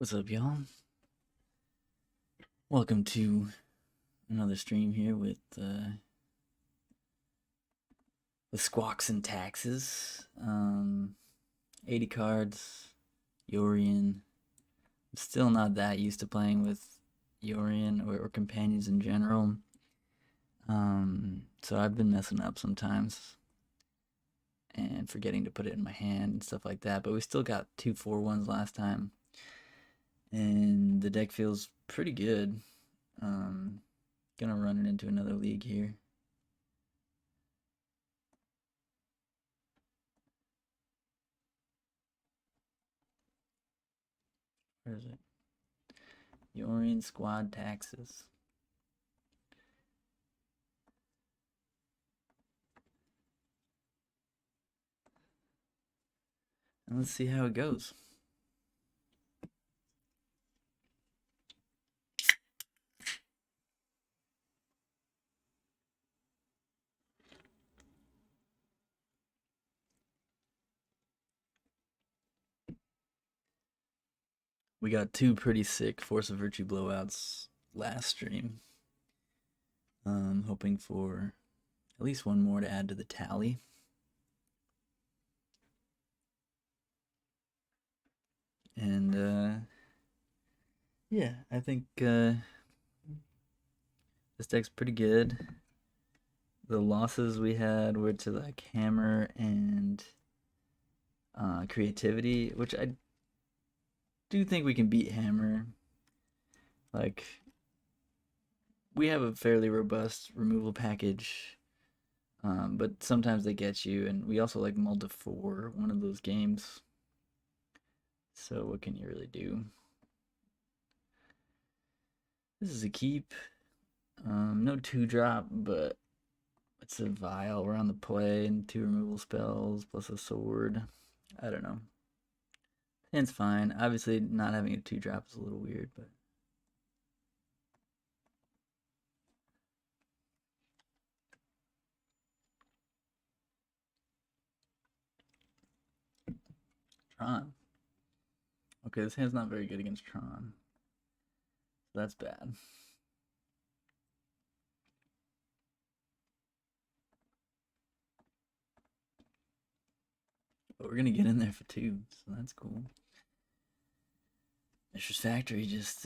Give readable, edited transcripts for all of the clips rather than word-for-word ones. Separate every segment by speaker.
Speaker 1: What's up, y'all? Welcome to another stream here with the Squawks and Taxes. 80 cards, Yorion. I'm still not that used to playing with Yorion or companions in general. So I've been messing up sometimes and forgetting to put it in my hand and stuff like that. But we still got 2 4-1s last time. And the deck feels pretty good. Gonna run it into another league here. Where is it? Yorion Squad Taxes. And let's see how it goes. We got 2 pretty sick Force of Virtue blowouts last stream. Hoping for at least one more to add to the tally. And yeah, I think this deck's pretty good. The losses we had were to like Hammer and Creativity, which I do think we can beat Hammer. Like, we have a fairly robust removal package, but sometimes they get you, and we also like mulled to 4 one of those games. So what can you really do? This is a keep. No 2-drop, but it's a vial. We're on the play and 2 removal spells plus a sword. I don't know. Hand's fine. Obviously, not having a 2-drop is a little weird, but Tron. Okay, this hand's not very good against Tron. That's bad. But we're gonna get in there for 2, so that's cool. Mishra's Factory just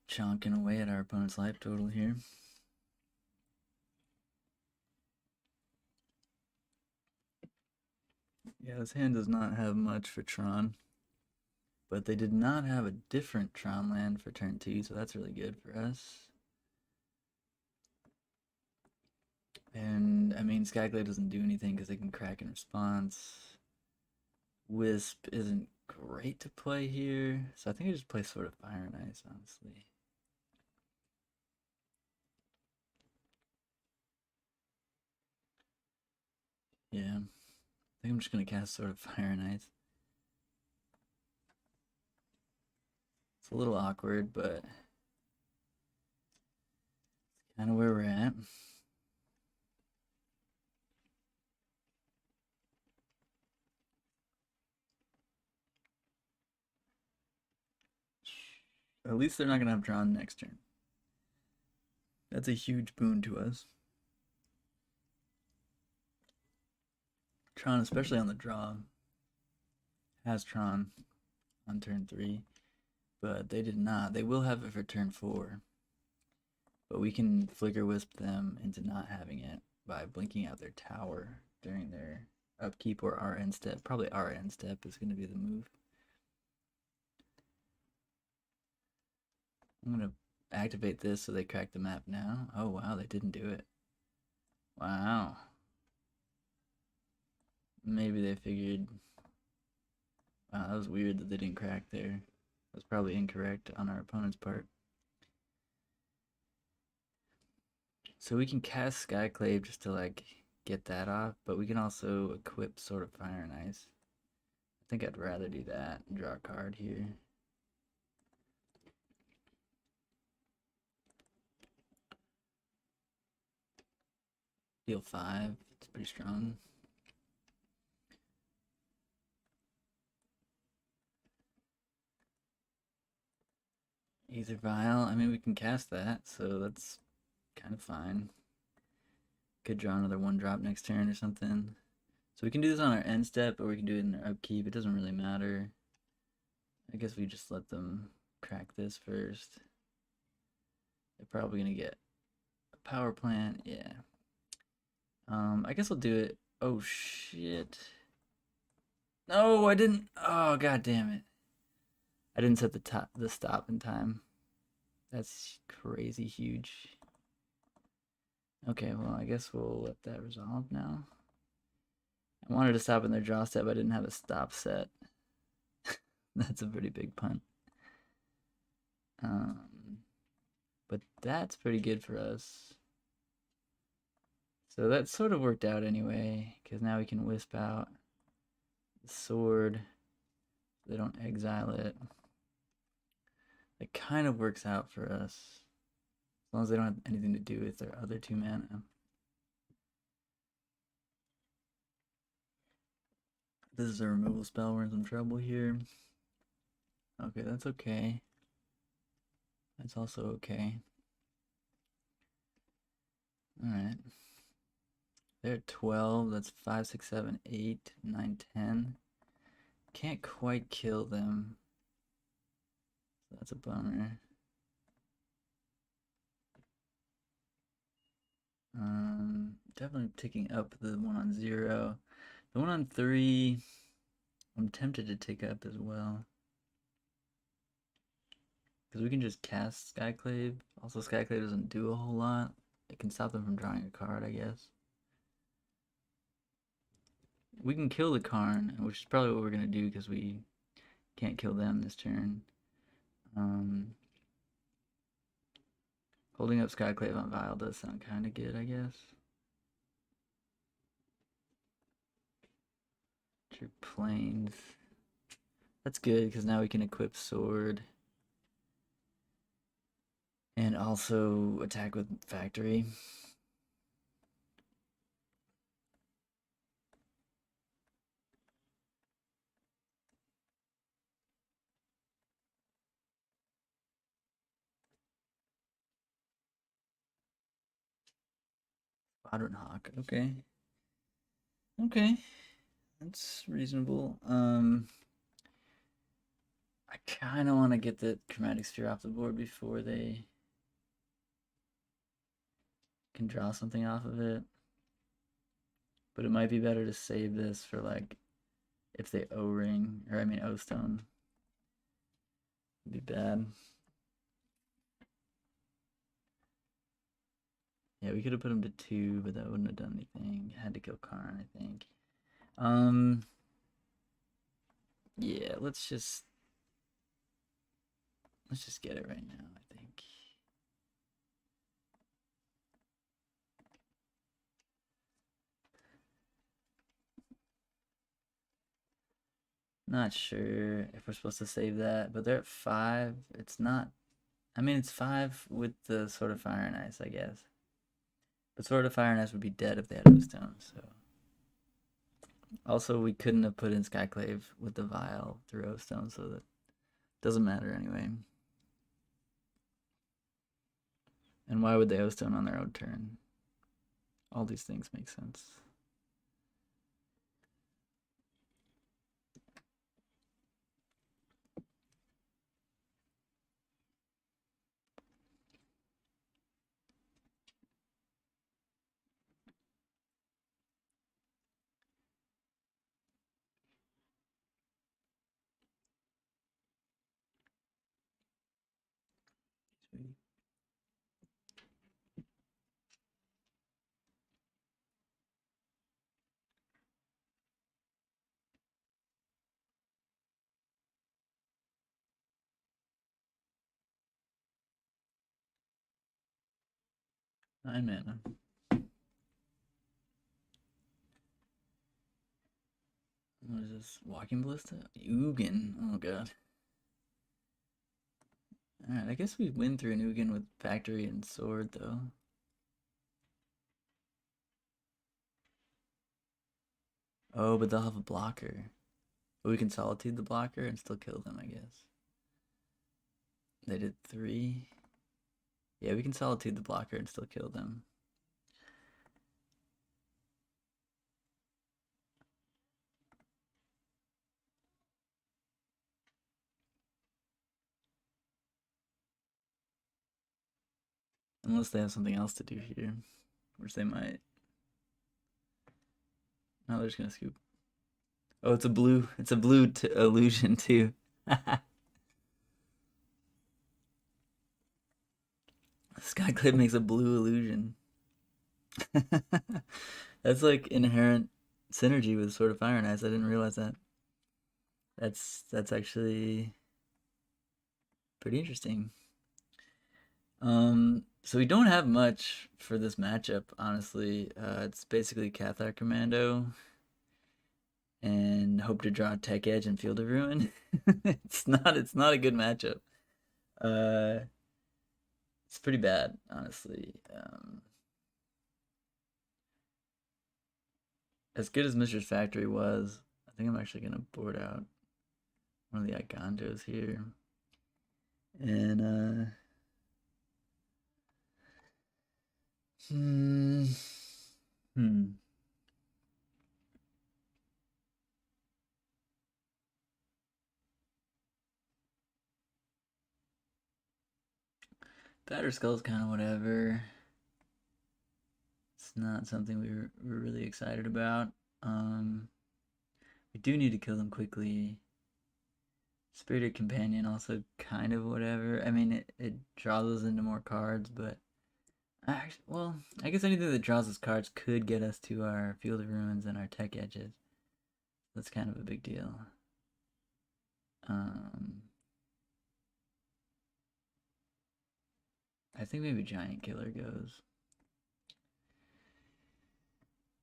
Speaker 1: chonking away at our opponent's life total here. Yeah, this hand does not have much for Tron. But they did not have a different Tron land for turn 2, so that's really good for us. And, I mean, Skyclave doesn't do anything because they can crack in response. Wisp isn't great to play here, so I think I just play Sword of Fire and Ice, honestly. Yeah, I think I'm just going to cast Sword of Fire and Ice. It's a little awkward, but it's kind of where we're at. At least they're not going to have drawn next turn. That's a huge boon to us. Tron, especially on the draw, has Tron on turn 3, but they did not. They will have it for turn 4, but we can Flickerwisp them into not having it by blinking out their tower during their upkeep or our end step. Probably our end step is going to be the move. I'm going to activate this so they crack the map now. Oh wow, they didn't do it. Wow. Maybe they figured... Wow, that was weird that they didn't crack there. That's probably incorrect on our opponent's part. So we can cast Skyclave just to like get that off, but we can also equip Sword of Fire and Ice. I think I'd rather do that and draw a card here. Deal 5, it's pretty strong. Aether Vial. I mean, we can cast that, so that's kind of fine. Could draw another 1-drop next turn or something. So we can do this on our end step, or we can do it in our upkeep. It doesn't really matter. I guess we just let them crack this first. They're probably gonna get a power plant. Yeah. I guess I'll do it. Oh shit. No, I didn't. Oh, god damn it. I didn't set the stop in time. That's crazy huge. Okay, well, I guess we'll let that resolve now. I wanted to stop in their draw step, I didn't have a stop set. That's a pretty big punt. But that's pretty good for us. So that sort of worked out anyway, because now we can wisp out the sword. They don't exile it. It kind of works out for us, as long as they don't have anything to do with their other 2 mana. This is a removal spell, we're in some trouble here. Okay, that's okay. That's also okay. Alright. They're at 12, that's 5, 6, 7, 8, 9, 10. Can't quite kill them. So that's a bummer. Definitely ticking up the one on 0. The one on 3, I'm tempted to tick up as well. Because we can just cast Skyclave. Also, Skyclave doesn't do a whole lot. It can stop them from drawing a card, I guess. We can kill the Karn, which is probably what we're going to do because we can't kill them this turn. Holding up Skyclave on Vial does sound kind of good, I guess. True Plains. That's good because now we can equip Sword. And also attack with Factory. Squadron Hawk, okay. Okay. That's reasonable. I kind of want to get the Chromatic Sphere off the board before they can draw something off of it. But it might be better to save this for, like, if they O-ring, or I mean O-stone. It'd be bad. Yeah, we could have put him to 2, but that wouldn't have done anything. Had to kill Karn, I think. Yeah, let's just get it right now, I think. Not sure if we're supposed to save that, but they're at 5. It's not. I mean, it's 5 with the Sword of Fire and Ice, I guess. But Sword of Fire and Ice would be dead if they had O-stone, so. Also, we couldn't have put in Skyclave with the Vial through O-stone, so that doesn't matter anyway. And why would they O-stone on their own turn? All these things make sense. Nine mana. What is this? Walking Ballista? Ugin. Oh god. Alright, I guess we win through an Ugin with Factory and Sword, though. Oh, but they'll have a blocker. But we can Solitude the blocker and still kill them, I guess. They did 3. Yeah, we can Solitude the blocker and still kill them. Unless they have something else to do here, which they might. No, they're just gonna scoop. Oh, it's a blue. It's a blue illusion too. Skyclave makes a blue illusion. That's like inherent synergy with Sword of Fire and Ice. I didn't realize that. That's actually pretty interesting. So we don't have much for this matchup, honestly. It's basically Cathar Commando and hope to draw Tech Edge and Field of Ruin. It's not a good matchup. It's pretty bad, honestly. As good as Mishra's Factory was, I think I'm actually gonna board out one of the Eiganjos here. And Batterskull's kind of whatever. It's not something we're really excited about. We do need to kill them quickly. Spirited Companion also kind of whatever. I mean, it draws us into more cards, but actually, well, I guess anything that draws us cards could get us to our Field of Ruins and our Tech Edges. That's kind of a big deal. I think maybe Giant Killer goes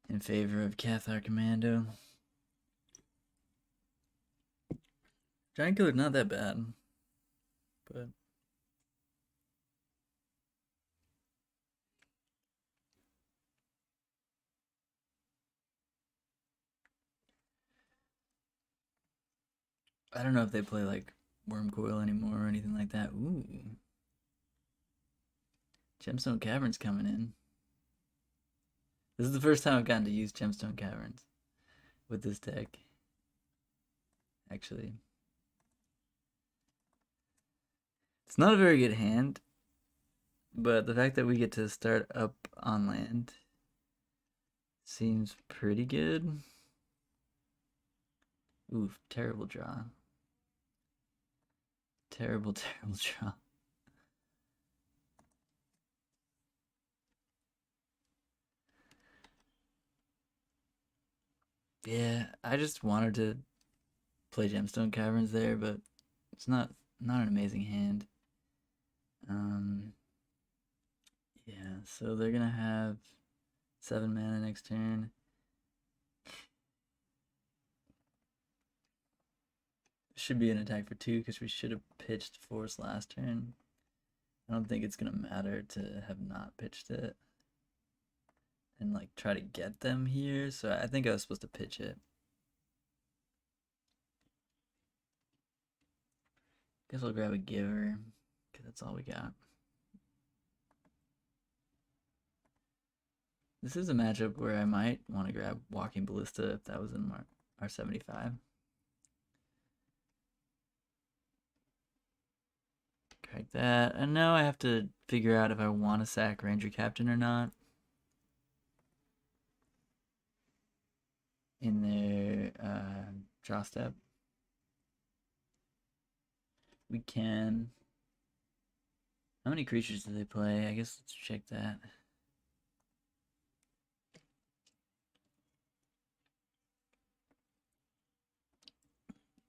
Speaker 1: in favor of Cathar Commando. Giant Killer's not that bad, but I don't know if they play like Wormcoil anymore or anything like that. Ooh. Gemstone Caverns coming in. This is the first time I've gotten to use Gemstone Caverns with this deck. Actually. It's not a very good hand, but the fact that we get to start up on land seems pretty good. Oof, terrible draw. Terrible, terrible draw. Yeah, I just wanted to play Gemstone Caverns there, but it's not an amazing hand. Yeah, so they're gonna have 7 mana next turn. Should be an attack for 2 because we should have pitched Force last turn. I don't think it's gonna matter to have not pitched it and like try to get them here. So I think I was supposed to pitch it. Guess I'll grab a Giver because that's all we got. This is a matchup where I might want to grab Walking Ballista if that was in our 75. Crack that. And now I have to figure out if I want to sack Ranger-Captain or not. In their draw step. We can. How many creatures do they play? I guess let's check that.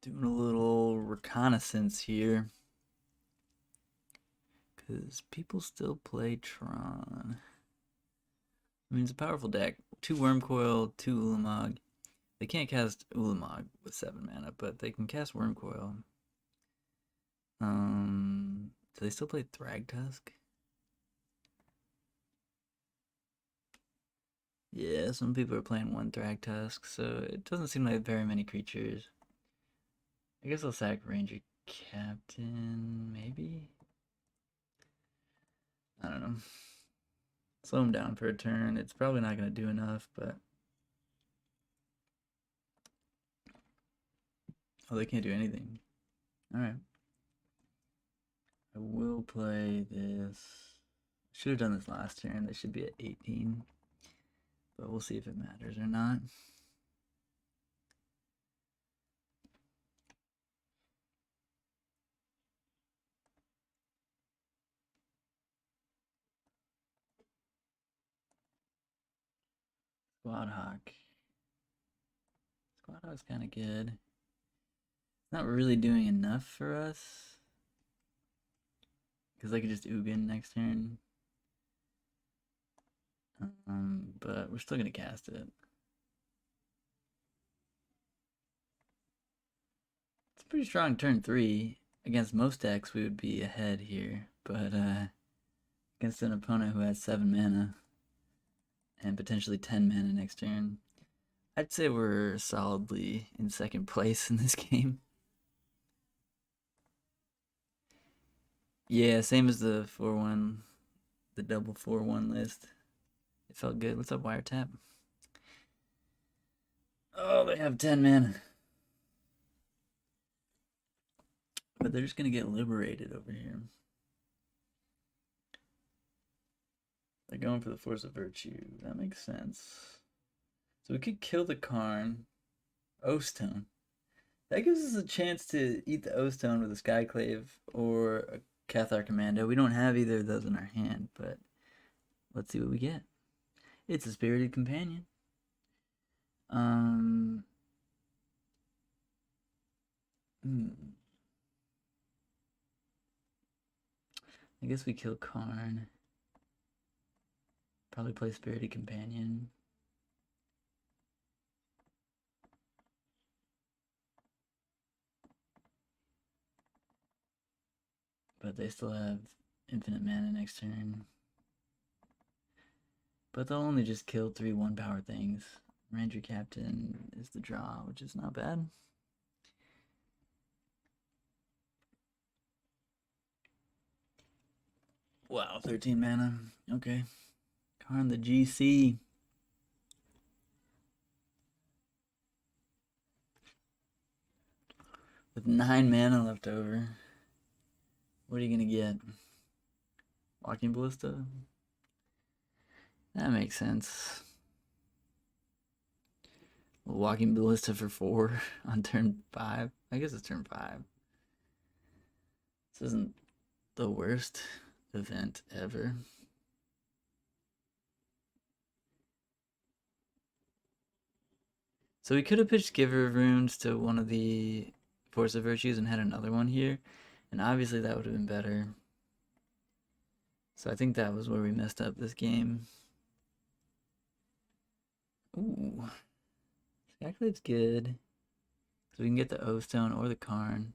Speaker 1: Doing a little reconnaissance here. Because people still play Tron. I mean, it's a powerful deck. 2 Wormcoil, 2 Ulamog. They can't cast Ulamog with 7 mana, but they can cast Wormcoil. Do they still play Thragtusk? Yeah, some people are playing 1 Thragtusk, so it doesn't seem like very many creatures. I guess I'll sack Ranger-Captain, maybe? I don't know. Slow him down for a turn. It's probably not going to do enough, but... Oh, they can't do anything. Alright. I will play this. Should have done this last turn. They should be at 18. But we'll see if it matters or not. Squad Hawk. Squad Hawk's kind of good. It's not really doing enough for us. Because I could just Ugin next turn. But we're still going to cast it. It's a pretty strong turn 3. Against most decks, we would be ahead here. But against an opponent who has 7 mana and potentially 10 mana next turn, I'd say we're solidly in second place in this game. Yeah, same as the 4-1, the double 4-1 list. It felt good. What's up, Wiretap? Oh, they have 10 mana. But they're just going to get liberated over here. They're going for the Force of Virtue. That makes sense. So we could kill the Karn. O-Stone. That gives us a chance to eat the O-Stone with a Skyclave or a Cathar Commando. We don't have either of those in our hand, but let's see what we get. It's a Spirited Companion. I guess we kill Karn. Probably play Spirited Companion. But they still have infinite mana next turn. But they'll only just kill 3 1-power things. Ranger-Captain is the draw, which is not bad. Wow, 13 mana. Okay. Karn the GC. With 9 mana left over. What are you going to get? Walking Ballista? That makes sense. Walking Ballista for 4 on turn 5. I guess it's turn 5. This isn't the worst event ever. So we could have pitched Giver of Runes to one of the Force of Virtues and had another one here. And obviously that would have been better. So I think that was where we messed up this game. Ooh. Skyclave's good. So we can get the O-Stone or the Karn.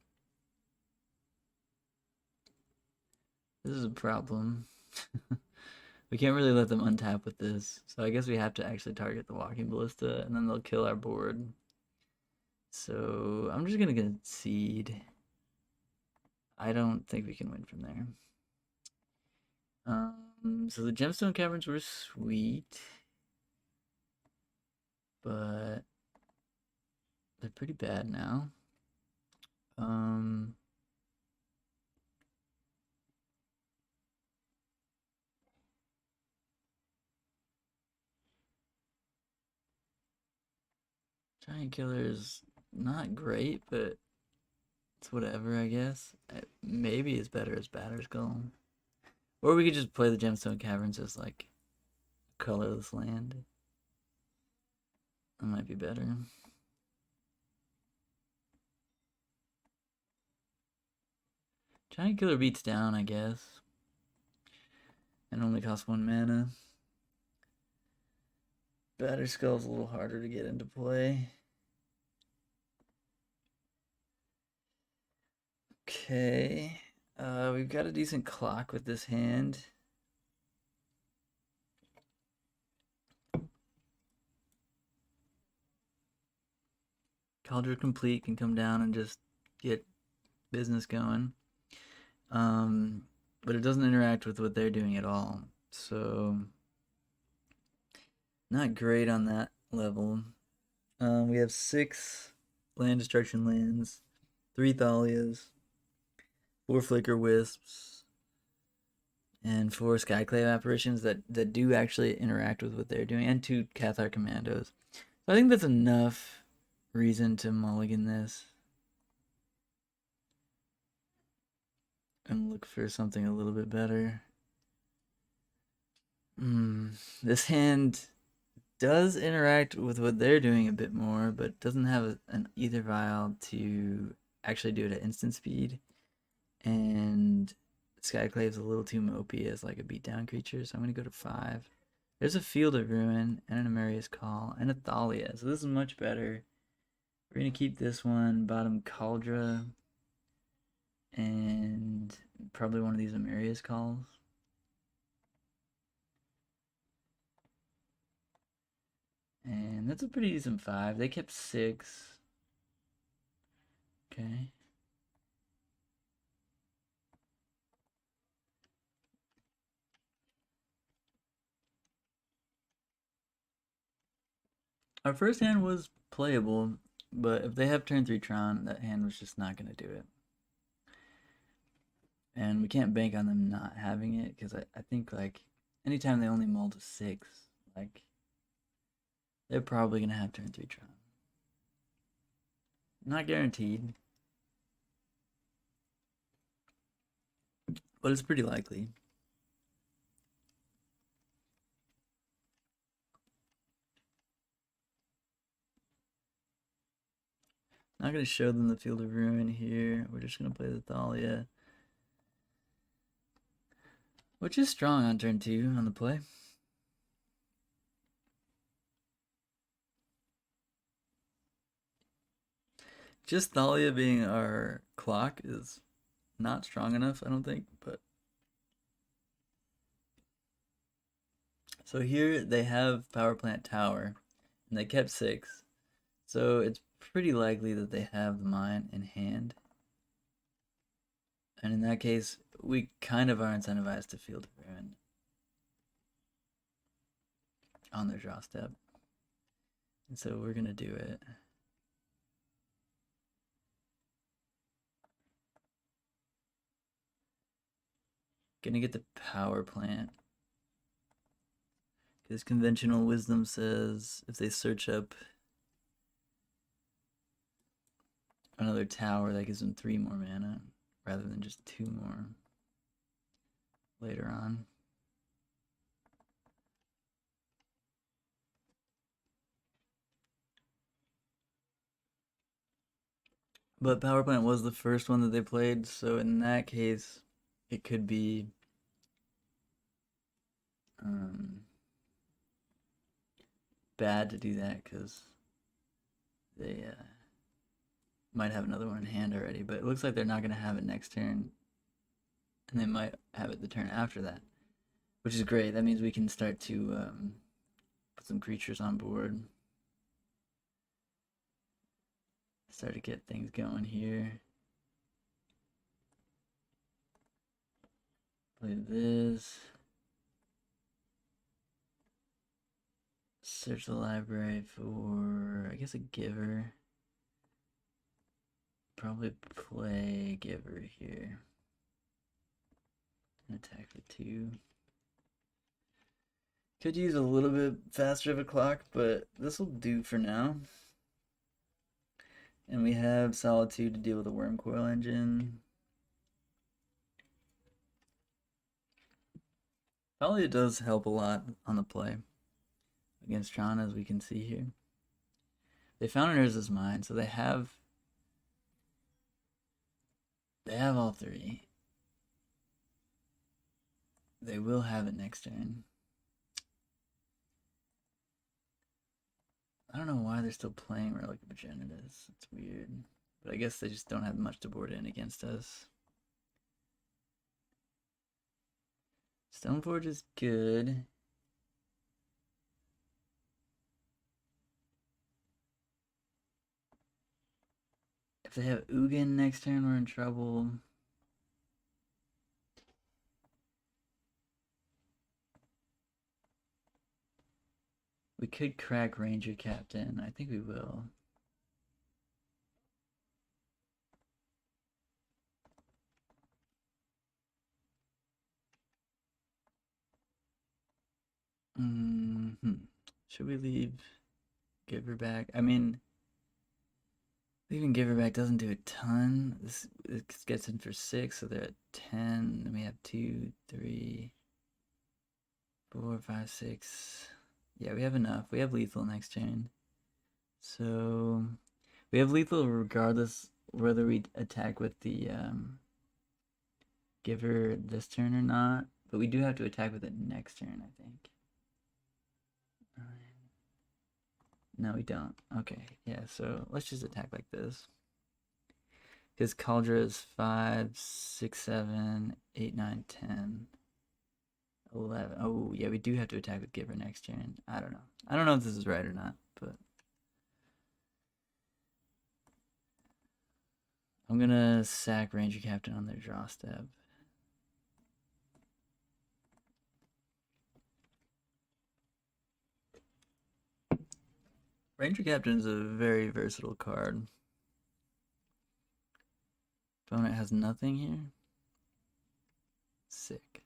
Speaker 1: This is a problem. We can't really let them untap with this. So I guess we have to actually target the Walking Ballista and then they'll kill our board. So I'm just going to concede. I don't think we can win from there. So the Gemstone Caverns were sweet. But they're pretty bad now. Giant Killer is not great, but it's whatever, I guess. Maybe it's better as Batterskull. Or we could just play the Gemstone Caverns as like a colorless land. That might be better. Giant Killer beats down, I guess. And only costs 1 mana. Batterskull's a little harder to get into play. Okay. We've got a decent clock with this hand. Kaldra Compleat can come down and just get business going. but it doesn't interact with what they're doing at all. So, not great on that level. We have 6 land destruction lands, 3 Thalias, 4 Flickerwisps, and 4 Skyclave Apparitions that do actually interact with what they're doing, and 2 Cathar Commandos. So I think that's enough reason to mulligan this and look for something a little bit better. This hand does interact with what they're doing a bit more, but doesn't have an Aether Vial to actually do it at instant speed. And Skyclave's a little too mopey as like a beatdown creature, so I'm going to go to 5. There's a Field of Ruin, and an Emeria's Call, and a Thalia, so this is much better. We're going to keep this one, bottom Kaldra, and probably one of these Emeria's Calls. And that's a pretty decent 5. They kept 6. Okay. Our first hand was playable, but if they have turn 3 Tron, that hand was just not going to do it. And we can't bank on them not having it, because I think, like, anytime they only mull to 6, like, they're probably going to have turn 3 Tron. Not guaranteed, but it's pretty likely. Not going to show them the Field of Ruin here. We're just going to play the Thalia, which is strong on turn 2 on the play. Just Thalia being our clock is not strong enough, I don't think, but... So here they have Power Plant Tower, and they kept 6, so it's pretty likely that they have the mine in hand. And in that case, we kind of are incentivized to Field of Ruin on their draw step. And so we're going to do it. Gonna get the Power Plant. Because conventional wisdom says if they search up another tower, that gives them 3 more mana rather than just 2 more later on. But Power Plant was the first one that they played, so in that case, it could be bad to do that because they might have another one in hand already. But it looks like they're not going to have it next turn, and they might have it the turn after that, which is great. That means we can start to put some creatures on board. Start to get things going here. Play this. Search the library for, I guess, a Giver. Probably play Giver here. And attack for 2. Could use a little bit faster of a clock, but this will do for now. And we have Solitude to deal with a Worm Coil Engine. Thalia does help a lot on the play against Tron, as we can see here. They found Urza's Mine, so they have all 3. They will have it next turn. I don't know why they're still playing Relic of Progenitus. It's weird. But I guess they just don't have much to board in against us. Stoneforge is good. If they have Ugin next turn, we're in trouble. We could crack Ranger-Captain. I think we will. Should we leave Giver back? I mean, leaving Giver back doesn't do a ton. This gets in for 6, so they're at 10. Then we have 2, 3, 4, 5, 6. Yeah, we have enough. We have lethal next turn. So we have lethal regardless whether we attack with the Giver this turn or not. But we do have to attack with it next turn, I think. No, we don't. Okay, yeah, so let's just attack like this. His Kaldra is 5, 6, 7, 8, 9, 10, 11. Oh, yeah, we do have to attack with Giver next turn. I don't know. I don't know if this is right or not, but I'm gonna sack Ranger-Captain on their draw step. Ranger-Captain is a very versatile card. Opponent has nothing here. Sick.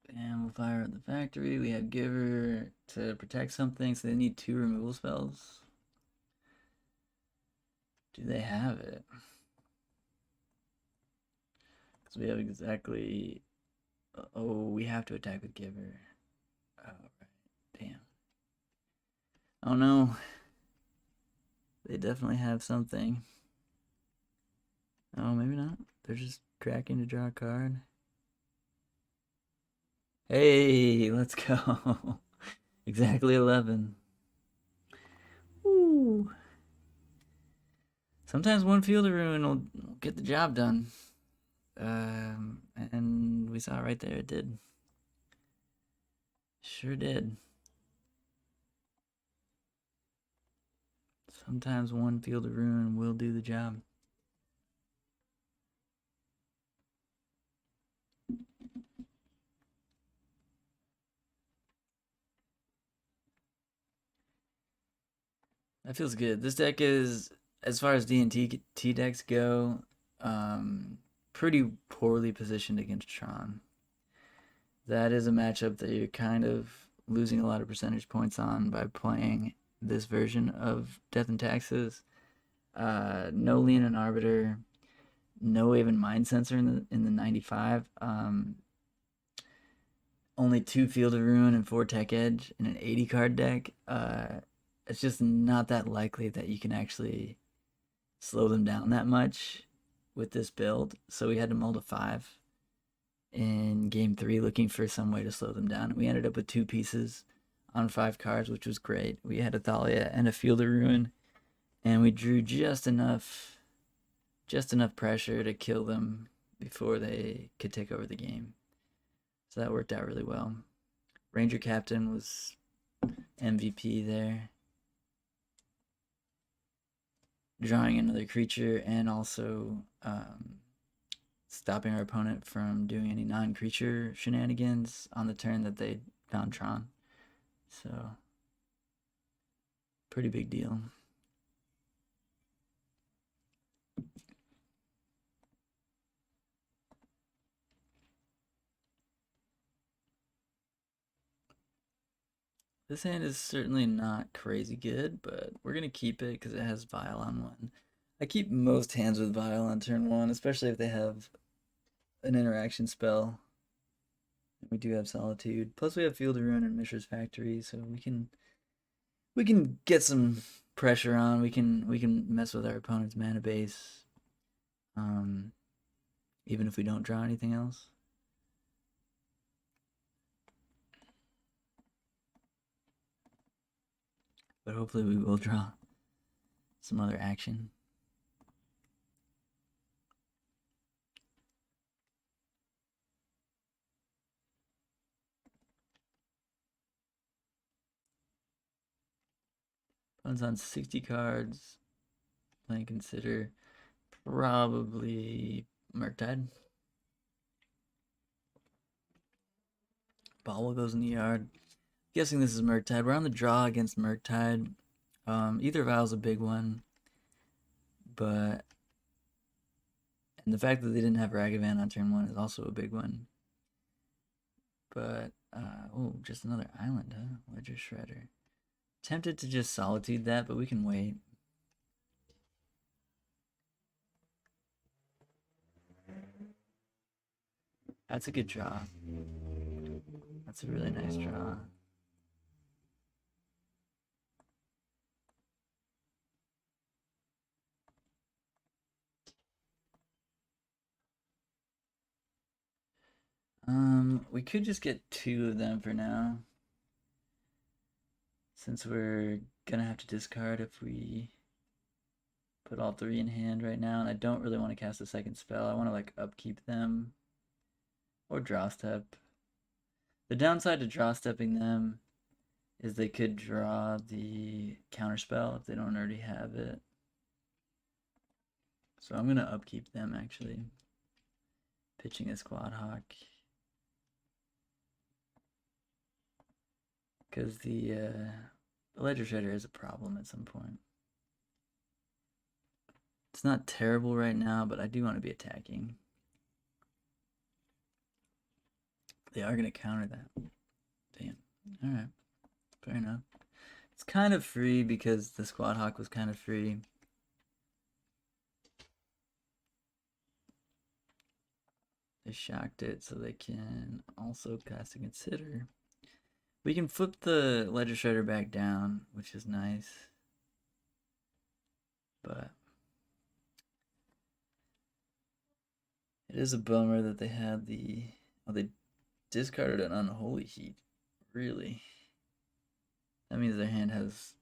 Speaker 1: And we'll fire at the factory. We have Giver to protect something, so they need 2 removal spells. Do they have it? Because we have exactly... Oh, we have to attack with Giver. Oh, right. Damn. Oh, no. They definitely have something. Oh, maybe not. They're just cracking to draw a card. Hey, let's go. Exactly 11. Woo. Sometimes one Field of Ruin will get the job done. And we saw it right there, it did. Sure did. Sometimes one Field of Ruin will do the job. That feels good. This deck is, as far as D&T decks go, pretty poorly positioned against Tron. That is a matchup that you're kind of losing a lot of percentage points on by playing this version of Death and Taxes. No Leonin Arbiter, no even Mind Sensor in the 95. Only 2 Field of Ruin and 4 Tech Edge in an 80 card deck. It's just not that likely that you can actually slow them down that much with this build. So we had to mull to 5 in game 3 looking for some way to slow them down. We ended up with 2 pieces on 5 cards, which was great. We had a Thalia and a Field of Ruin, and we drew just enough pressure to kill them before they could take over the game. So that worked out really well. Ranger-Captain was MVP there. Drawing another creature and also stopping our opponent from doing any non-creature shenanigans on the turn that they found Tron. So, pretty big deal. This hand is certainly not crazy good, but we're going to keep it because it has Vial on 1. I keep most hands with Vial on turn 1, especially if they have an interaction spell. We do have Solitude. Plus we have Field of Ruin and Mishra's Factory, so we can get some pressure on. We can mess with our opponent's mana base. Even if we don't draw anything else. But hopefully we will draw some other action. One's on 60 cards. Playing Consider. Probably Murktide. Bobble goes in the yard. Guessing this is Murktide. We're on the draw against Murktide. Aether Vial's a big one. But... And the fact that they didn't have Ragavan on turn 1 is also a big one. But, oh, just another island, huh? Ledger Shredder. Tempted to just Solitude that, but we can wait. That's a good draw. That's a really nice draw. We could just get 2 of them for now. Since we're gonna have to discard if we put all 3 in hand right now, and I don't really want to cast a second spell. I want to like upkeep them or draw step. The downside to draw stepping them is they could draw the counterspell if they don't already have it. So I'm gonna upkeep them actually. Pitching a Squad Hawk. Because the Ledger Shredder is a problem at some point. It's not terrible right now, but I do want to be attacking. They are going to counter that. Damn. Alright. Fair enough. It's kind of free because the Squad Hawk was kind of free. They shocked it so they can also cast a Consider. We can flip the Ledger Shredder back down, which is nice. But it is a bummer that they had the... Oh, they discarded an Unholy Heat. Really? That means their hand has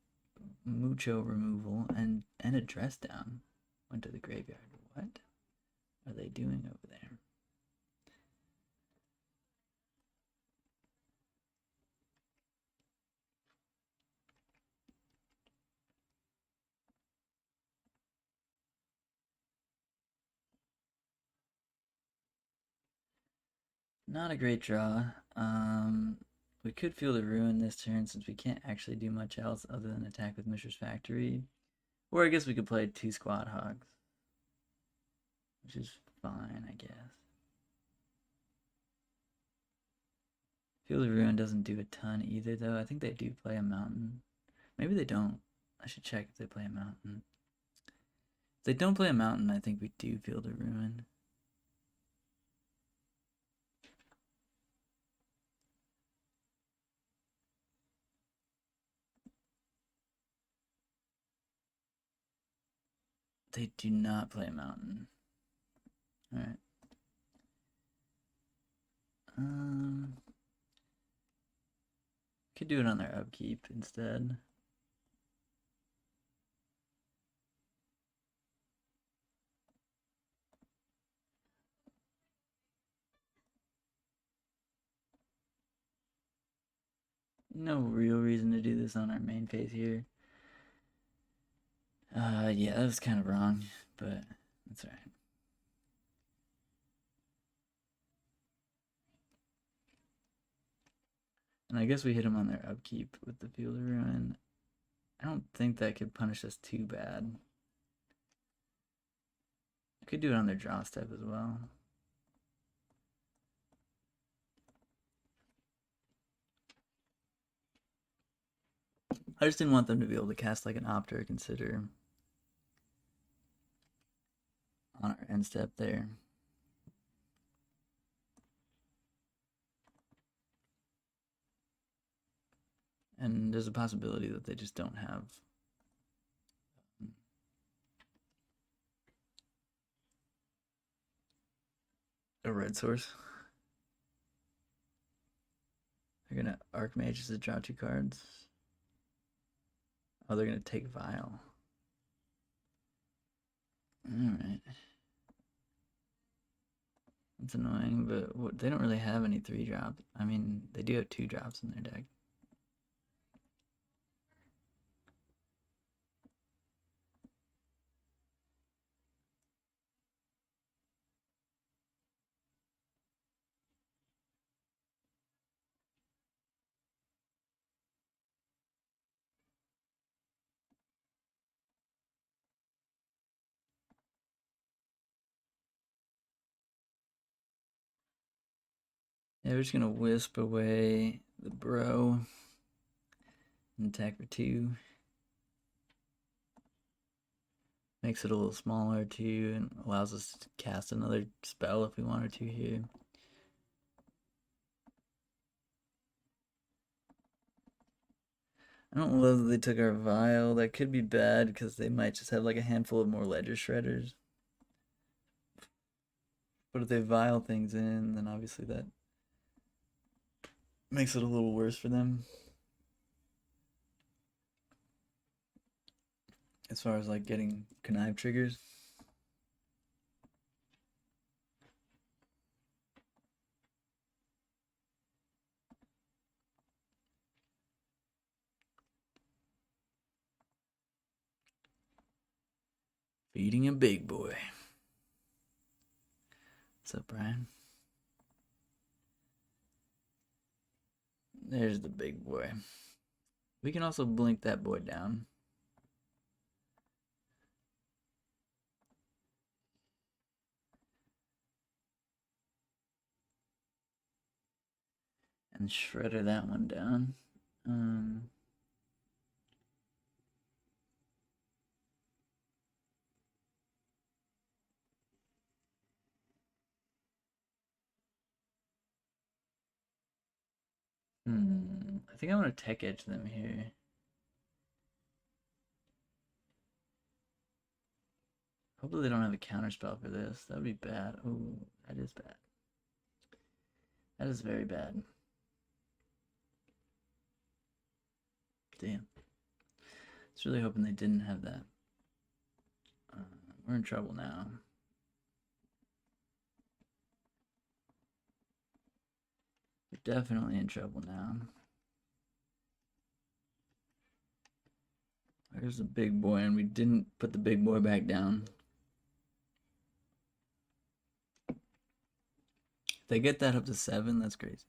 Speaker 1: mucho removal and a dress down. Went to the graveyard. What are they doing over there? Not a great draw. We could Field of Ruin this turn since we can't actually do much else other than attack with Mishra's Factory. Or I guess we could play 2 Squad Hogs. Which is fine, I guess. Field of Ruin doesn't do a ton either, though. I think they do play a mountain. Maybe they don't. I should check if they play a mountain. If they don't play a mountain, I think we do Field of Ruin. They do not play a mountain. Alright. Could do it on their upkeep instead. No real reason to do this on our main phase here. Yeah, that was kind of wrong, but that's alright. And I guess we hit them on their upkeep with the Field of Ruin. I don't think that could punish us too bad. I could do it on their draw step as well. I just didn't want them to be able to cast like an Opt or a Consider on our end step there. And there's a possibility that they just don't have a red source. They're gonna Archmage to draw 2 cards. Oh, they're gonna take Vial. Alright. That's annoying, but they don't really have any 3-drops. I mean, they do have 2 drops in their deck. Yeah, we're just gonna wisp away the bro and attack for 2. Makes it a little smaller too and allows us to cast another spell if we wanted to here. I don't love that they took our Vial. That could be bad because they might just have like a handful of more Ledger Shredders. But if they Vial things in, then obviously that makes it a little worse for them. As far as like getting connive triggers. Feeding a big boy. What's up, Brian? There's the big boy. We can also blink that boy down. And shredder that one down. I think I want to tech edge them here. Hopefully they don't have a counterspell for this. That would be bad. Oh, that is bad. That is very bad. Damn. I was really hoping they didn't have that. We're in trouble now. We're definitely in trouble now. There's the big boy, and we didn't put the big boy back down. If they get that up to 7, that's crazy.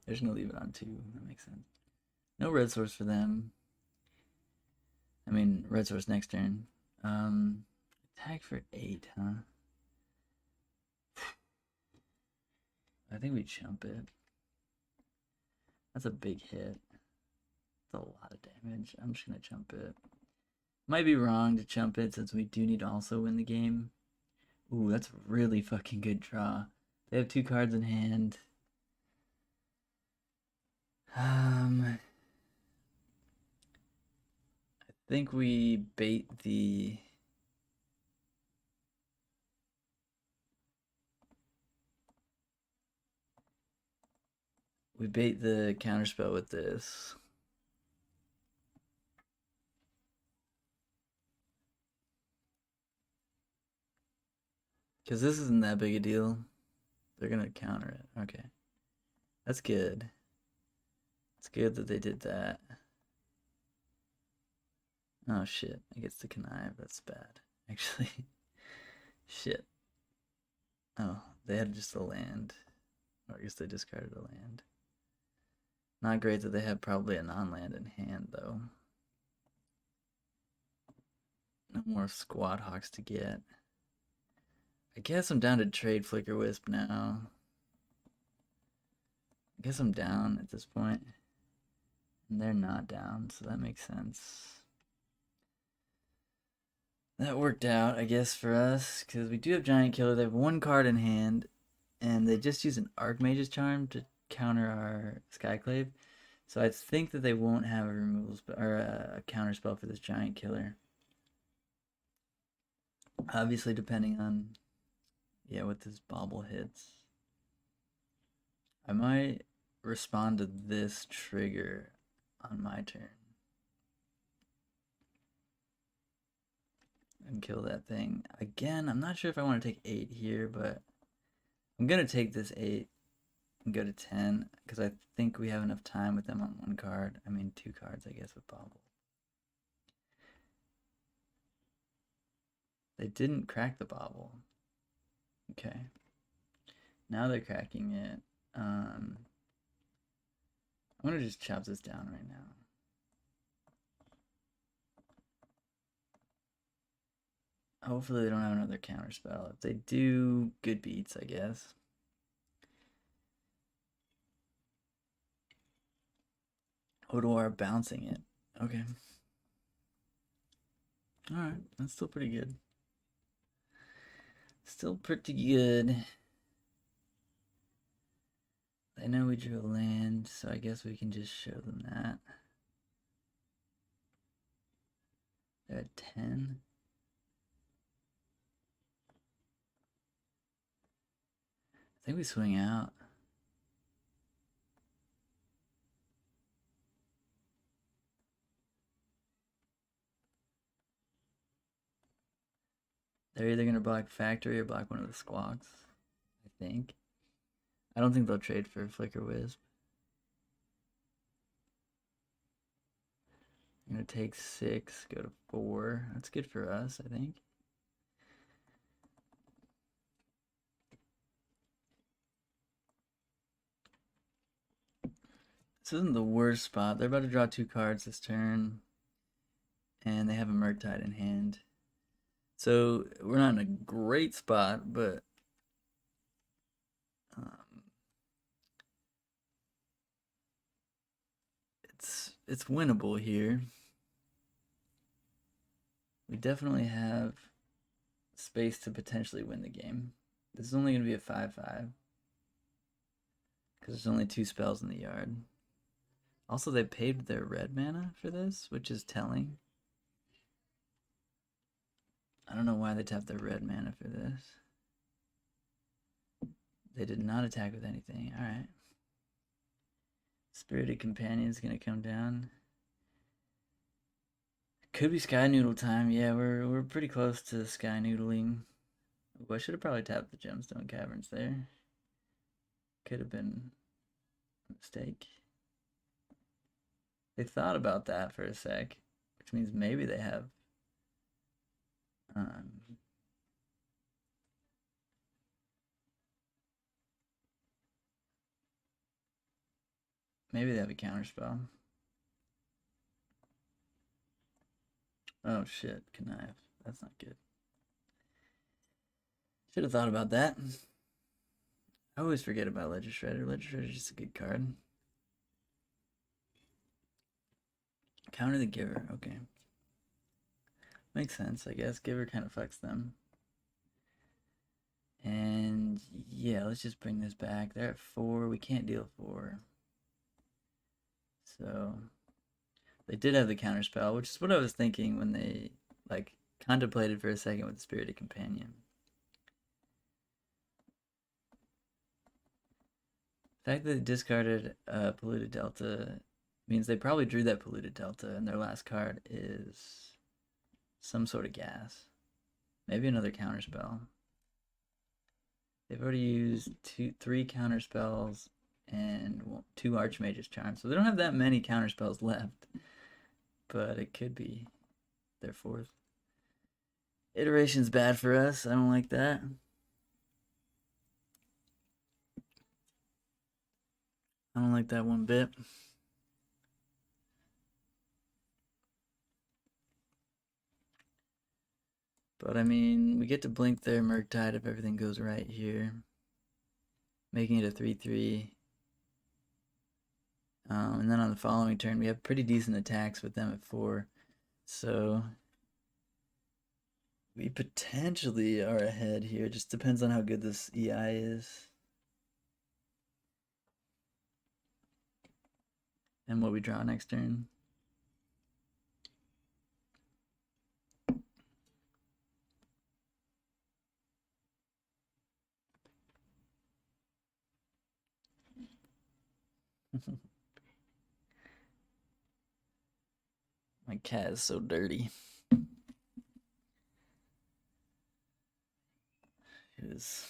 Speaker 1: They're just gonna leave it on 2. That makes sense. No red source for them. I mean, red source next turn. Attack for 8, huh? I think we chump it. That's a big hit. That's a lot of damage. I'm just gonna chump it. Might be wrong to chump it since we do need to also win the game. Ooh, that's a really fucking good draw. They have 2 cards in hand. I think we bait the... We bait the counterspell with this. Because this isn't that big a deal. They're going to counter it. Okay. That's good. It's good that they did that. Oh, shit. I guess the connive. That's bad, actually. Shit. Oh, they had just a land. Or I guess they discarded a land. Not great that they have probably a non-land in hand, though. No more Squad Hawks to get. I guess I'm down to trade Flickerwisp now. I guess I'm down at this point. And they're not down, so that makes sense. That worked out, I guess, for us, because we do have Giant Killer. They have 1 card in hand, and they just use an Archmage's Charm to counter our Skyclave. So I think that they won't have a removal spell or a counter spell for this Giant Killer. Obviously, depending on what this bauble hits. I might respond to this trigger on my turn and kill that thing. Again, I'm not sure if I want to take 8 here, but I'm gonna take this 8 and go to 10 because I think we have enough time with them on 1 card. I mean 2 cards, I guess, with bauble. They didn't crack the bauble. Okay. Now they're cracking it. I'm gonna just chop this down right now. Hopefully they don't have another counter spell. If they do, good beats, I guess. Odoar bouncing it. Okay. Alright, that's still pretty good. Still pretty good. I know we drew a land, so I guess we can just show them that. They're at 10. I think we swing out. They're either going to block Factory or block one of the squawks, I think. I don't think they'll trade for Flickerwisp. I'm going to take 6, go to 4. That's good for us, I think. This isn't the worst spot. They're about to draw 2 cards this turn. And they have a Murktide in hand. So we're not in a great spot, but it's winnable here. We definitely have space to potentially win the game. This is only going to be a 5/5 because there's only 2 spells in the yard. Also, they paid their red mana for this, which is telling. I don't know why they tapped their red mana for this. They did not attack with anything. Alright. Spirited Companion is going to come down. Could be Sky Noodle time. Yeah, we're pretty close to Sky Noodling. Ooh, I should have probably tapped the Gemstone Caverns there. Could have been a mistake. They thought about that for a sec, which means maybe they have maybe they have a counterspell. Oh shit, connive. That's not good. Should have thought about that. I always forget about Ledger Shredder. Ledger Shredder is just a good card. Counter the Giver, okay. Makes sense, I guess. Giver kind of fucks them. And yeah, let's just bring this back. They're at 4. We can't deal 4. So they did have the counterspell, which is what I was thinking when they like contemplated for a second with the Spirited Companion. The fact that they discarded Polluted Delta means they probably drew that Polluted Delta, and their last card is some sort of gas. Maybe another counterspell. They've already used 3 counterspells and 2 Archmage's Charm, so they don't have that many counterspells left. But it could be their 4th. Iteration's bad for us. I don't like that. I don't like that one bit. But I mean, we get to blink their Murktide if everything goes right here, making it a 3/3. And then on the following turn, we have pretty decent attacks with them at 4. So we potentially are ahead here. Just depends on how good this EI is. And what we draw next turn. My cat is so dirty. He was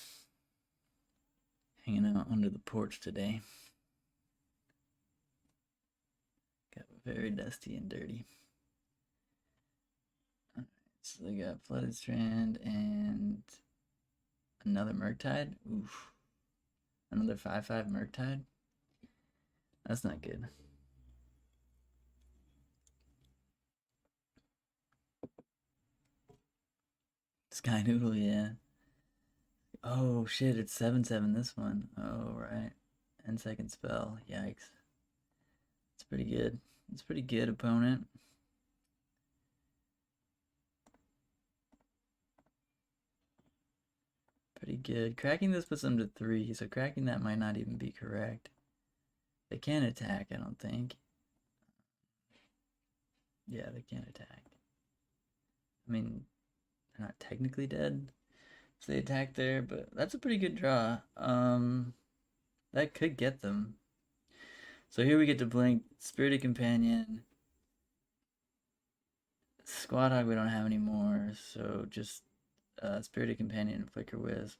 Speaker 1: hanging out under the porch today. Got very dusty and dirty. Alright, so they got Flooded Strand and another Murktide. Oof. Another 5/5 Murktide. That's not good. Sky Noodle, yeah. Oh shit, it's 7/7 this one. Oh right. And second spell. Yikes. It's pretty good. It's a pretty good opponent. Pretty good. Cracking this puts them to 3, so cracking that might not even be correct. They can't attack, I don't think. Yeah, they can't attack. I mean, they're not technically dead if they attack there, but that's a pretty good draw. That could get them. So here we get to blink Spirited Companion. Squad Hawk we don't have anymore, so just Spirited Companion and Flickerwisp.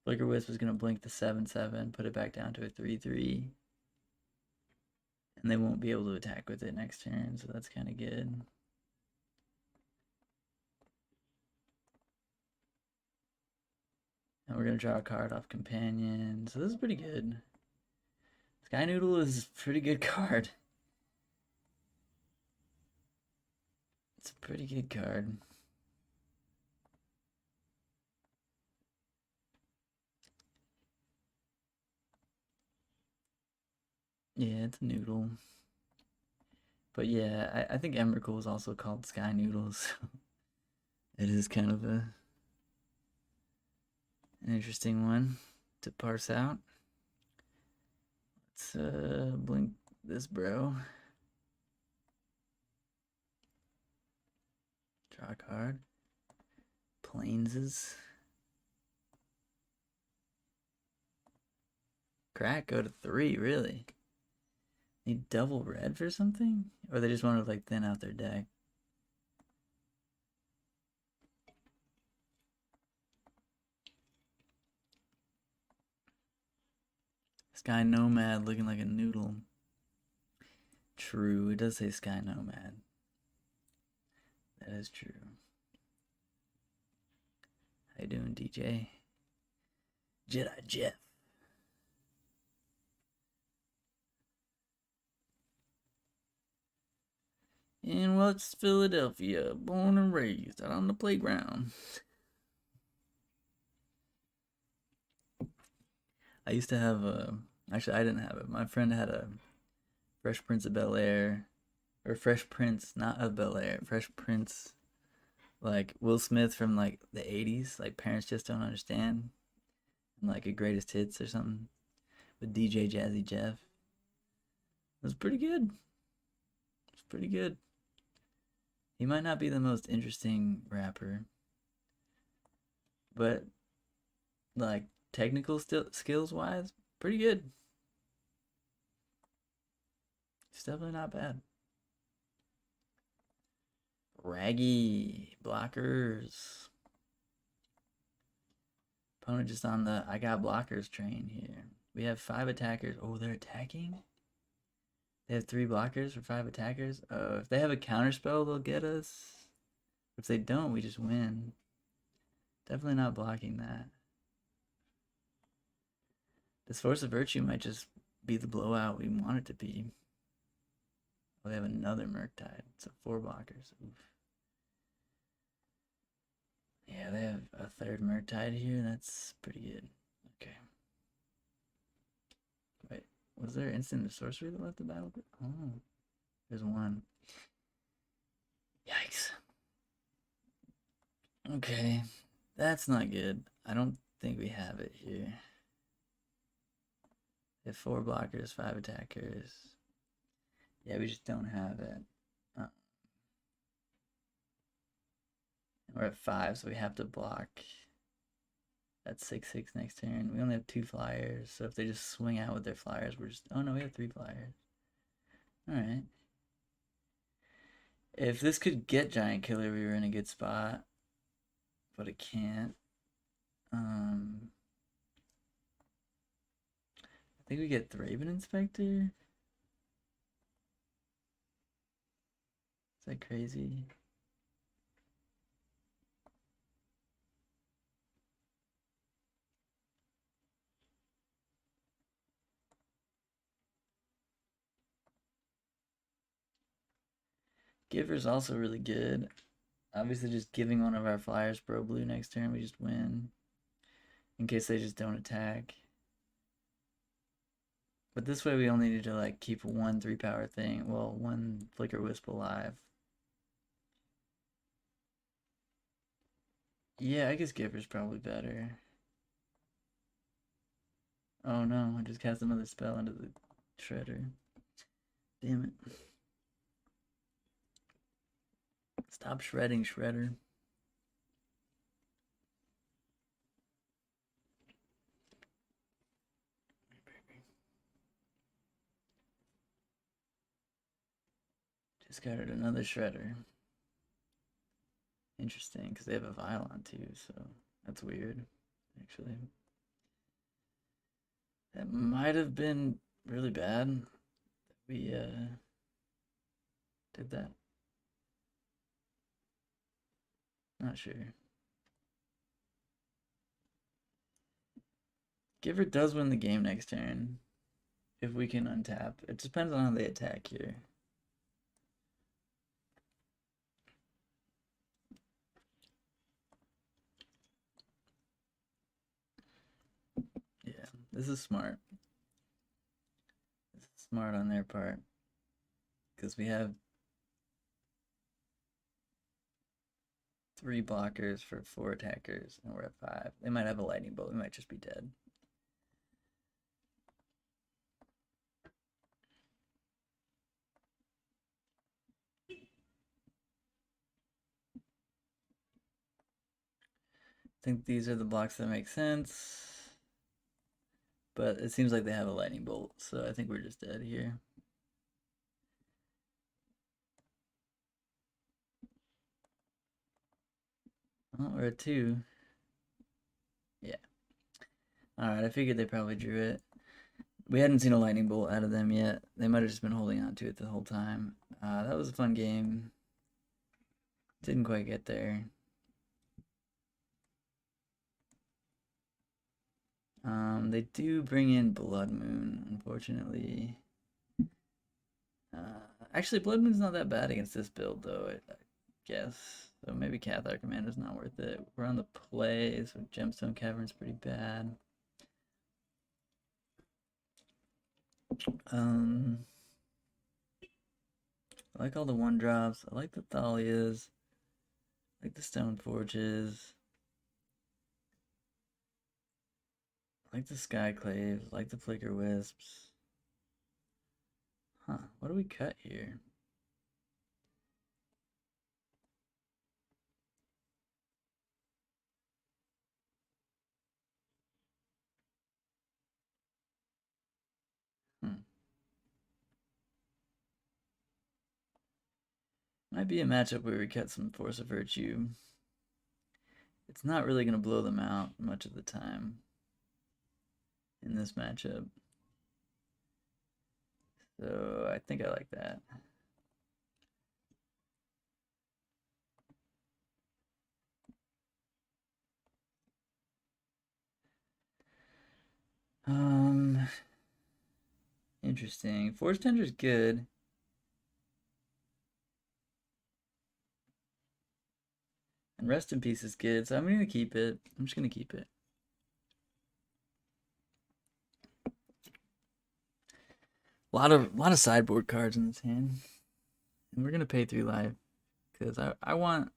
Speaker 1: Flickerwisp is going to blink the 7/7, put it back down to a 3/3. And they won't be able to attack with it next turn, so that's kind of good. And we're going to draw a card off Companion, so this is pretty good. Sky Noodle is a pretty good card. It's a pretty good card. Yeah, it's a noodle. But yeah, I think Emrakul is also called Sky Noodles. So it is kind of an interesting one to parse out. Let's blink this bro. Draw a card. Plainses. Crack, go to 3, really? Need double red for something? Or they just want to like thin out their deck? Sky Nomad looking like a noodle. True, it does say Sky Nomad. That is true. How you doing, DJ? Jedi Jeff. In West Philadelphia, born and raised out on the playground. I used to have a... Actually, I didn't have it. My friend had a Fresh Prince of Bel-Air. Or Fresh Prince, not of Bel-Air. Fresh Prince, like Will Smith from like the 80s. Like Parents Just Don't Understand. And like a Greatest Hits or something. With DJ Jazzy Jeff. It was pretty good. It's pretty good. He might not be the most interesting rapper, but like technical skills wise, pretty good. It's definitely not bad. Raggy blockers. Opponent just on the I got blockers train here. We have 5 attackers. Oh, they're attacking? They have 3 blockers for 5 attackers. Oh, if they have a counterspell, they'll get us. If they don't, we just win. Definitely not blocking that. This Force of Virtue might just be the blowout we want it to be. Oh, they have another Murktide. So 4 blockers. Oof. Yeah, they have a 3rd Murktide here. That's pretty good. Okay. Wait, was there instant or sorcery that left the battle? Oh, there's one. Yikes. Okay, that's not good. I don't think we have it here. They have 4 blockers, 5 attackers. Yeah, we just don't have it. We're at 5, so we have to block. That's 6/6 next turn. We only have 2 flyers, so if they just swing out with their flyers, we're just... Oh no, we have 3 flyers. Alright. If this could get Giant Killer, we were in a good spot. But it can't. I think we get Thraben Inspector. Is that crazy? Giver's also really good. Obviously, just giving one of our flyers pro blue next turn, we just win. In case they just don't attack. But this way we only need to like keep one 3-power thing, well, one Flickerwisp alive. Yeah, I guess Giver's probably better. Oh no, I just cast another spell into the Shredder. Damn it. Stop shredding, Shredder. Discarded another Shredder. Interesting, because they have a Vial on too, so that's weird, actually. That might have been really bad. We did that. Not sure. Giver does win the game next turn if we can untap. It depends on how they attack here. Yeah, this is smart. This is smart on their part. Because we have 3 blockers for 4 attackers, and we're at 5. They might have a lightning bolt. We might just be dead. I think these are the blocks that make sense. But it seems like they have a lightning bolt, so I think we're just dead here. Oh, we're at 2. Yeah. Alright, I figured they probably drew it. We hadn't seen a lightning bolt out of them yet. They might have just been holding on to it the whole time. That was a fun game. Didn't quite get there. They do bring in Blood Moon, unfortunately. Actually, Blood Moon's not that bad against this build, though, I guess. So maybe Cathar Commando's not worth it. We're on the play, so Gemstone Caverns pretty bad. I like all the 1-drops. I like the Thalias. I like the Stoneforges. I like the Skyclaves. I like the Flickerwisps. Huh, what do we cut here? Might be a matchup where we cut some Force of Virtue. It's not really going to blow them out much of the time in this matchup. So I think I like that. Interesting. Forge-Tender is good. And Rest in Peace is good, so I'm going to keep it. I'm just going to keep it. A lot of sideboard cards in this hand. And we're going to pay 3 life because I want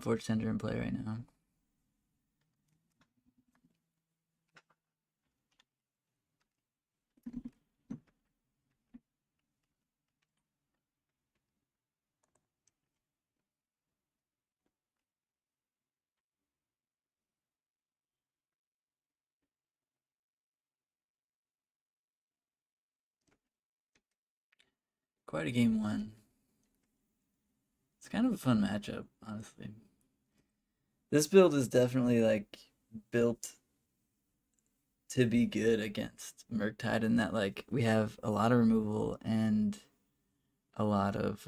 Speaker 1: Forge-Tender in play right now. Quite a game 1. It's kind of a fun matchup, honestly. This build is definitely like built to be good against Murktide in that like we have a lot of removal and a lot of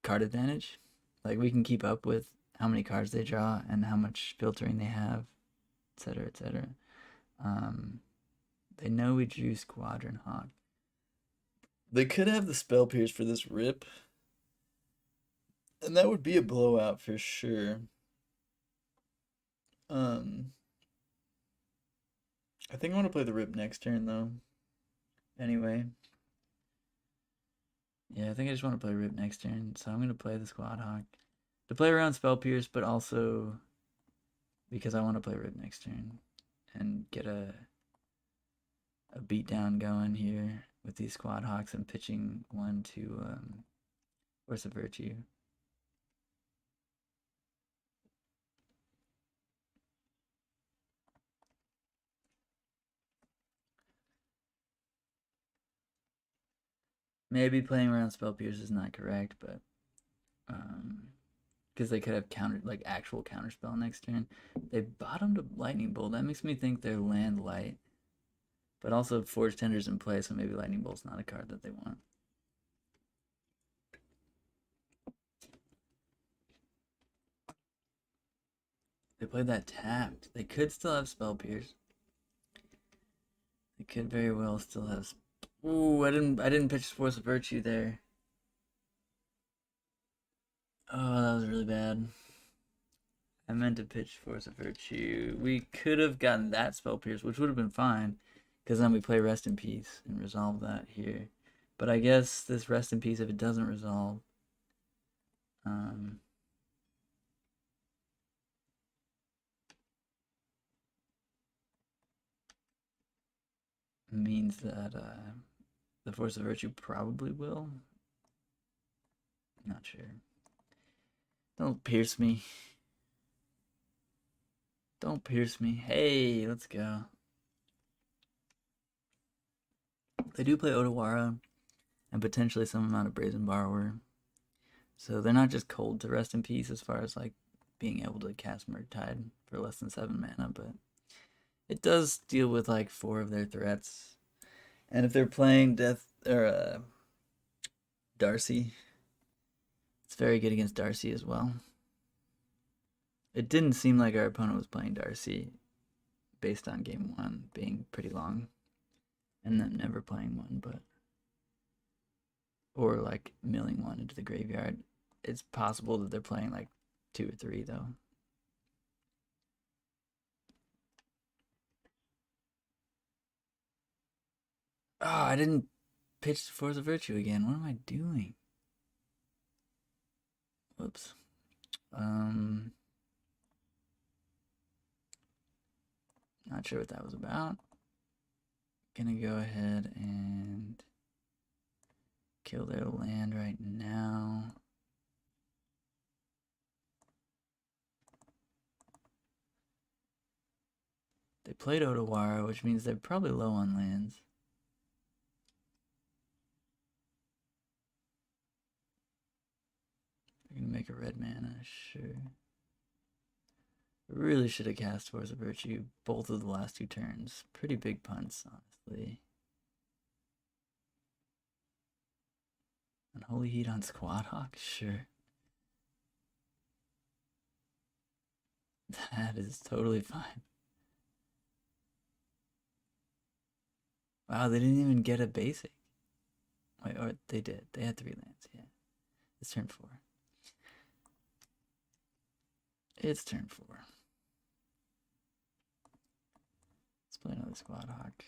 Speaker 1: card advantage. Like we can keep up with how many cards they draw and how much filtering they have, etc., etc. They know we drew Squadron Hawk. They could have the Spell Pierce for this rip, and that would be a blowout for sure. I think I want to play the Rip next turn, though. Anyway. Yeah, I think I just want to play Rip next turn, so I'm going to play the Squad Hawk. To play around Spell Pierce, but also because I want to play Rip next turn and get a beatdown going here with these Squad Hawks and pitching one to Force of Virtue. Maybe playing around Spell Pierce is not correct, but because they could have counter, like actual counterspell next turn. They bottomed a Lightning Bolt. That makes me think they're land light. But also Forge-Tender's in play, so maybe Lightning Bolt's not a card that they want. They played that tapped. They could still have Spell Pierce. They could very well still have. Ooh, I didn't pitch Force of Virtue there. Oh, that was really bad. I meant to pitch Force of Virtue. We could have gotten that Spell Pierce, which would have been fine, because then we play Rest in Peace and resolve that here. But I guess this Rest in Peace, if it doesn't resolve, means that the Force of Virtue probably will. Not sure. Don't pierce me. Don't pierce me. Hey, let's go. They do play Otawara and potentially some amount of Brazen Borrower. So they're not just cold to Rest in Peace as far as like being able to cast Murktide for less than 7 mana, but it does deal with like 4 of their threats. And if they're playing Death or Darcy, it's very good against Darcy as well. It didn't seem like our opponent was playing Darcy based on game 1 being pretty long and them never playing one, but or like milling one into the graveyard. It's possible that they're playing like 2 or 3 though. Oh, I didn't pitch Force of Virtue again. What am I doing? Whoops. Not sure what that was about. Gonna go ahead and kill their land right now. They played Otawara, which means they're probably low on lands. They're gonna make a red mana, sure. Really should have cast Force of Virtue both of the last 2 turns. Pretty big punts, honestly. Unholy Heat on Squad Hawk? Sure. That is totally fine. Wow, they didn't even get a basic. Wait, or they did. They had 3 lands, yeah. It's turn 4. It's turn 4. Let's play another Squad Hawk.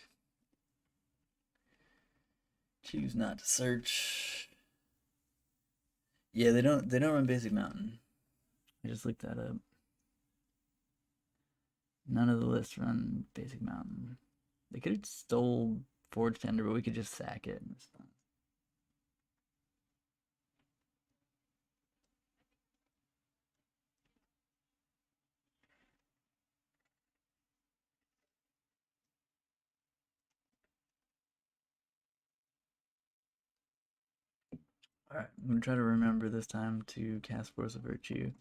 Speaker 1: Choose not to search. Yeah, they don't run Basic Mountain. I just looked that up. None of the lists run Basic Mountain. They could have stole Forge-Tender, but we could just sack it and stuff. Alright, I'm going to try to remember this time to cast Force of Virtue.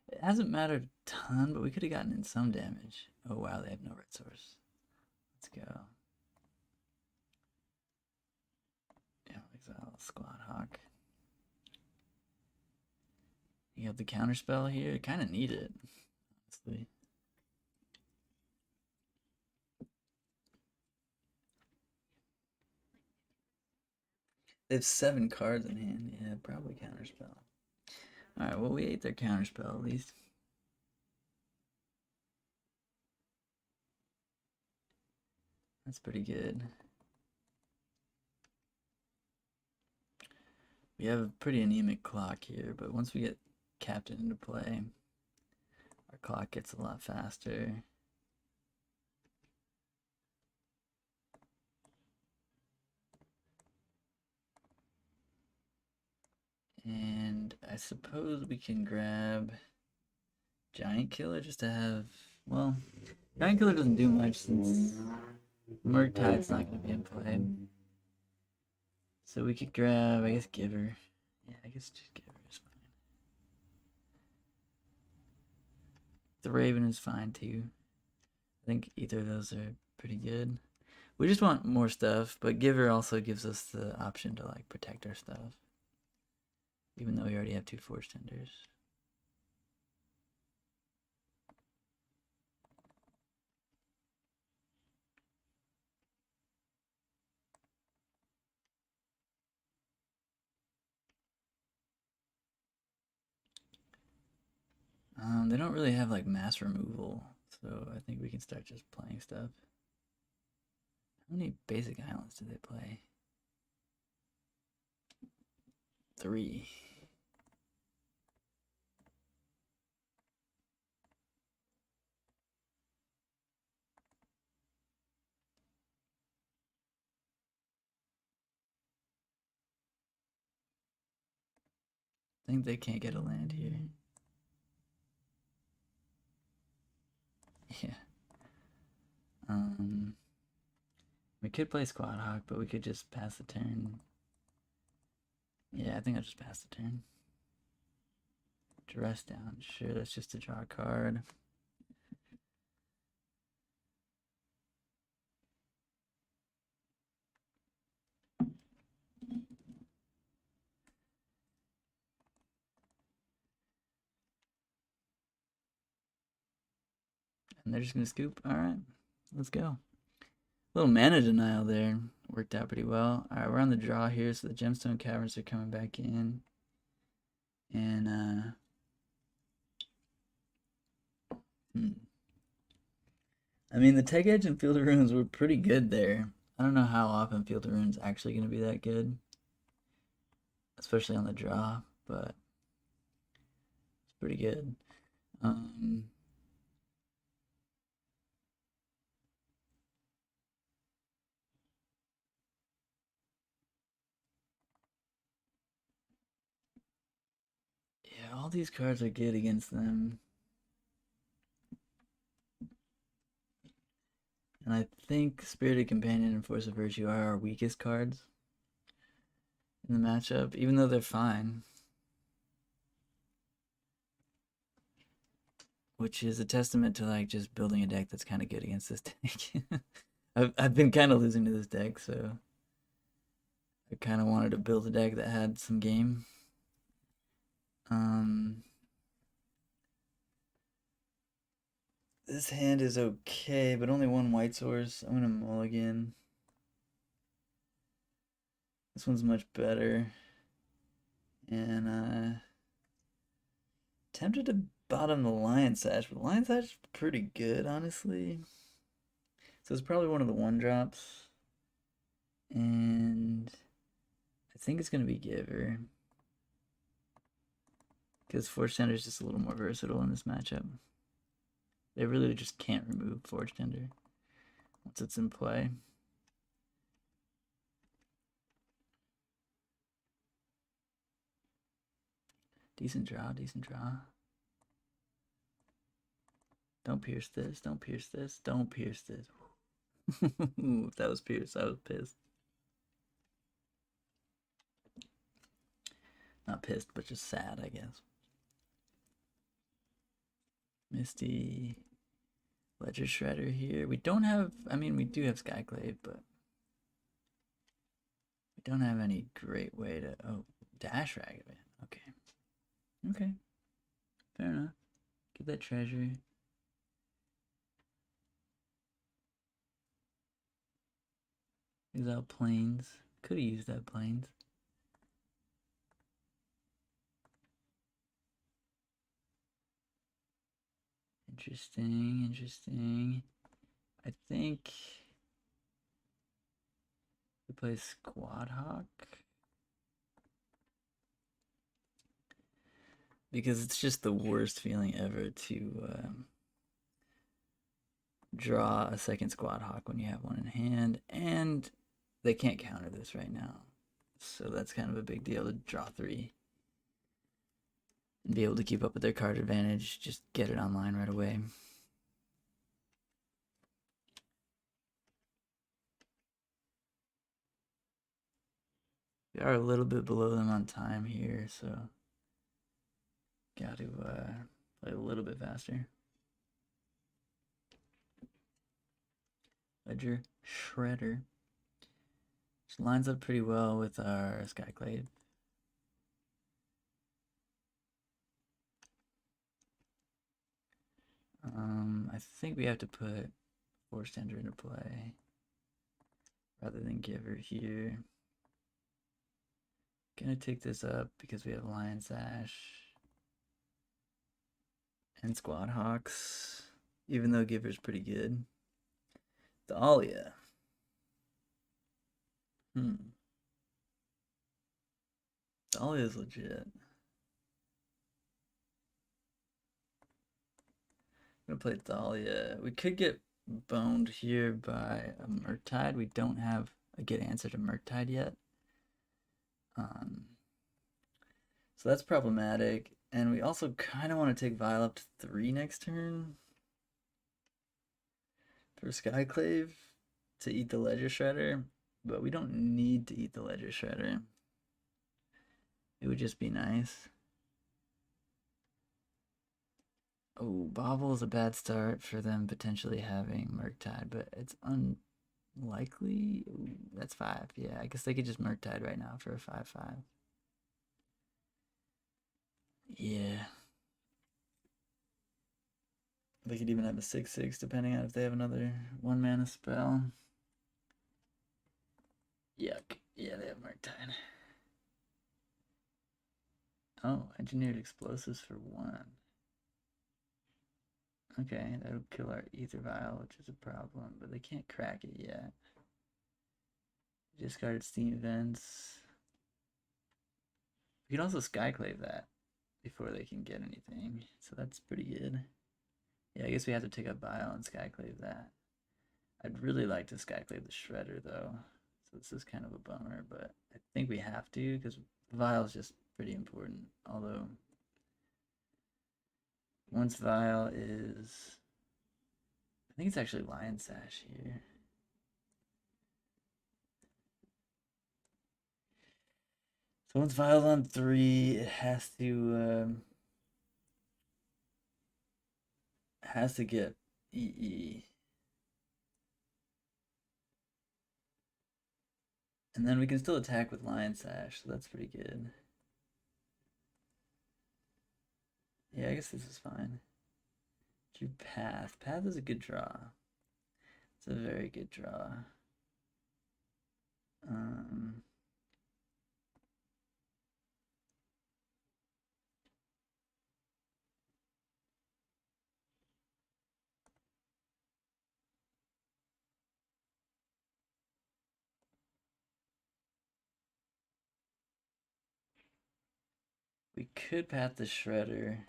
Speaker 1: It hasn't mattered a ton, but we could have gotten in some damage. Oh wow, they have no red source. Let's go. Yeah, Exile, Squad Hawk. You have the counterspell here. Kind of need it, honestly. They have 7 cards in hand. Yeah, probably counterspell. Alright, well, we ate their counterspell at least. That's pretty good. We have a pretty anemic clock here, but once we get Captain into play, our clock gets a lot faster. And I suppose we can grab Giant Killer just to have, well, Giant Killer doesn't do much since Murktide's not going to be in play. So we could grab, I guess, Giver. Yeah, I guess just Giver is fine. The Raven is fine too. I think either of those are pretty good. We just want more stuff, but Giver also gives us the option to like protect our stuff. Even though we already have 2 Forge-Tenders. They don't really have like mass removal, so I think we can start just playing stuff. How many basic islands do they play? 3. I think they can't get a land here. Yeah. We could play Squad Hawk, but we could just pass the turn. Yeah, I think I'll just pass the turn. Dress down. Sure, that's just to draw a card. And they're just going to scoop. Alright, let's go. Little mana denial there. Worked out pretty well. Alright, we're on the draw here, so the Gemstone Caverns are coming back in. And, I mean, the Tech Edge and Field of Ruins were pretty good there. I don't know how often Field of Ruins actually going to be that good. Especially on the draw, but it's pretty good. Yeah, all these cards are good against them. And I think Spirited Companion and Force of Virtue are our weakest cards in the matchup, even though they're fine. Which is a testament to like just building a deck that's kind of good against this deck. I've been kind of losing to this deck, so I kind of wanted to build a deck that had some game. This hand is okay, but only 1 white source. I'm gonna mulligan. This one's much better. And tempted to bottom the Lion Sash, but Lion Sash is pretty good, honestly. So it's probably one of the 1-drops. And I think it's gonna be Giver. Because Forge-Tender is just a little more versatile in this matchup. They really just can't remove Forge-Tender once it's in play. Decent draw, decent draw. Don't pierce this, don't pierce this, don't pierce this. If that was pierced, I was pissed. Not pissed, but just sad, I guess. Misty. Ledger Shredder here. We don't have, I mean, we do have Skyclave, but we don't have any great way to, oh, Dash Ragavan. Okay. Okay. Fair enough. Get that treasure. Exile Plains. Could have used that Plains. Interesting, interesting. I think We play Squad Hawk. Because it's just the worst feeling ever to draw a second Squad Hawk when you have one in hand, and they can't counter this right now. So that's kind of a big deal to draw 3. And be able to keep up with their card advantage, just get it online right away. We are a little bit below them on time here, so got to play a little bit faster. Ledger Shredder. Which lines up pretty well with our Skyclave. I think we have to put Forge-Tender into play rather than Giver here. Gonna take this up because we have Lion Sash and Squad Hawks, even though Giver's pretty good. Thalia. Thalia is legit. I'm gonna play Thalia. We could get boned here by a Murktide. We don't have a good answer to Murktide yet. So that's problematic. And we also kind of want to take Vial up to 3 next turn for Skyclave to eat the Ledger Shredder, but we don't need to eat the Ledger Shredder. It would just be nice. Oh, Bobble is a bad start for them potentially having Murktide, but it's unlikely. Ooh, that's 5. Yeah, I guess they could just Murktide right now for a 5/5. Yeah. They could even have a 6/6 depending on if they have another 1-mana spell. Yuck. Yeah, they have Murktide. Oh, engineered explosives for 1. Okay, that'll kill our Aether Vial, which is a problem, but they can't crack it yet. Discarded Steam Vents. We can also Skyclave that before they can get anything, so that's pretty good. Yeah, I guess we have to take up Vial and Skyclave that. I'd really like to Skyclave the Shredder, though, so this is kind of a bummer, but I think we have to, because Vial is just pretty important, although once Vial is... I think it's actually Lion Sash here. So once Vial's on 3, it has to get EE. And then we can still attack with Lion Sash, so that's pretty good. Yeah, I guess this is fine. Drew Path. Path is a good draw. It's a very good draw. We could Path the Shredder.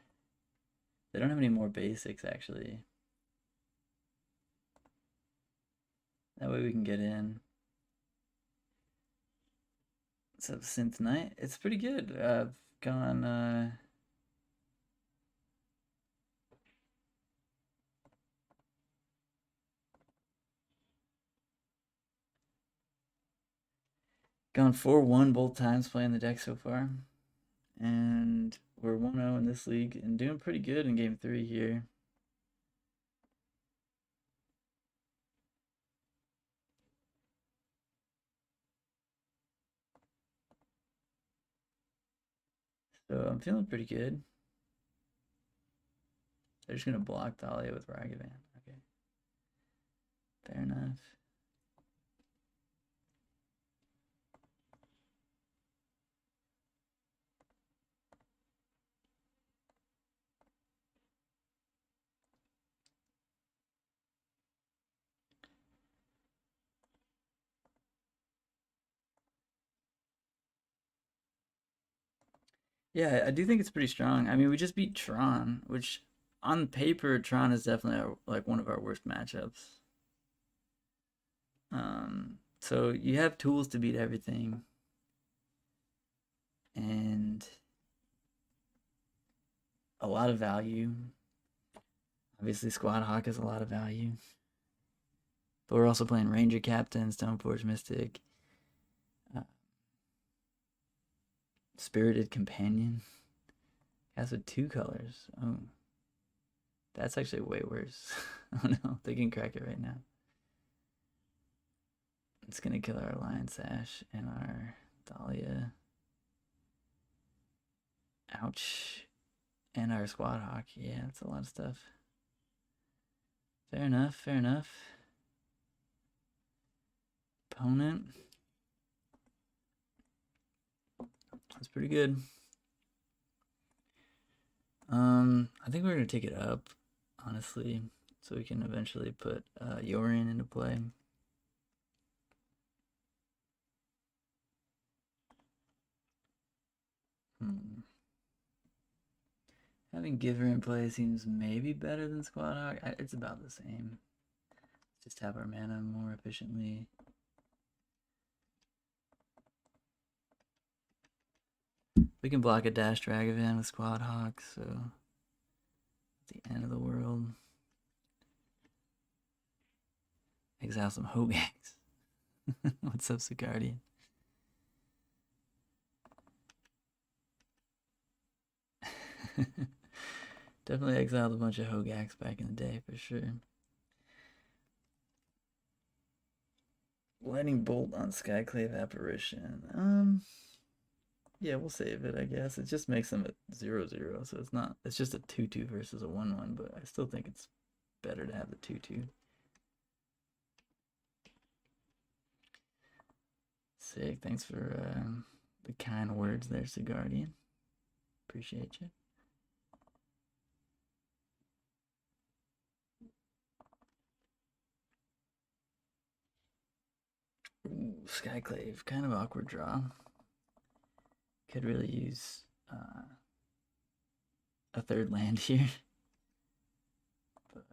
Speaker 1: They don't have any more basics, actually. That way we can get in. So Synth Knight, it's pretty good. I've gone gone 4-1 both times playing the deck so far. And we're 1-0 in this league and doing pretty good in game 3 here. So I'm feeling pretty good. They're just going to block Thalia with Ragavan. Okay. Fair enough. Yeah, I do think it's pretty strong. I mean, we just beat Tron, which on paper, Tron is definitely like one of our worst matchups. So you have tools to beat everything, and a lot of value. Obviously, Squad Hawk has a lot of value. But we're also playing Ranger-Captain, Stoneforge Mystic, uh, Spirited Companion. Has with 2 colors. Oh, that's actually way worse. Oh no, they can crack it right now. It's gonna kill our Lion Sash and our Thalia. Ouch. And our Squad Hawk. Yeah, that's a lot of stuff. Fair enough, fair enough. Opponent. That's pretty good. I think we're gonna take it up, honestly, so we can eventually put Yorion into play. Having Giver in play seems maybe better than Squad Hawk. It's about the same. Just have our mana more efficiently. We can block a Dash Dragavan with Squad Hawk, so at the end of the world. Exile some Hogax. What's up, Sigardian? Definitely exiled a bunch of Hogax back in the day, for sure. Lightning Bolt on Skyclave Apparition. Yeah, we'll save it, I guess. It just makes them a 0/0, so it's just a 2/2 versus a 1/1, but I still think it's better to have the 2/2. Sick, thanks for the kind words there, Sigardian. Appreciate you. Ooh, Skyclave, kind of awkward draw. Could really use a 3rd land here. But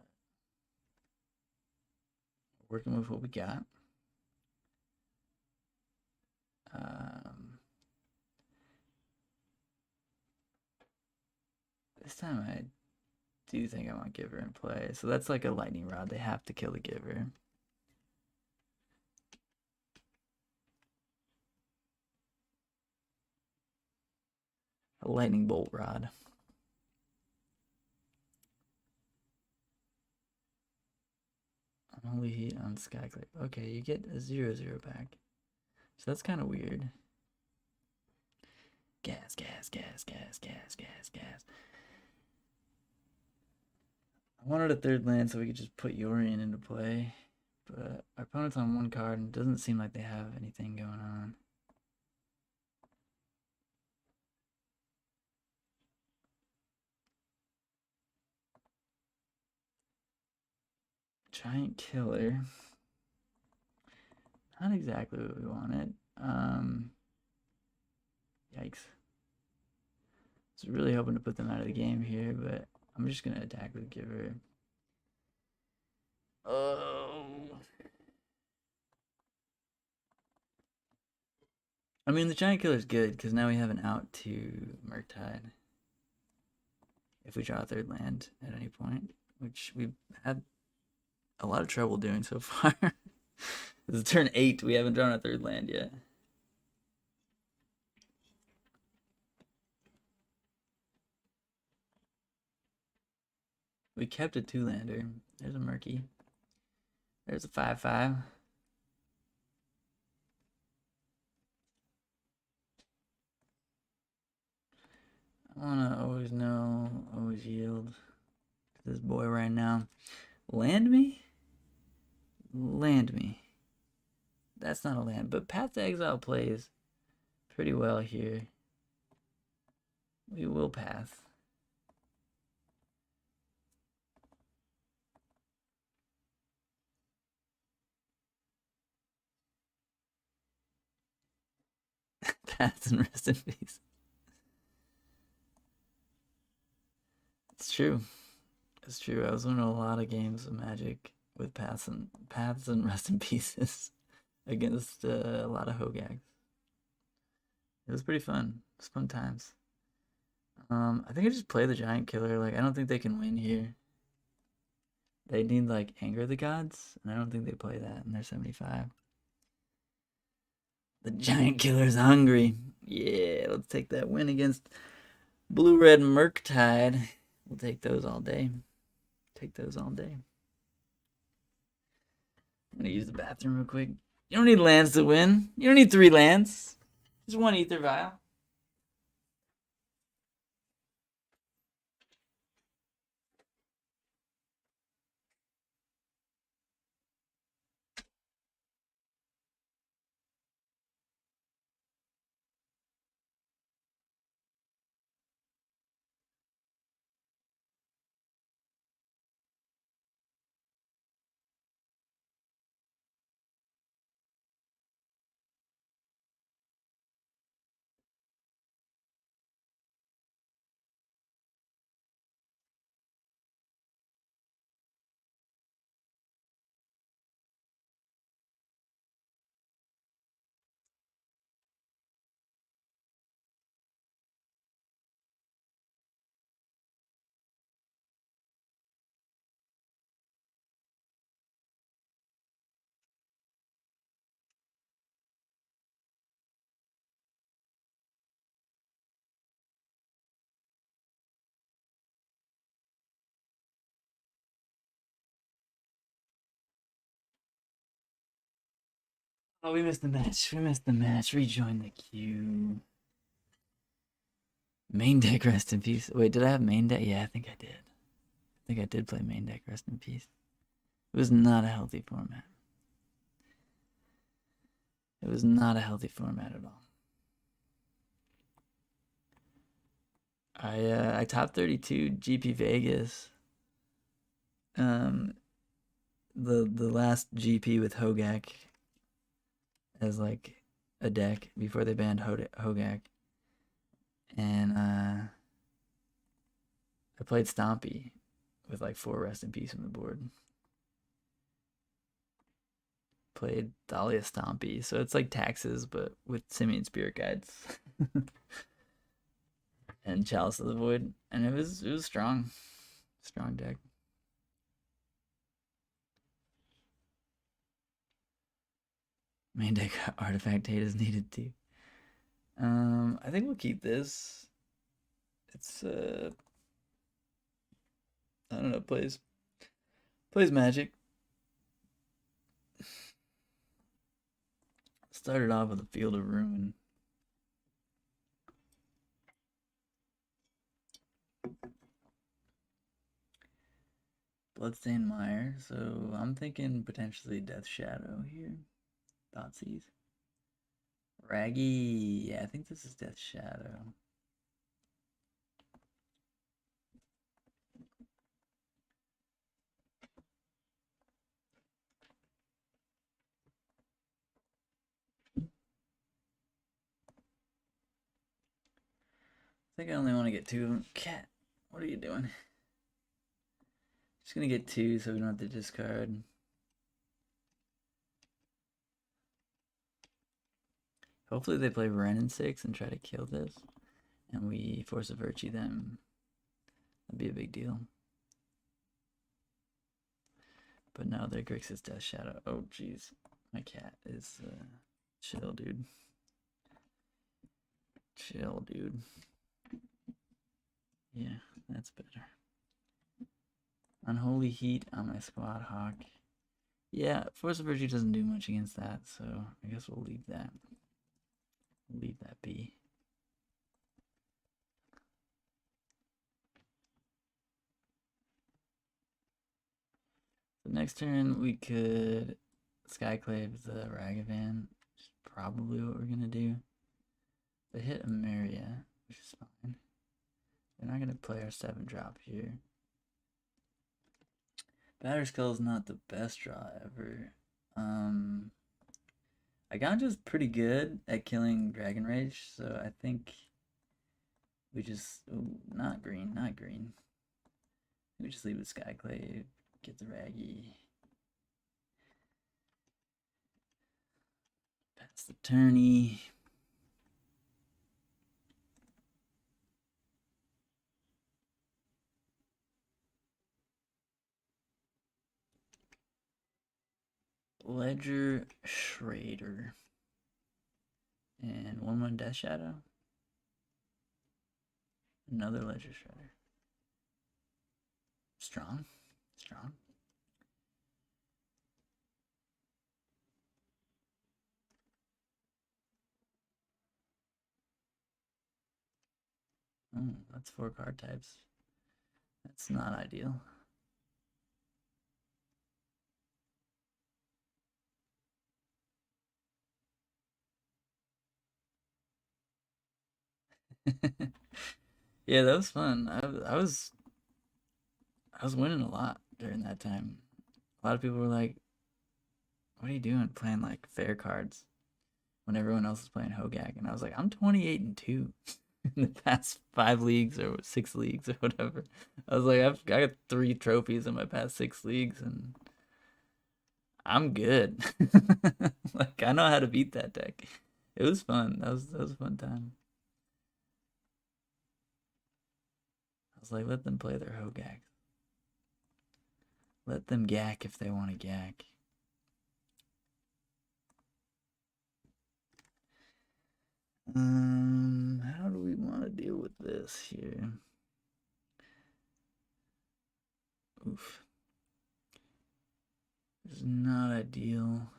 Speaker 1: working with what we got. This time I do think I want Giver in play. So that's like a Lightning Rod. They have to kill the Giver. A Lightning Bolt Rod. Unholy Heat on Skyclave. Okay, you get a 0/0 back. So that's kind of weird. Gas, gas, gas, gas, gas, gas, gas. I wanted a 3rd land so we could just put Yorion into play. But our opponent's on 1 card and it doesn't seem like they have anything going on. Giant Killer. Not exactly what we wanted. Yikes. I was really hoping to put them out of the game here, but I'm just going to attack with Giver. Oh. I mean, the Giant Killer's good, because now we have an out to Murktide. If we draw a 3rd land at any point, which we've had a lot of trouble doing so far. This is turn 8, we haven't drawn a 3rd land yet. We kept a 2-lander. There's a Murky. There's a 5/5. I want to always know, always yield to this boy right now. Land me? Land me. That's not a land, but Path to Exile plays pretty well here. We will path. Paths and rest in peace. It's true. It's true. I was winning a lot of games of Magic with paths and rest in pieces against a lot of Hogags. It was pretty fun. It was fun times. I think I just play the Giant Killer. Like, I don't think they can win here. They need, like, Anger of the Gods, and I don't think they play that in their 75. The Giant Killer's hungry. Yeah, let's take that win against Blue-Red Murktide. We'll take those all day. Take those all day. I'm gonna use the bathroom real quick. You don't need lands to win. You don't need 3 lands. Just 1 Aether Vial. Oh, we missed the match. We missed the match. Rejoin the queue. Main deck, rest in peace. Wait, did I have main deck? Yeah, I think I did. I think I did play main deck, rest in peace. It was not a healthy format. It was not a healthy format at all. I top 32 GP Vegas. The last GP with Hogak as like a deck before they banned Hogak. And I played Stompy with like 4 rest in peace on the board. Played Thalia Stompy, so it's like taxes but with Simian Spirit Guides. And Chalice of the Void, and it was strong. Strong deck. Main deck artifact hate is needed too. I think we'll keep this. It's I don't know, plays Magic. Started off with a Field of Ruin. Bloodstained Mire, so I'm thinking potentially Death Shadow here. Thoughtseize. Raggy, yeah, I think this is Death Shadow. I think I only want to get 2 of them. Cat, what are you doing? Just gonna get 2 so we don't have to discard. Hopefully they play Wrenn in 6 and try to kill this. And we Force of Virtue them. That'd be a big deal. But no, their Grixis Death Shadow. Oh, jeez. My cat is chill, dude. Chill, dude. Yeah, that's better. Unholy Heat on my Squad Hawk. Yeah, Force of Virtue doesn't do much against that, so I guess we'll leave that. We'll leave that be. The next turn we could Skyclave the Ragavan, which is probably what we're gonna do. They hit Emeria, which is fine. They're not gonna play our 7-drop here. Batterskull is not the best draw ever. Eiganjo's pretty good at killing Dragon Rage, so I think we just... Ooh, not green, not green. We just leave the Skyclave, get the Raggy. Pass the tourney. Ledger Schrader. And 1/1 Death Shadow. Another Ledger Shredder. Strong. Strong. Oh, that's 4 card types. That's not ideal. Yeah, that was fun. I was winning a lot during that time. A lot of people were like, "What are you doing playing like fair cards when everyone else is playing Hogak?" And I was like, "I'm 28-2 in the past 5 leagues or 6 leagues or whatever." I was like, I got 3 trophies in my past 6 leagues and I'm good. Like I know how to beat that deck. It was fun. That was a fun time. I was like, let them play their Hogak. Let them gack if they want to gack. How do we want to deal with this here? Oof. This is not ideal.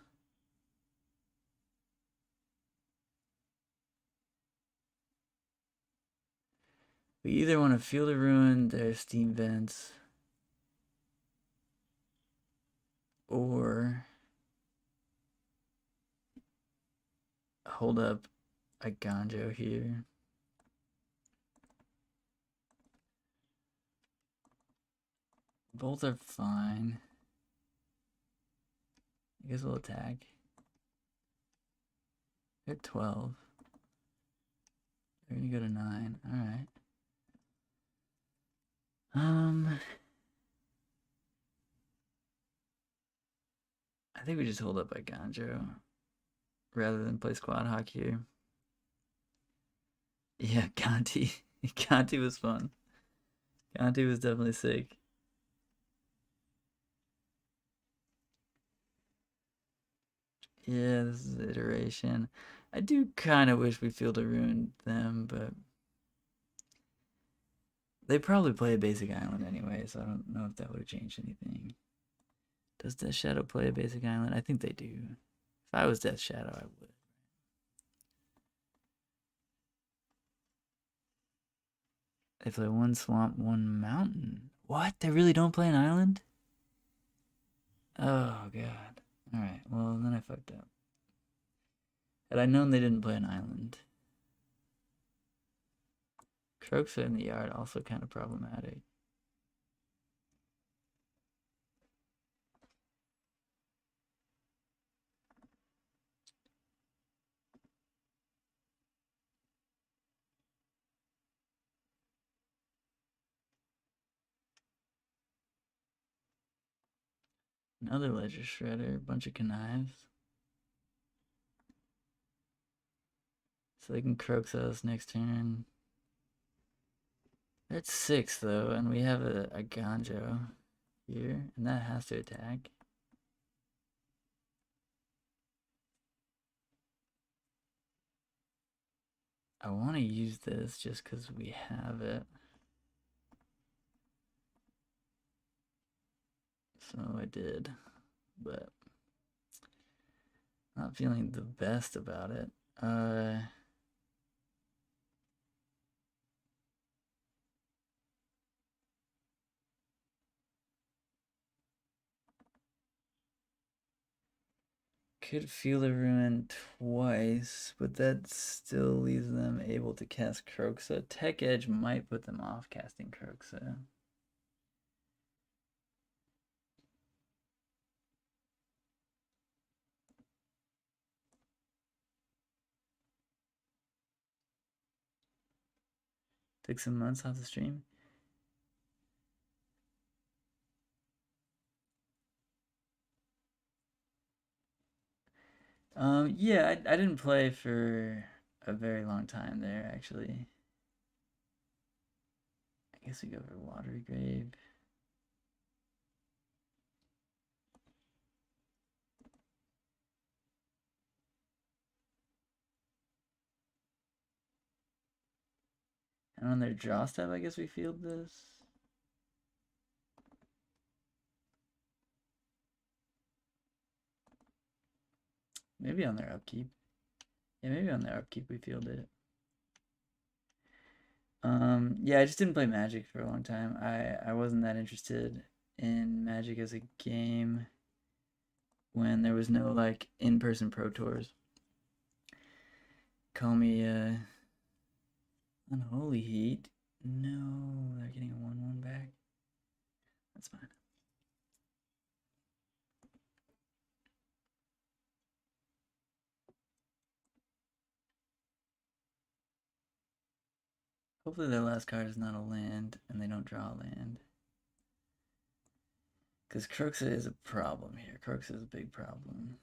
Speaker 1: We either want to Field of Ruin their steam vents, or hold up Eiganjo here. Both are fine. I guess we'll attack. They're 12. They're gonna go to 9. Alright. I think we just hold up Eiganjo rather than play Squad Hawk here. Yeah, Conti. Conti was fun. Conti was definitely sick. Yeah, this is iteration. I do kind of wish we Field of Ruin them, but they probably play a basic island anyway, so I don't know if that would have changed anything. Does Death Shadow play a basic island? I think they do. If I was Death Shadow, I would. They play 1 swamp, 1 mountain. What? They really don't play an island? Oh, God. Alright, well, then I fucked up. Had I known they didn't play an island. Croaksa in the yard, also kind of problematic. Another Ledger Shredder, a bunch of connives. So they can Croaksa us next turn. They're at 6 though, and we have a Eiganjo here, and that has to attack. I want to use this just because we have it. So I did, but not feeling the best about it. Could Feel the Ruin twice, but that still leaves them able to cast Croaksa. Tech Edge might put them off casting Croaksa. Took some months off the stream. Yeah, I didn't play for a very long time there, actually. I guess we go for Watery Grave. And on their draw step, I guess we field this. Maybe on their upkeep. Yeah, maybe on their upkeep we field it. Yeah, I just didn't play Magic for a long time. I wasn't that interested in Magic as a game when there was no like in-person Pro Tours. Call me Unholy Heat. No, they're getting a 1/1 back. That's fine. Hopefully their last card is not a land and they don't draw a land. Because Croxa is a problem here. Croxa is a big problem.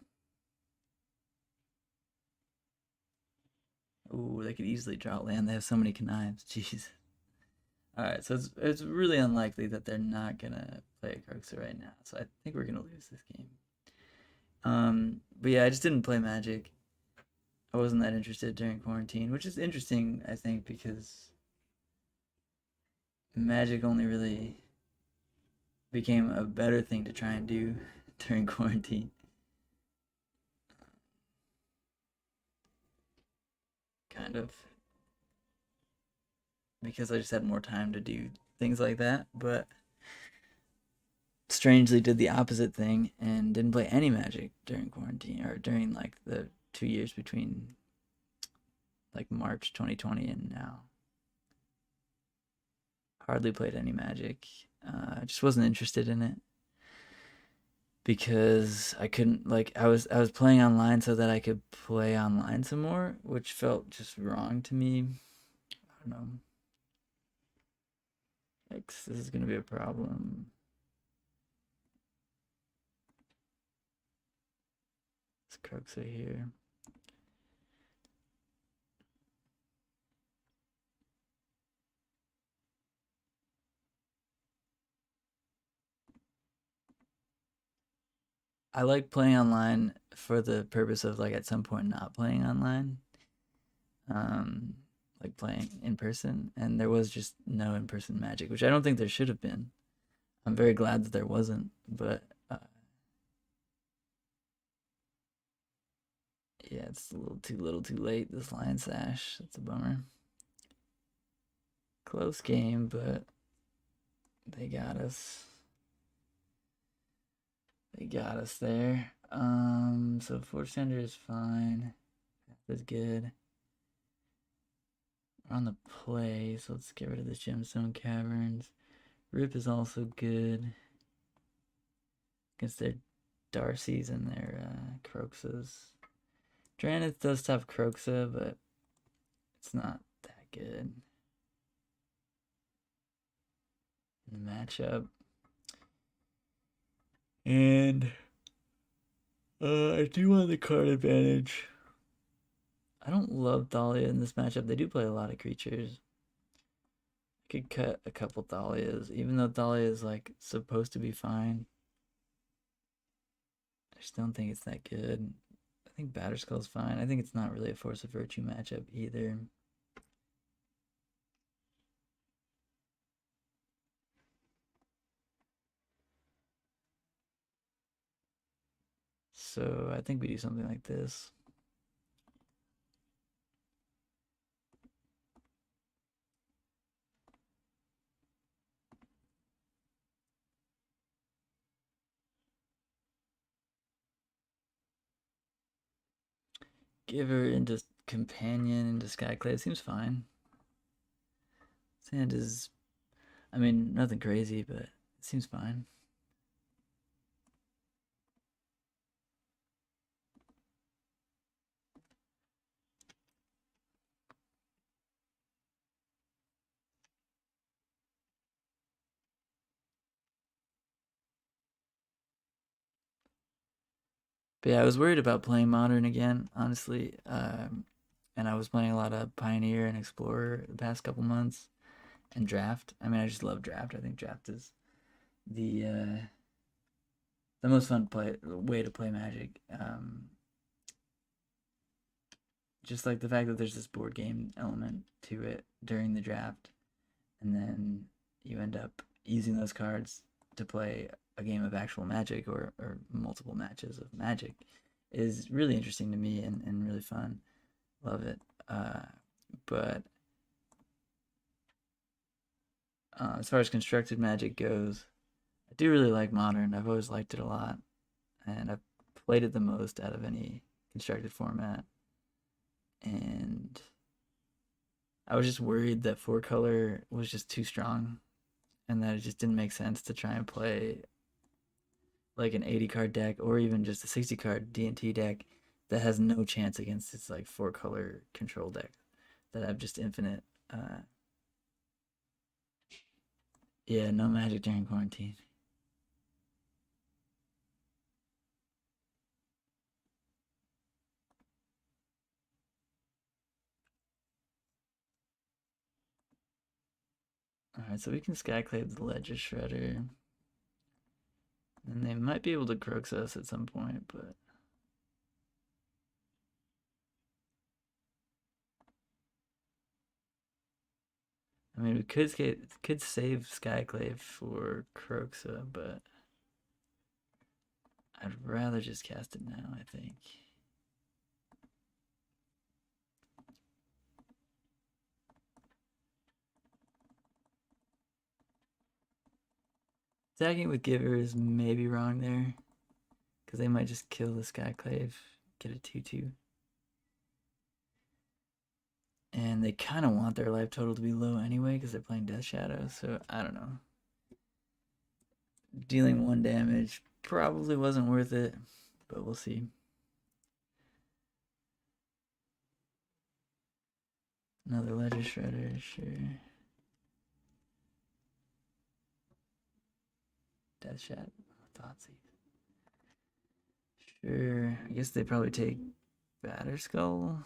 Speaker 1: Ooh, they could easily draw land. They have so many connives. Jeez. Alright, so it's really unlikely that they're not gonna play a Croxa right now. So I think we're gonna lose this game. But yeah, I just didn't play Magic. I wasn't that interested during quarantine, which is interesting, I think, because Magic only really became a better thing to try and do during quarantine. Kind of. Because I just had more time to do things like that, but strangely did the opposite thing and didn't play any Magic during quarantine or during like the 2 years between like March 2020 and now. Hardly played any Magic. I just wasn't interested in it because I couldn't like I was playing online so that I could play online some more, which felt just wrong to me. I don't know. X, this is gonna be a problem. This Croxa here. I like playing online for the purpose of like at some point not playing online. Um, like playing in person, and there was just no in-person Magic, which I don't think there should have been. I'm very glad that there wasn't, but yeah, it's a little too late. This Lion Sash, that's a bummer. Close game, but they got us. They got us there. So Forge-Tender is fine. That's good. We're on the play, so let's get rid of the Gemstone Caverns. Rip is also good against their Darcy's and their Croxas. Drannith does have Croxa, but it's not that good in the matchup. And I do want the card advantage. I don't love Thalia in this matchup. They do play a lot of creatures. I could cut a couple Thalias, even though Thalia is like supposed to be fine. I just don't think it's that good. I think Batterskull's fine. I think it's not really a Force of Virtue matchup either. So I think we do something like this. Give her into Companion, into Skyclave. Seems fine. Sand is, I mean, nothing crazy, but it seems fine. But yeah, I was worried about playing Modern again, honestly. And I was playing a lot of Pioneer and Explorer the past couple months, and Draft. I mean, I just love Draft. I think Draft is the most fun way to play Magic. Just like the fact that there's this board game element to it during the draft, and then you end up using those cards to play a game of actual Magic or multiple matches of Magic is really interesting to me and really fun. Love it. But as far as constructed Magic goes, I do really like Modern. I've always liked it a lot, and I've played it the most out of any constructed format. And I was just worried that 4-color was just too strong, and that it just didn't make sense to try and play like an 80-card deck or even just a 60-card D&T deck that has no chance against its like 4-color control deck that have just infinite. Yeah, no Magic during quarantine. Alright, so we can Skyclave the Ledger Shredder. And they might be able to Crux us at some point, but I mean, we could save Skyclave for Croxa, but I'd rather just cast it now, I think. Attacking with Giver is maybe wrong there, because they might just kill the Skyclave, get a 2/2. And they kind of want their life total to be low anyway, because they're playing Death Shadow, so I don't know. Dealing 1 damage probably wasn't worth it, but we'll see. Another Ledger Shredder, sure. Death Shadow, Thoughtseize. Sure, I guess they probably take Batterskull.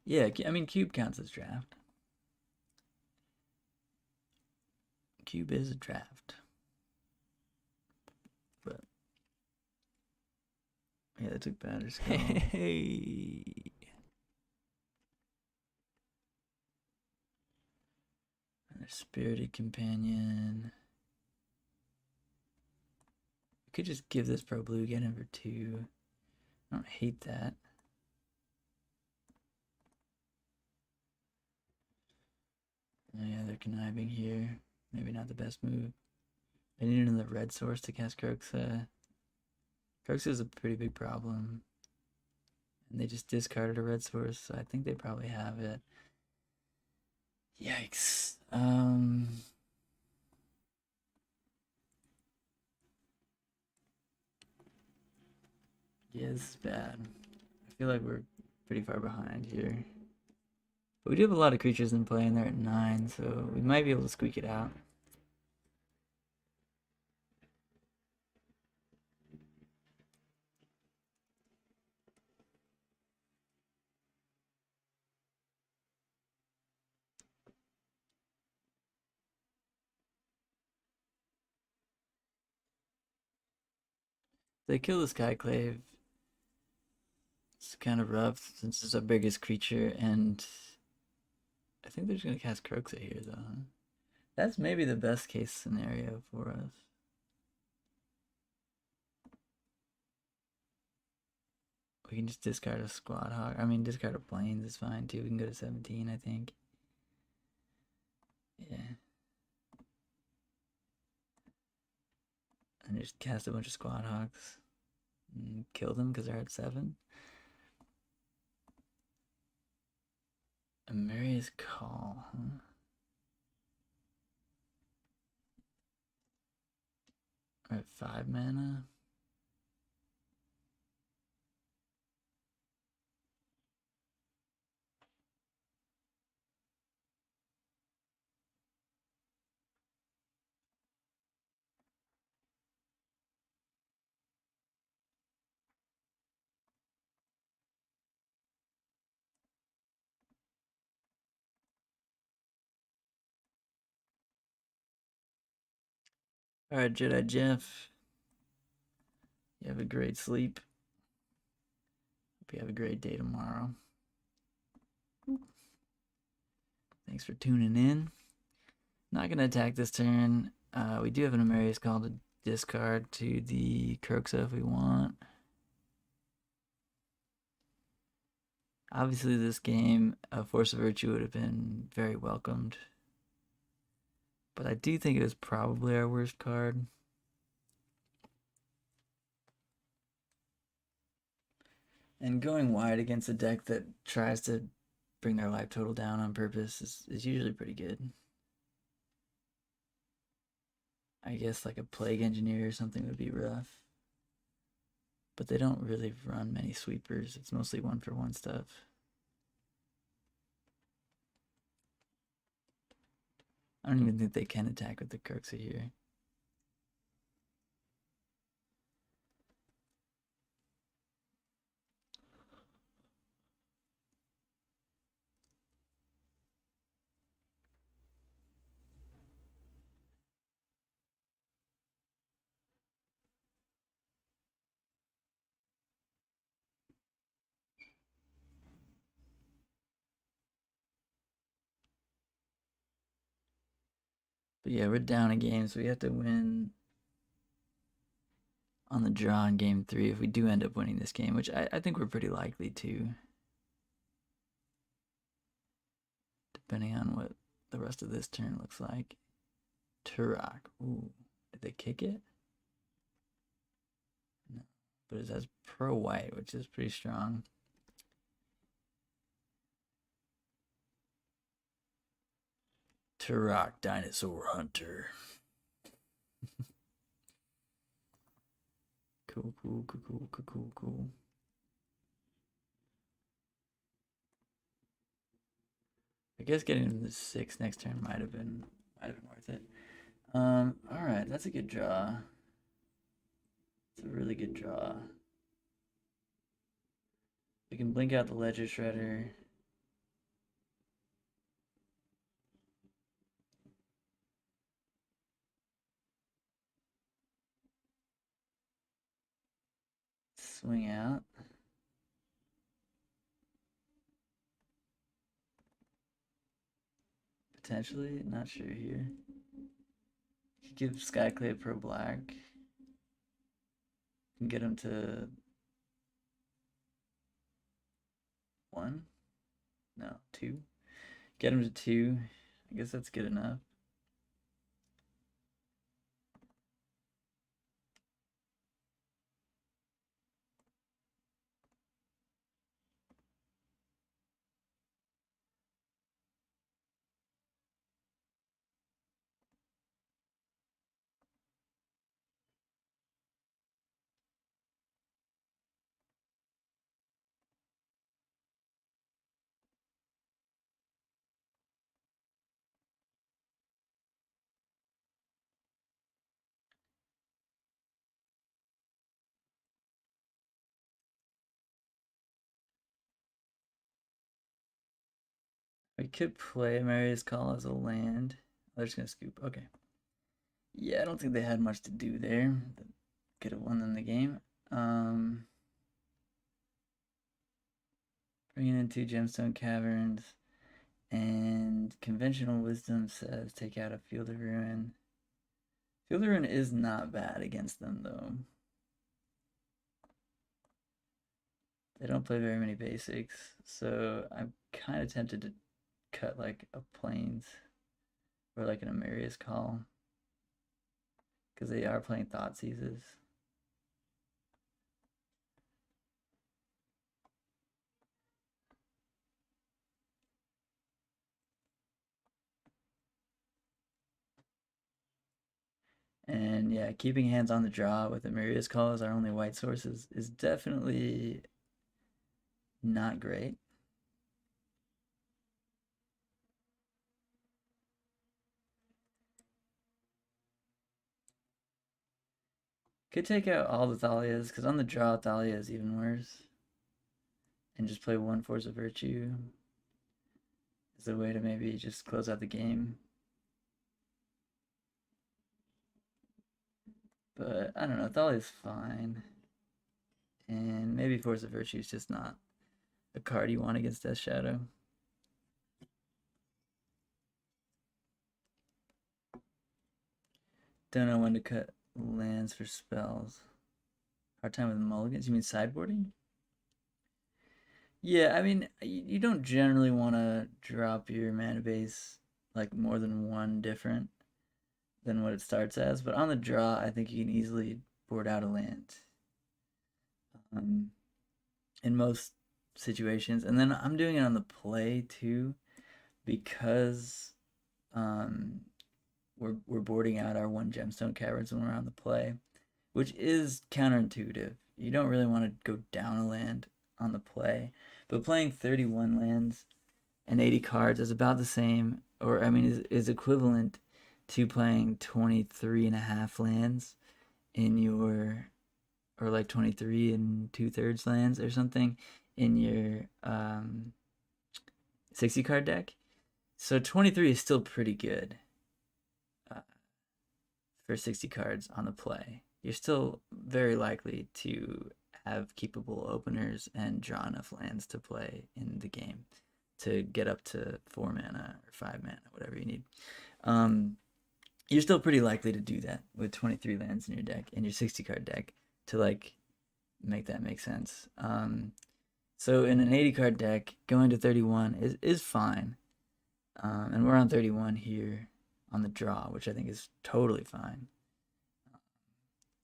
Speaker 1: Yeah, I mean, Cube counts as draft. Cube is a draft. But yeah, they took Batterskull. Hey. Another Spirited Companion. We could just give this Pro Blue, get him for 2. I don't hate that. Oh yeah, they're conniving here. Maybe not the best move. They need another red source to cast Croxa. Croxa is a pretty big problem. And they just discarded a red source, so I think they probably have it. Yikes. Yeah, this is bad. I feel like we're pretty far behind here. But we do have a lot of creatures in play, and they're at 9, so we might be able to squeak it out. They kill the Skyclave. It's kind of rough since it's our biggest creature, and I think they're just going to cast Croxa here, though. That's maybe the best case scenario for us. We can just discard a Squad Hawk. I mean, discard a Plains is fine, too. We can go to 17, I think. Yeah. And just cast a bunch of Squad Hawks. And kill them because they're at 7. Emeria's Call, huh? We're at 5 mana. Alright, Jedi Jeff. You have a great sleep. Hope you have a great day tomorrow. Thanks for tuning in. Not going to attack this turn. We do have an Emeria's Call to discard to the Kroxa if we want. Obviously, this game, a Force of Virtue would have been very welcomed. But I do think it was probably our worst card. And going wide against a deck that tries to bring their life total down on purpose is usually pretty good. I guess like a Plague Engineer or something would be rough. But they don't really run many sweepers. It's mostly 1-for-1 stuff. I don't even think they can attack with the Kroxa here. But yeah, we're down a game, so we have to win on the draw in game 3 if we do end up winning this game, which I think we're pretty likely to. Depending on what the rest of this turn looks like. Turok. Ooh, did they kick it? No, but it says pro white, which is pretty strong. Turok, Dinosaur Hunter. Cool. I guess getting to the 6 next turn might have been worth it. Alright, that's a good draw. It's a really good draw. We can blink out the Ledger Shredder. Swing out. Potentially, not sure here. Give Skyclave pro black. Can get him to 1? No, 2. Get him to 2. I guess that's good enough. We could play Emeria's Call as a land. They're just gonna scoop. Okay. Yeah, I don't think they had much to do there. Could have won them the game. Bringing in 2 Gemstone Caverns. And conventional wisdom says take out a Field of Ruin. Field of Ruin is not bad against them, though. They don't play very many basics, so I'm kind of tempted to cut like a Plains or like an Emeria's Call, because they are playing Thoughtseizes. And yeah, keeping hands on the draw with Emeria's Call as our only white source is definitely not great. Could take out all the Thalias, because on the draw, Thalia is even worse. And just play 1 Force of Virtue is a way to maybe just close out the game. But I don't know, Thalia's fine. And maybe Force of Virtue is just not a card you want against Death Shadow. Don't know when to cut lands for spells. Hard time with mulligans? You mean sideboarding? Yeah, I mean, you don't generally want to drop your mana base like more than one different than what it starts as, but on the draw, I think you can easily board out a land in most situations. And then I'm doing it on the play too, because we're boarding out our 1 Gemstone Caverns when we're on the play, which is counterintuitive. You don't really want to go down a land on the play, but playing 31 lands and 80 cards is about the same, or I mean, is equivalent to playing 23 and a half lands in your, or like 23 and 2/3 lands or something in your 60 card deck. So 23 is still pretty good for 60 cards on the play. You're still very likely to have keepable openers and draw enough lands to play in the game to get up to 4 mana or 5 mana, whatever you need. You're still pretty likely to do that with 23 lands in your deck, in your 60 card deck, to like make that make sense. So in an 80 card deck, going to 31 is fine. And we're on 31 here on the draw, which I think is totally fine.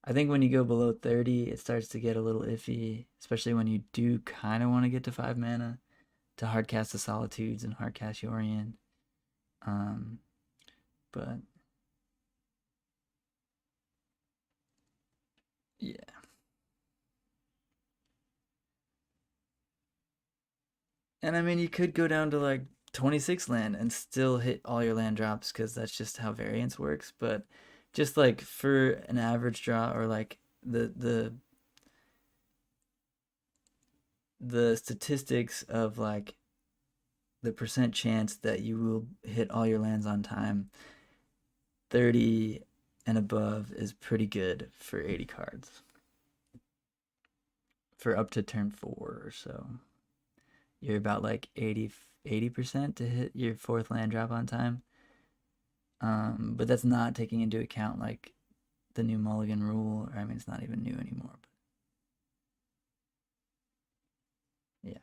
Speaker 1: I think when you go below 30, it starts to get a little iffy, especially when you do kind of want to get to 5 mana to hardcast the Solitudes and hardcast Yorion. But yeah. And I mean, you could go down to like 26 land and still hit all your land drops because that's just how variance works. But just like for an average draw, or like the statistics of like the percent chance that you will hit all your lands on time, 30 and above is pretty good for 80 cards. For up to turn 4 or so, you're about like 80% to hit your 4th land drop on time. But that's not taking into account like the new mulligan rule, or I mean, it's not even new anymore. But yeah.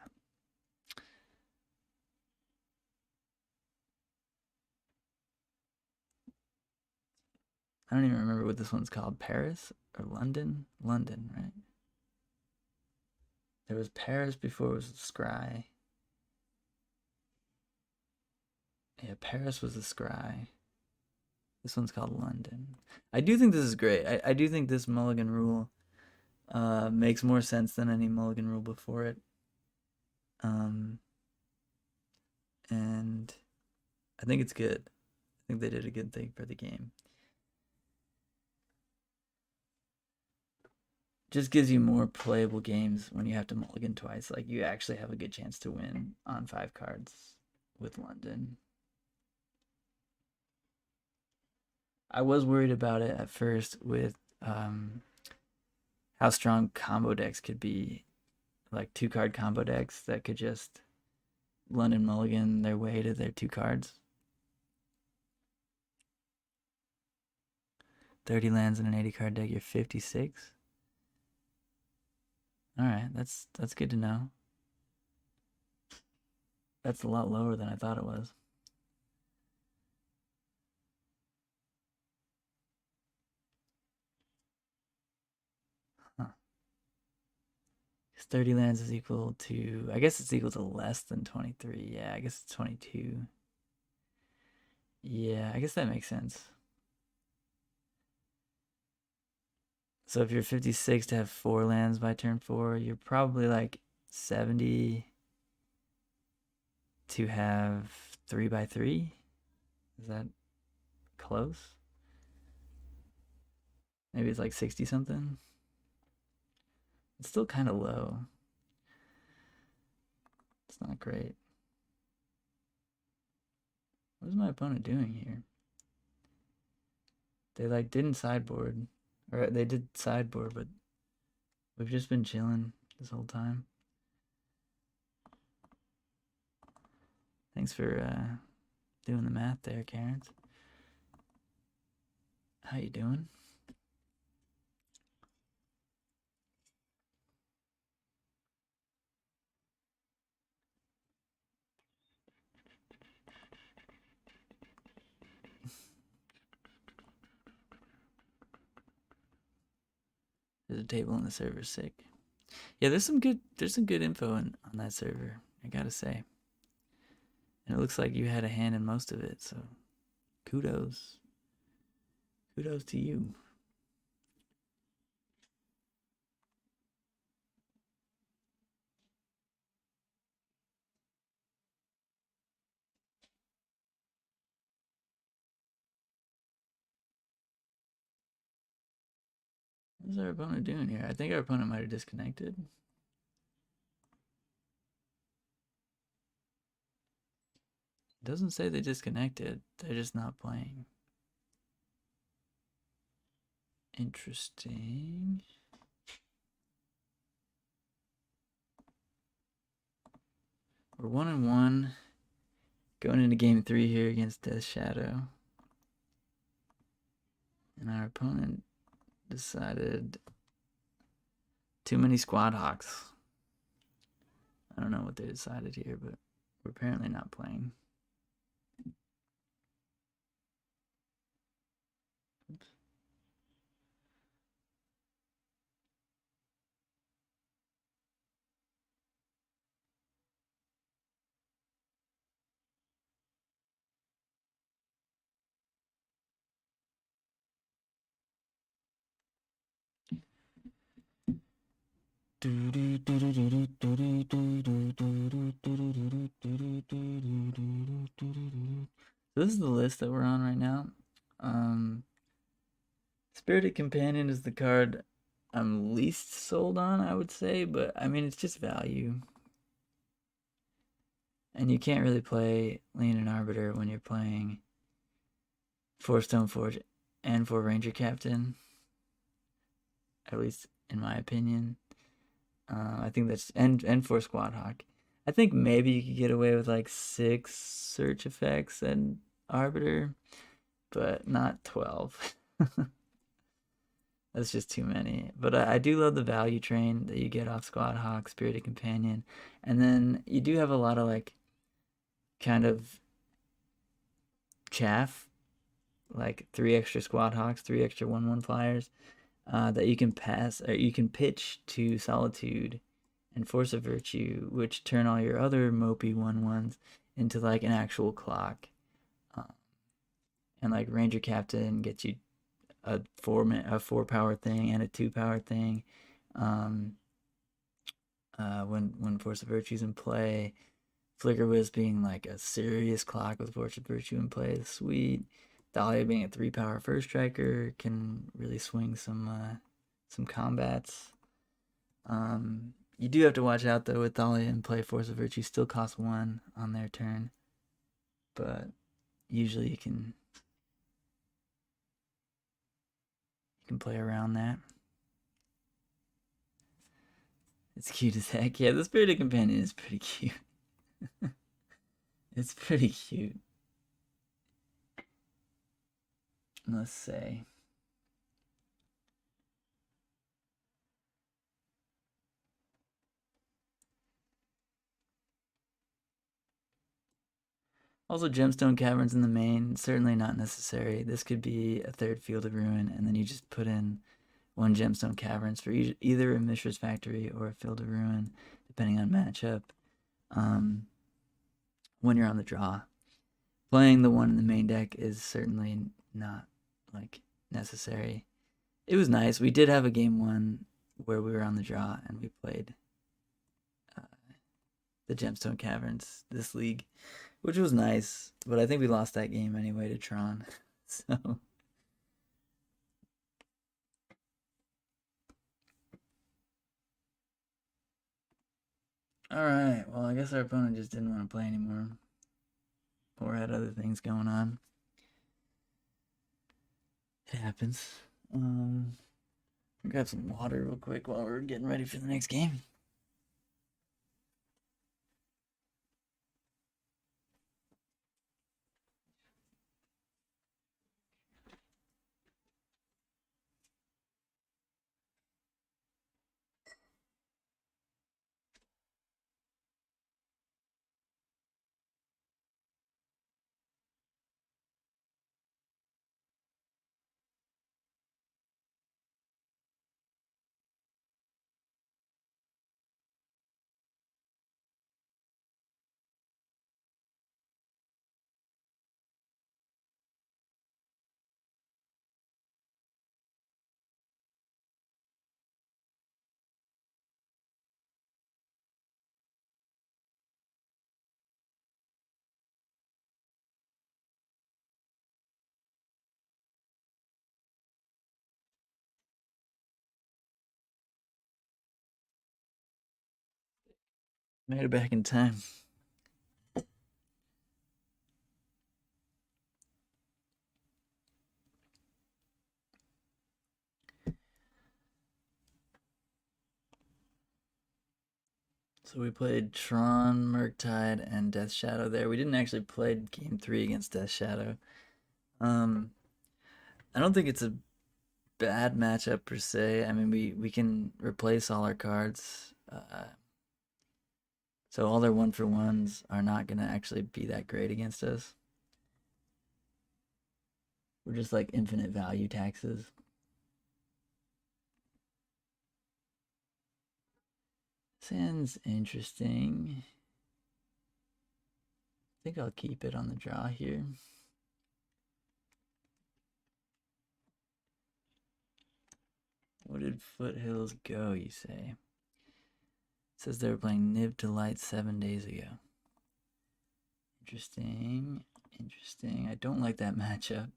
Speaker 1: I don't even remember what this one's called. Paris or London? London, right? There was Paris before it was Scry. Yeah, Paris was the Scry. This one's called London. I do think this is great. I do think this mulligan rule makes more sense than any mulligan rule before it. And I think it's good. I think they did a good thing for the game. Just gives you more playable games when you have to mulligan twice. Like, you actually have a good chance to win on 5 cards with London. I was worried about it at first with how strong combo decks could be, like 2-card combo decks that could just London mulligan their way to their 2 cards. 30 lands in an 80 card deck, you're 56. Alright, that's good to know. That's a lot lower than I thought it was. Huh. 30 lands is equal to, I guess it's equal to less than 23. Yeah, I guess it's 22. Yeah, I guess that makes sense. So if you're 56 to have 4 lands by turn 4, you're probably like 70 to have 3 by 3. Is that close? Maybe it's like 60 something. It's still kind of low. It's not great. What is my opponent doing here? They like didn't sideboard. Or they did sideboard, but we've just been chilling this whole time. Thanks for doing the math there, Karen. How you doing? There's a table in the server, sick. Yeah, there's some good info on that server, I gotta say. And it looks like you had a hand in most of it, so kudos. Kudos to you. What's our opponent doing here? I think our opponent might have disconnected. It doesn't say they disconnected. They're just not playing. Interesting. We're 1-1. Going into game 3 here against Death Shadow. And our opponent decided too many Squad Hawks. I don't know what they decided here, but we're apparently not playing. Oops. So this is the list that we're on right now. Spirited Companion is the card I'm least sold on, I would say, but I mean, it's just value. And you can't really play Leonin Arbiter when you're playing for Stoneforge and for Ranger-Captain, at least in my opinion. I think that's, and for Squad Hawk. I think maybe you could get away with like 6 search effects and Arbiter, but not 12. That's just too many. But I do love the value train that you get off Squad Hawk, Spirited Companion. And then you do have a lot of like kind of chaff, like 3 extra Squad Hawks, 3 extra 1/1 flyers that you can pass, or you can pitch to Solitude and Force of Virtue, which turn all your other mopey 1/1s into like an actual clock. And like Ranger-Captain gets you a 4 power thing and a 2 power thing. When Force of Virtue's in play, Flickerwisp being like a serious clock with Force of Virtue in play, sweet. Thalia being a 3 power first striker can really swing some combats. You do have to watch out though with Thalia in play. Force of Virtue still costs 1 on their turn, but usually you can play around that. It's cute as heck. Yeah, the Spirited Companion is pretty cute. It's pretty cute. Let's say. Also, Gemstone Caverns in the main, certainly not necessary. This could be a 3rd Field of Ruin, and then you just put in 1 Gemstone Caverns for either a Mishra's Factory or a Field of Ruin, depending on matchup. When you're on the draw, playing the one in the main deck is certainly not like necessary. It was nice. We did have a game 1 where we were on the draw and we played the Gemstone Caverns this league, which was nice, but I think we lost that game anyway to Tron. So alright, well I guess our opponent just didn't want to play anymore. Or had other things going on. It happens. Grab some water real quick while we're getting ready for the next game. Made it back in time. So we played Tron, Murktide, and Death Shadow there. We didn't actually play game 3 against Death Shadow. I don't think it's a bad matchup per se. I mean, we can replace all our cards. So all their 1-for-1s are not going to actually be that great against us. We're just like infinite value taxes. Sounds interesting. I think I'll keep it on the draw here. Where did Foothills go, you say? It says they were playing Nib to Light 7 days ago. Interesting. Interesting. I don't like that matchup.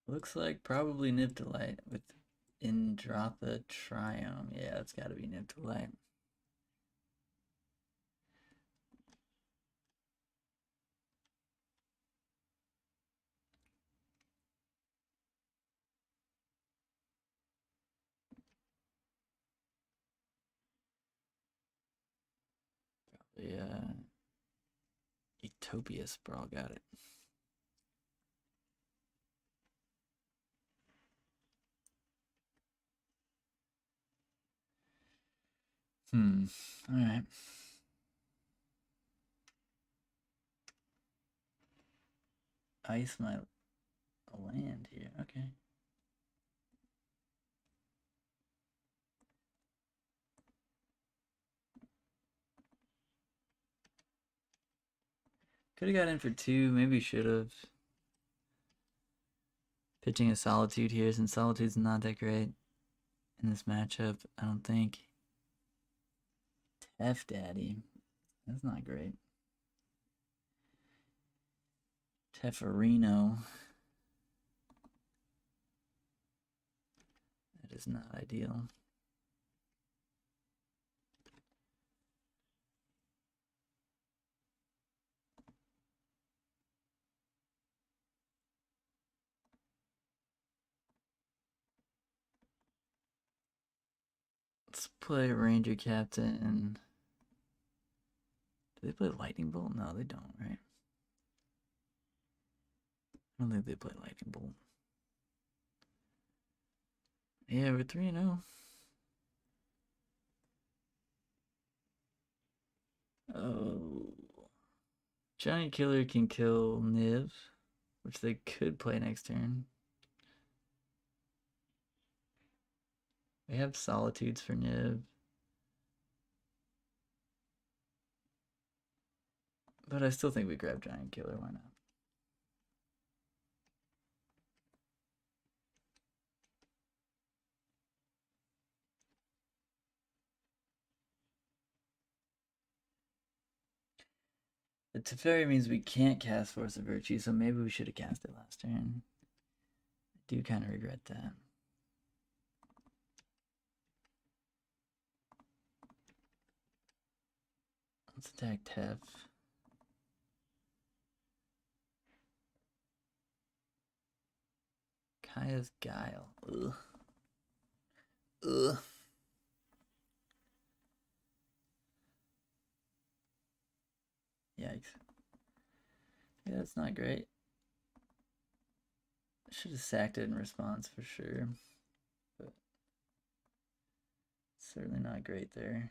Speaker 1: Looks like probably Nib to Light with Indratha Triome. Yeah, it's got to be Nib to Light. Probably Utopia Sprawl got it. All right. Ice my land here. Okay. Could have got in for 2. Maybe should have. Pitching a Solitude here, since Solitude's not that great in this matchup, I don't think. Tef Daddy. That's not great. Teferino. That is not ideal. Let's play Ranger-Captain. Do they play Lightning Bolt? No, they don't, right? I don't think they play Lightning Bolt. Yeah, we're 3-0. Oh. Giant Killer can kill Niv, which they could play next turn. We have Solitudes for Niv. But I still think we grab Giant Killer, why not? The Teferi means we can't cast Force of Virtue, so maybe we should have cast it last turn. I do kind of regret that. Let's attack Tef. Kaya's Guile. Ugh. Ugh. Yikes. Yeah, that's not great. I should have sacked it in response for sure. But certainly not great there.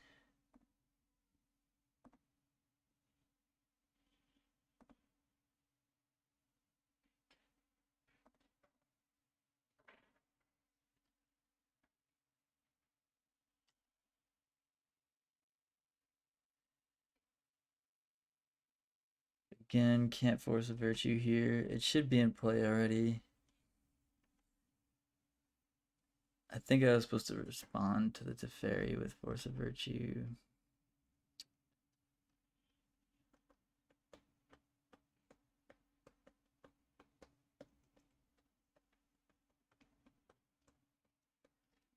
Speaker 1: Again, can't force a virtue here. It should be in play already. I think I was supposed to respond to the Teferi with force of virtue.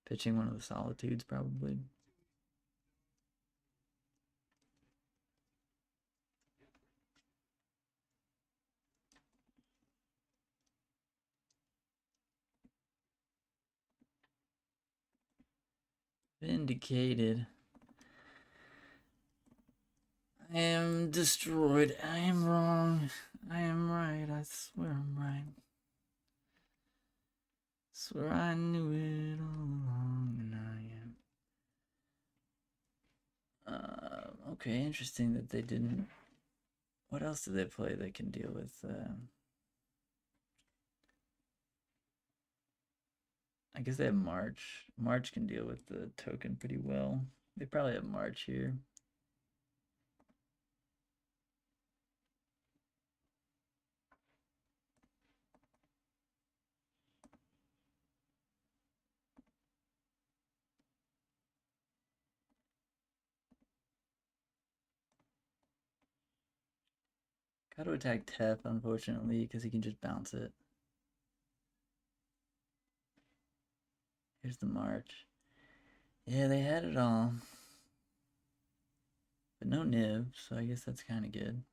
Speaker 1: Pitching one of the Solitudes, probably. Vindicated. I am destroyed. I am wrong. I am right. I swear I'm right. Swear I knew it all along, and I am. Okay, interesting that they didn't. What else do they play that can deal with? I guess they have March. March can deal with the token pretty well. They probably have March here. Got to attack Tef, unfortunately, because he can just bounce it. Here's the March. Yeah, they had it all. But no Niv, so I guess that's kind of good.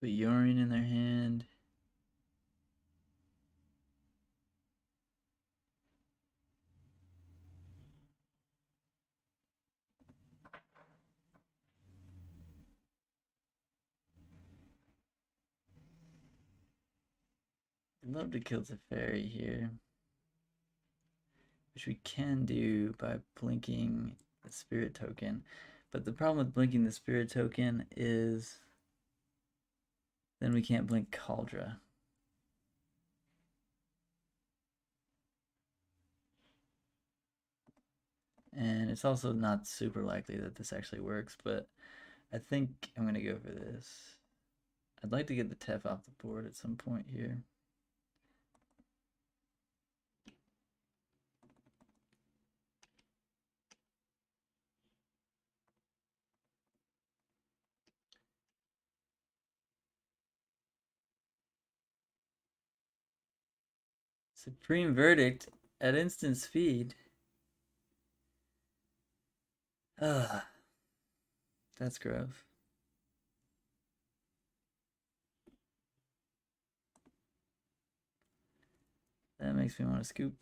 Speaker 1: Put Yorion in their hand. I'd love to kill Teferi here, which we can do by blinking the spirit token. But the problem with blinking the spirit token is then we can't blink Kaldra. And it's also not super likely that this actually works, but I think I'm going to go for this. I'd like to get the Tef off the board at some point here. Supreme Verdict at instant speed. Ugh. That's gross. That makes me want to scoop.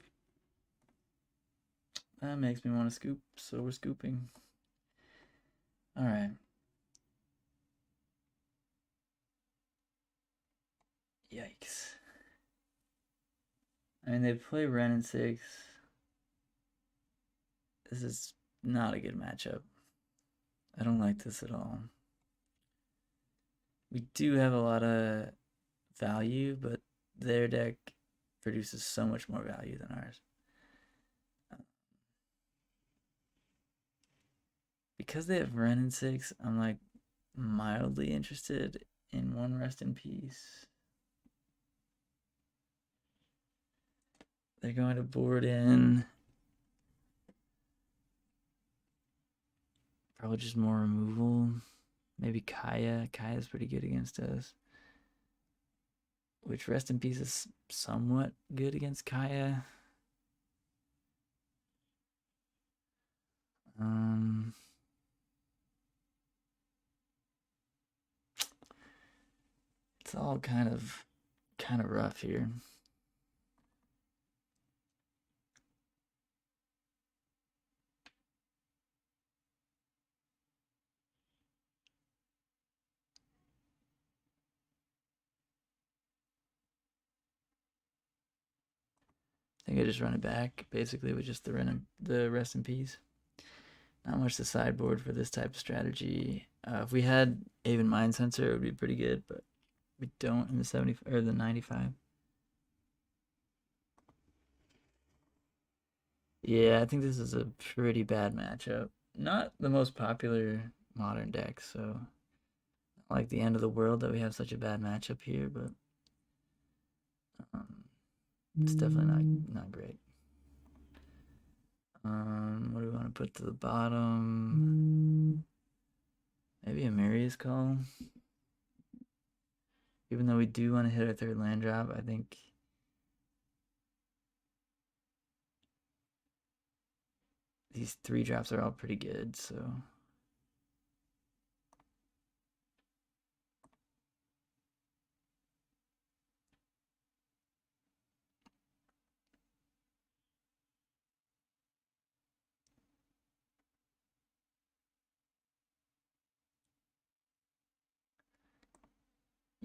Speaker 1: That makes me want to scoop, so we're scooping. Alright. Yikes. I mean, they play Ren in 6. This is not a good matchup. I don't like this at all. We do have a lot of value, but their deck produces so much more value than ours. Because they have Ren in 6, I'm like mildly interested in one Rest in Peace. They're going to board in probably just more removal. Maybe Kaya. Kaya's pretty good against us. Which Rest in Peace is somewhat good against Kaya. It's all kind of rough here. I think I just run it back, basically, with just the Rest in Peace. Not much to sideboard for this type of strategy. If we had Aven Mind Sensor, it would be pretty good, but we don't in the 70 or the 95. Yeah, I think this is a pretty bad matchup. Not the most popular modern deck, so not like the end of the world that we have such a bad matchup here, but it's definitely not great. What do we want to put to the bottom? Maybe Emeria's Call. Even though we do want to hit our third land drop, I think these 3 drops are all pretty good, so.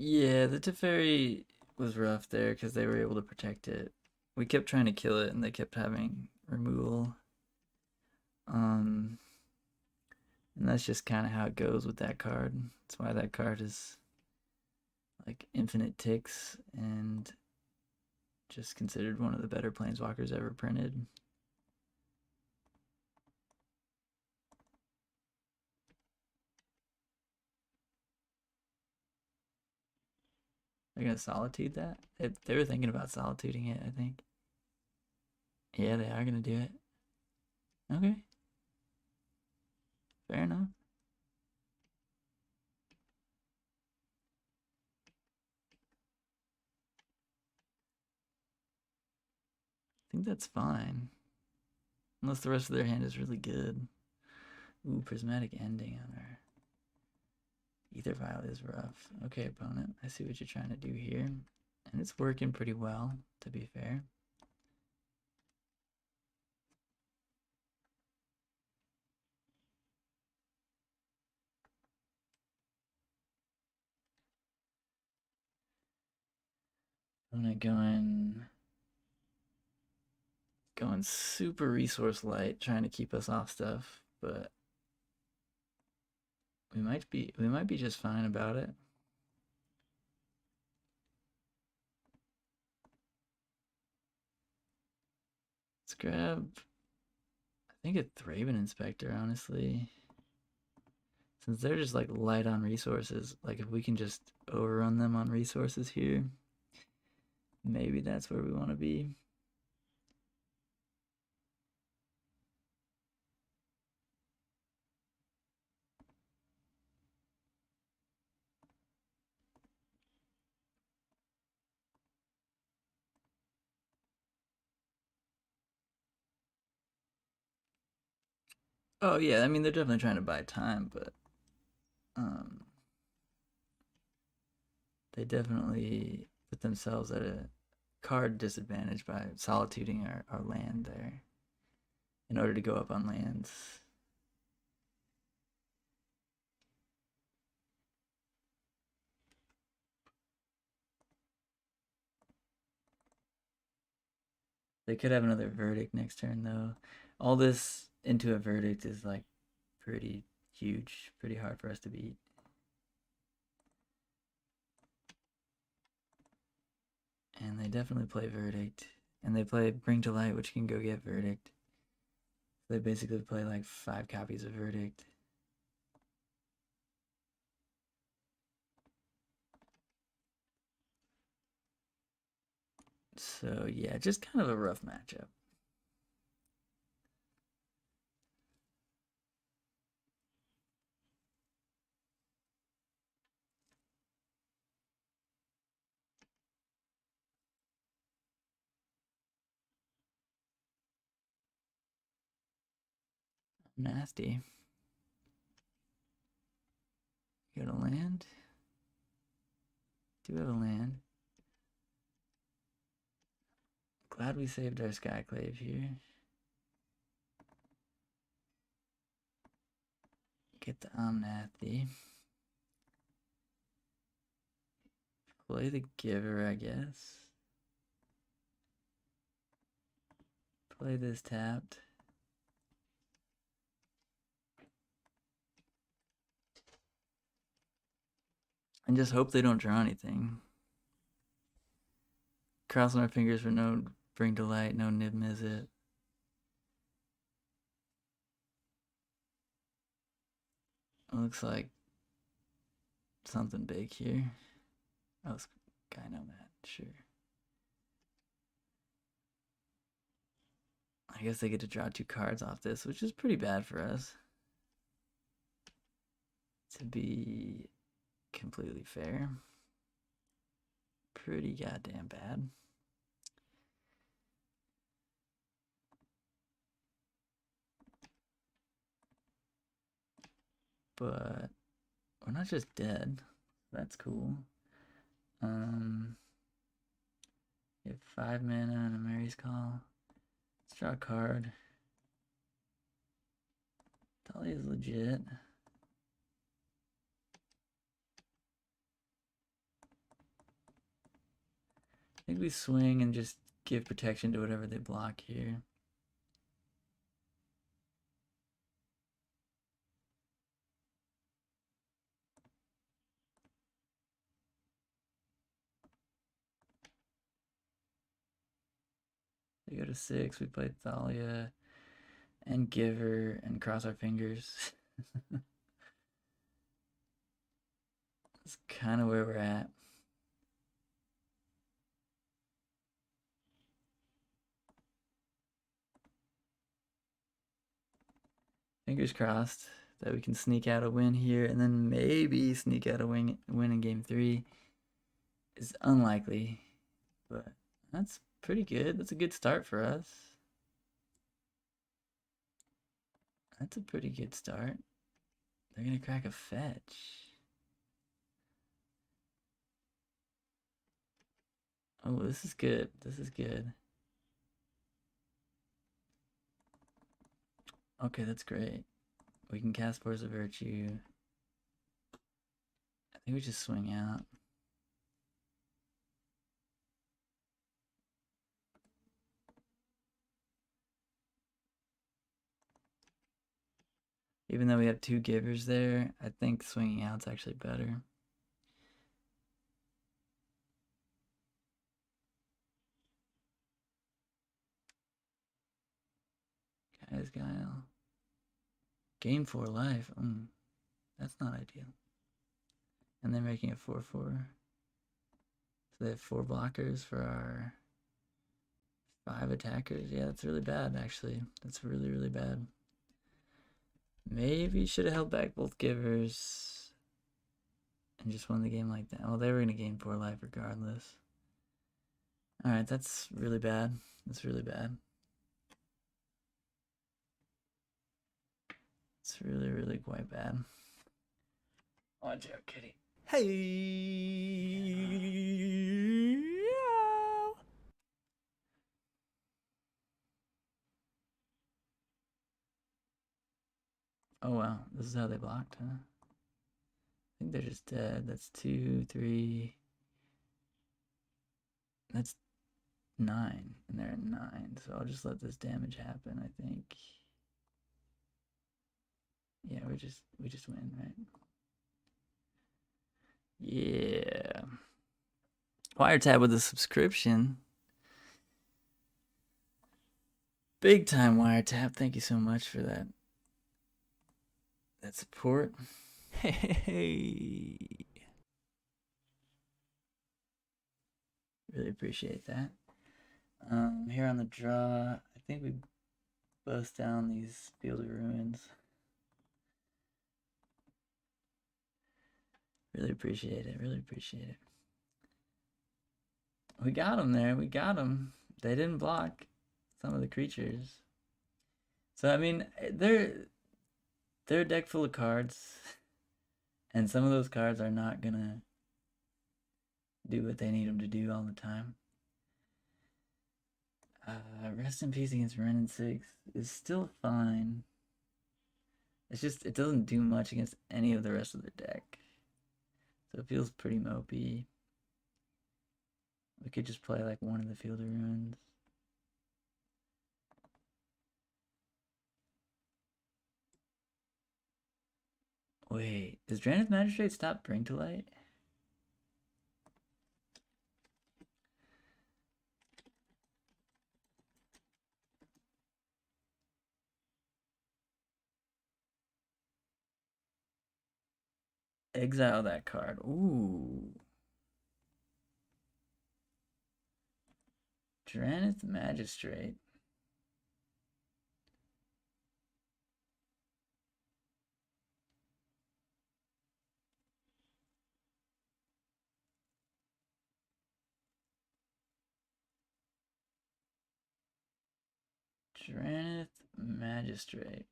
Speaker 1: Yeah, the Teferi was rough there because they were able to protect it. We kept trying to kill it and they kept having removal. And that's just kind of how it goes with that card. That's why that card is like infinite ticks and just considered one of the better planeswalkers ever printed. They're gonna Solitude that? They were thinking about Solituding it, I think. Yeah, they are gonna do it. Okay. Fair enough. I think that's fine. Unless the rest of their hand is really good. Ooh, Prismatic Ending on our Aether Vial is rough. Okay, opponent, I see what you're trying to do here. And it's working pretty well, to be fair. I'm going super resource light, trying to keep us off stuff, but we might be just fine about it. Let's grab, I think, a Thraben Inspector, honestly. Since they're just like light on resources, like if we can just overrun them on resources here, maybe that's where we want to be. Oh yeah, I mean they're definitely trying to buy time, but they definitely put themselves at a card disadvantage by solituding our land there in order to go up on lands. They could have another Verdict next turn, though. All this into a Verdict is, like, pretty huge. Pretty hard for us to beat. And they definitely play Verdict. And they play Bring to Light, which can go get Verdict. They basically play, like, 5 copies of Verdict. So, yeah, just kind of a rough matchup. Nasty. Go to land. Do have a land. Glad we saved our Skyclave here. Get the Omnathi. Play the Giver, I guess. Play this tapped. And just hope they don't draw anything. Crossing our fingers for no Bring to Light, no Nib Mizzet. Looks like something big here. Oh, Sky Nomad, sure. I guess they get to draw 2 cards off this, which is pretty bad for us. To be completely fair. Pretty goddamn bad. But we're not just dead. That's cool. You have 5 mana and Emeria's Call. Let's draw a card. Thalia is legit. I think we swing and just give protection to whatever they block here. They go to 6, we play Thalia and Giver and cross our fingers. That's kind of where we're at. Fingers crossed that we can sneak out a win here and then maybe sneak out a win in game 3. Is unlikely, but that's pretty good. That's a good start for us. That's a pretty good start. They're gonna crack a fetch. Oh, this is good. This is good. Okay, that's great. We can cast Force of Virtue. I think we just swing out. Even though we have 2 Givers there, I think swinging out's actually better. Guys, Guile. Game 4 life. That's not ideal. And they're making it 4-4. So they have 4 blockers for our 5 attackers. Yeah, that's really bad, actually. That's really, really bad. Maybe should have held back both Givers and just won the game like that. Well, they were going to gain 4 life regardless. Alright, that's really bad. That's really bad. It's really, really quite bad. Watch out, kitty. Hey! Oh wow, this is how they blocked, huh? I think they're just dead. That's 2, 3. That's 9, and they're at 9. So I'll just let this damage happen, I think. Yeah, we just win, right? Yeah. Wiretap with a subscription. Big time Wiretap. Thank you so much for that. That support. Hey. Really appreciate that. Here on the draw, I think we bust down these Field of Ruins. Really appreciate it. Really appreciate it. We got them there. We got them. They didn't block some of the creatures. So, I mean, they're a deck full of cards. And some of those cards are not going to do what they need them to do all the time. Rest in Peace against Burrenton 6 is still fine. It's just, it doesn't do much against any of the rest of the deck. So it feels pretty mopey. We could just play like one of the Field of Ruins. Wait, does Drannith Magistrate stop Bring to Light? Exile that card. Ooh. Drannith Magistrate. Drannith Magistrate.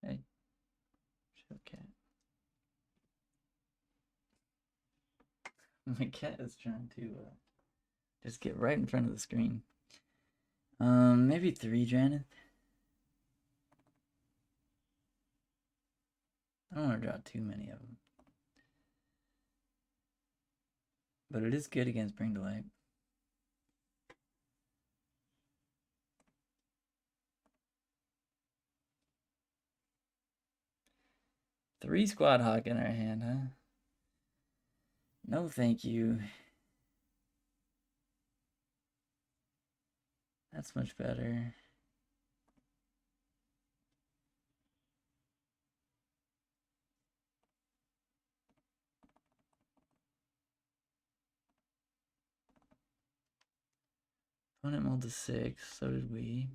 Speaker 1: Hey, show cat. My cat is trying to just get right in front of the screen. Maybe 3 Drannith. I don't want to draw too many of them. But it is good against Bring to Light. Three Squad Hawk in our hand, huh? No, thank you. That's much better. Opponent mulled to 6, so did we.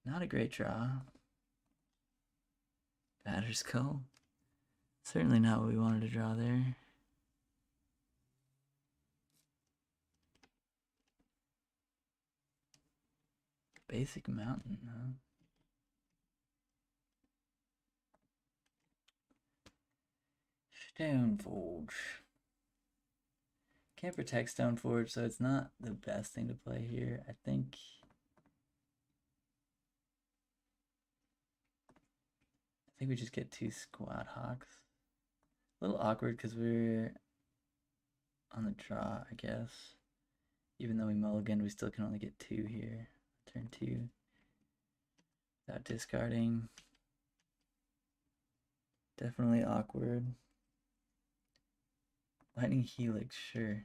Speaker 1: Not a great draw. Batterskull. Certainly not what we wanted to draw there. Basic Mountain, huh? Stoneforge. Can't protect Stoneforge, so it's not the best thing to play here. I think we just get 2 Squad Hawks. A little awkward because we're on the draw, I guess. Even though we mulligan, we still can only get 2 here. Turn 2. Without discarding. Definitely awkward. Lightning Helix, sure.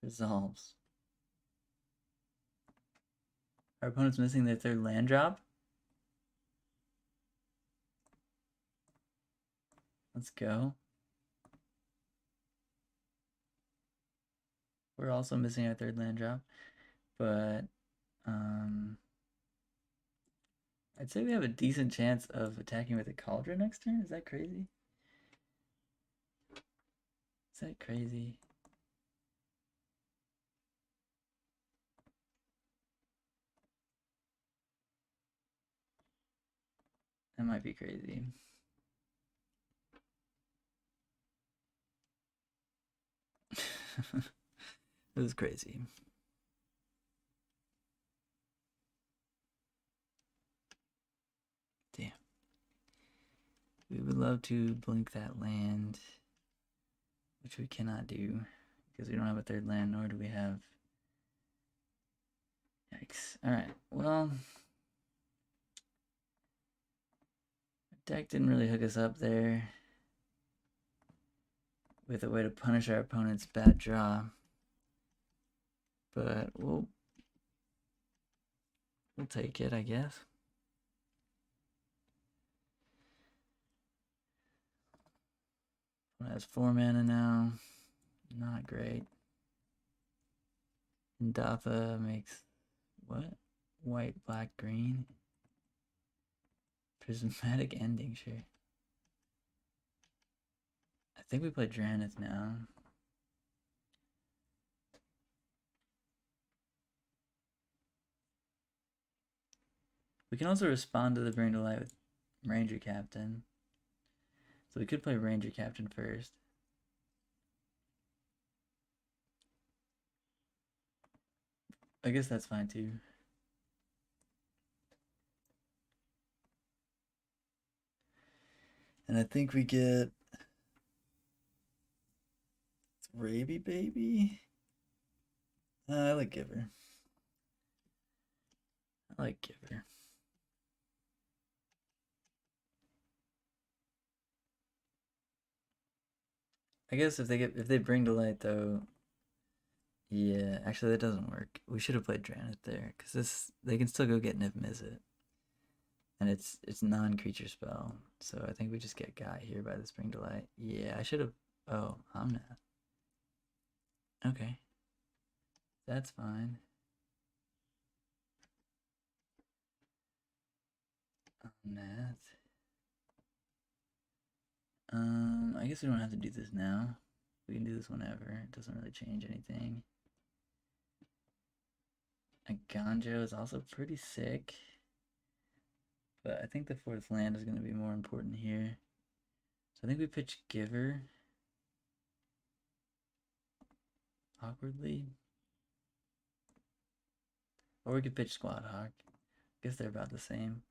Speaker 1: Resolves. Our opponent's missing their 3rd land drop. Let's go. We're also missing our 3rd land drop, but I'd say we have a decent chance of attacking with a Kaldra next turn. Is that crazy? Is that crazy? That might be crazy. It was crazy. Damn. We would love to blink that land, which we cannot do because we don't have a third land, nor do we have. Yikes. Alright, well. Deck didn't really hook us up there with a way to punish our opponent's bad draw. But we'll take it, I guess. One has 4 mana now. Not great. Ndatha makes what? White, black, green. Prismatic ending, sure. I think we play Drannith now. We can also respond to the Bring to Light with Ranger-Captain. So we could play Ranger-Captain first. I guess that's fine too. And I think we get Raby Baby. I like Giver. I like Giver. I guess if they bring to light though, yeah, actually that doesn't work. We should have played Drannith there because they can still go get Niv Mizzet, and it's non-creature spell. So I think we just get got here by this bring to light. Yeah, I should have. Oh, I'm not. Okay, that's fine. I'm not. I guess we don't have to do this now. We can do this whenever. It doesn't really change anything. Eiganjo is also pretty sick. But I think the 4th land is going to be more important here. So I think we pitch Giver. Awkwardly. Or we could pitch Squad Hawk. I guess they're about the same.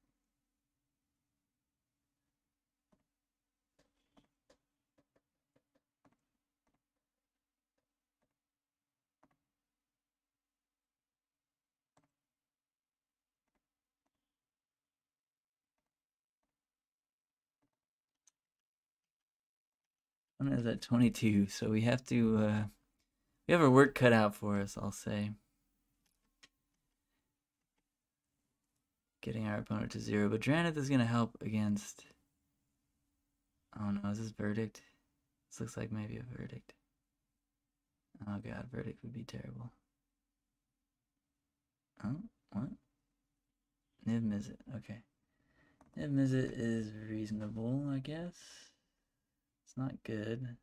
Speaker 1: One is at 22, so we have to, we have our work cut out for us, I'll say. Getting our opponent to 0, but Drannith is going to help against, oh no, is this Verdict? This looks like maybe a Verdict. Oh god, Verdict would be terrible. Oh, what? Niv Mizzet, okay. Niv Mizzet is reasonable, I guess. It's not good.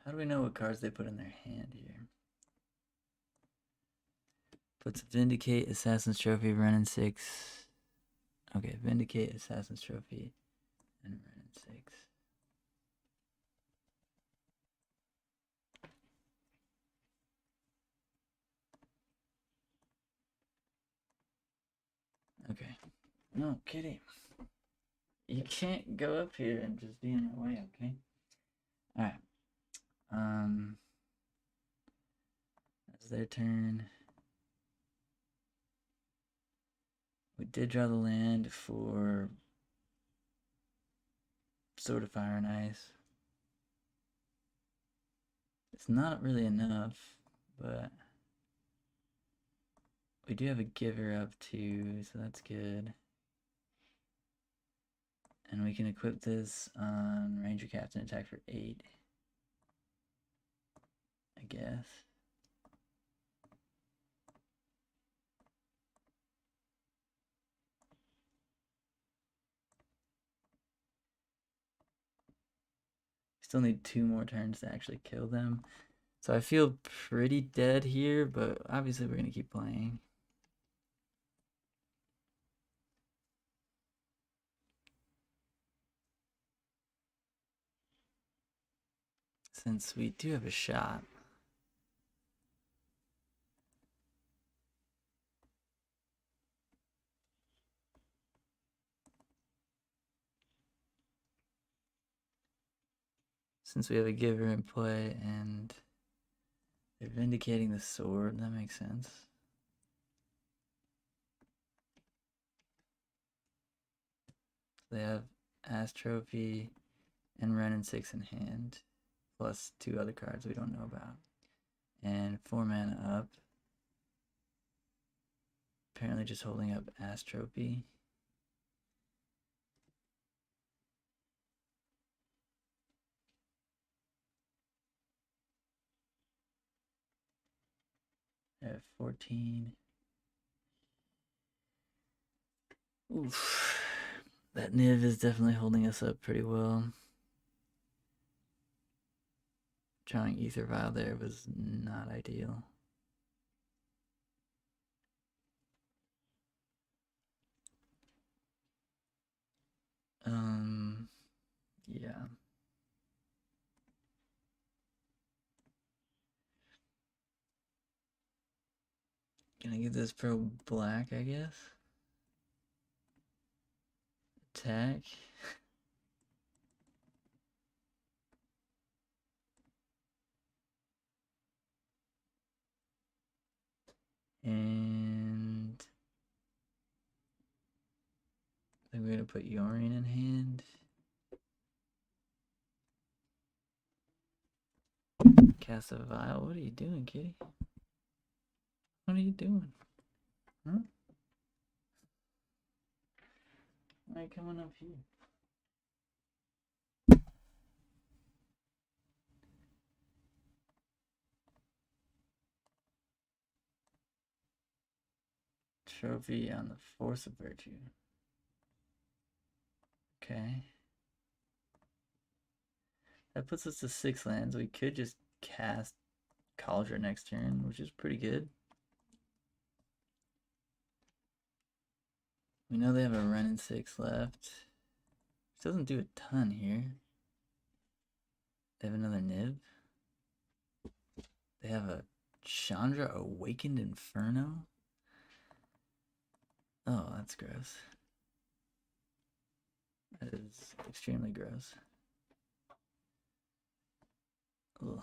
Speaker 1: How do we know what cards they put in their hand here? Puts Vindicate, Assassin's Trophy, Burrenton 6. Okay, Vindicate, Assassin's Trophy, and Burrenton 6. Okay. No, Kitty. You can't go up here and just be in my way, okay? Alright. That's their turn. We did draw the land for Sword of Fire and Ice. It's not really enough, but we do have a Giver up too, so that's good. And we can equip this on Ranger-Captain attack for 8. I guess. Still need 2 more turns to actually kill them. So I feel pretty dead here, but obviously we're going to keep playing. Since we do have a shot. Since we have a giver in play and they're vindicating the sword, that makes sense. They have Ass Trophy and Ren and 6 in hand, plus 2 other cards we don't know about. And 4 mana up. Apparently just holding up Ass Trophy. They have 14. Oof. That Niv is definitely holding us up pretty well. Drawing Aether Vial there was not ideal. Yeah. Gonna give this pro black, I guess. Attack. And I think we're gonna put Yorion in hand. Cast a Vial. What are you doing, kitty? What are you doing? Huh? Why are you coming up here? Trophy on the Force of Virtue. Okay. That puts us to 6 lands. We could just cast Kaldra next turn, which is pretty good. We know they have a Ren and 6 left. Which doesn't do a ton here. They have another Niv. They have a Chandra Awakened Inferno. Oh, that's gross. That is extremely gross. Ugh.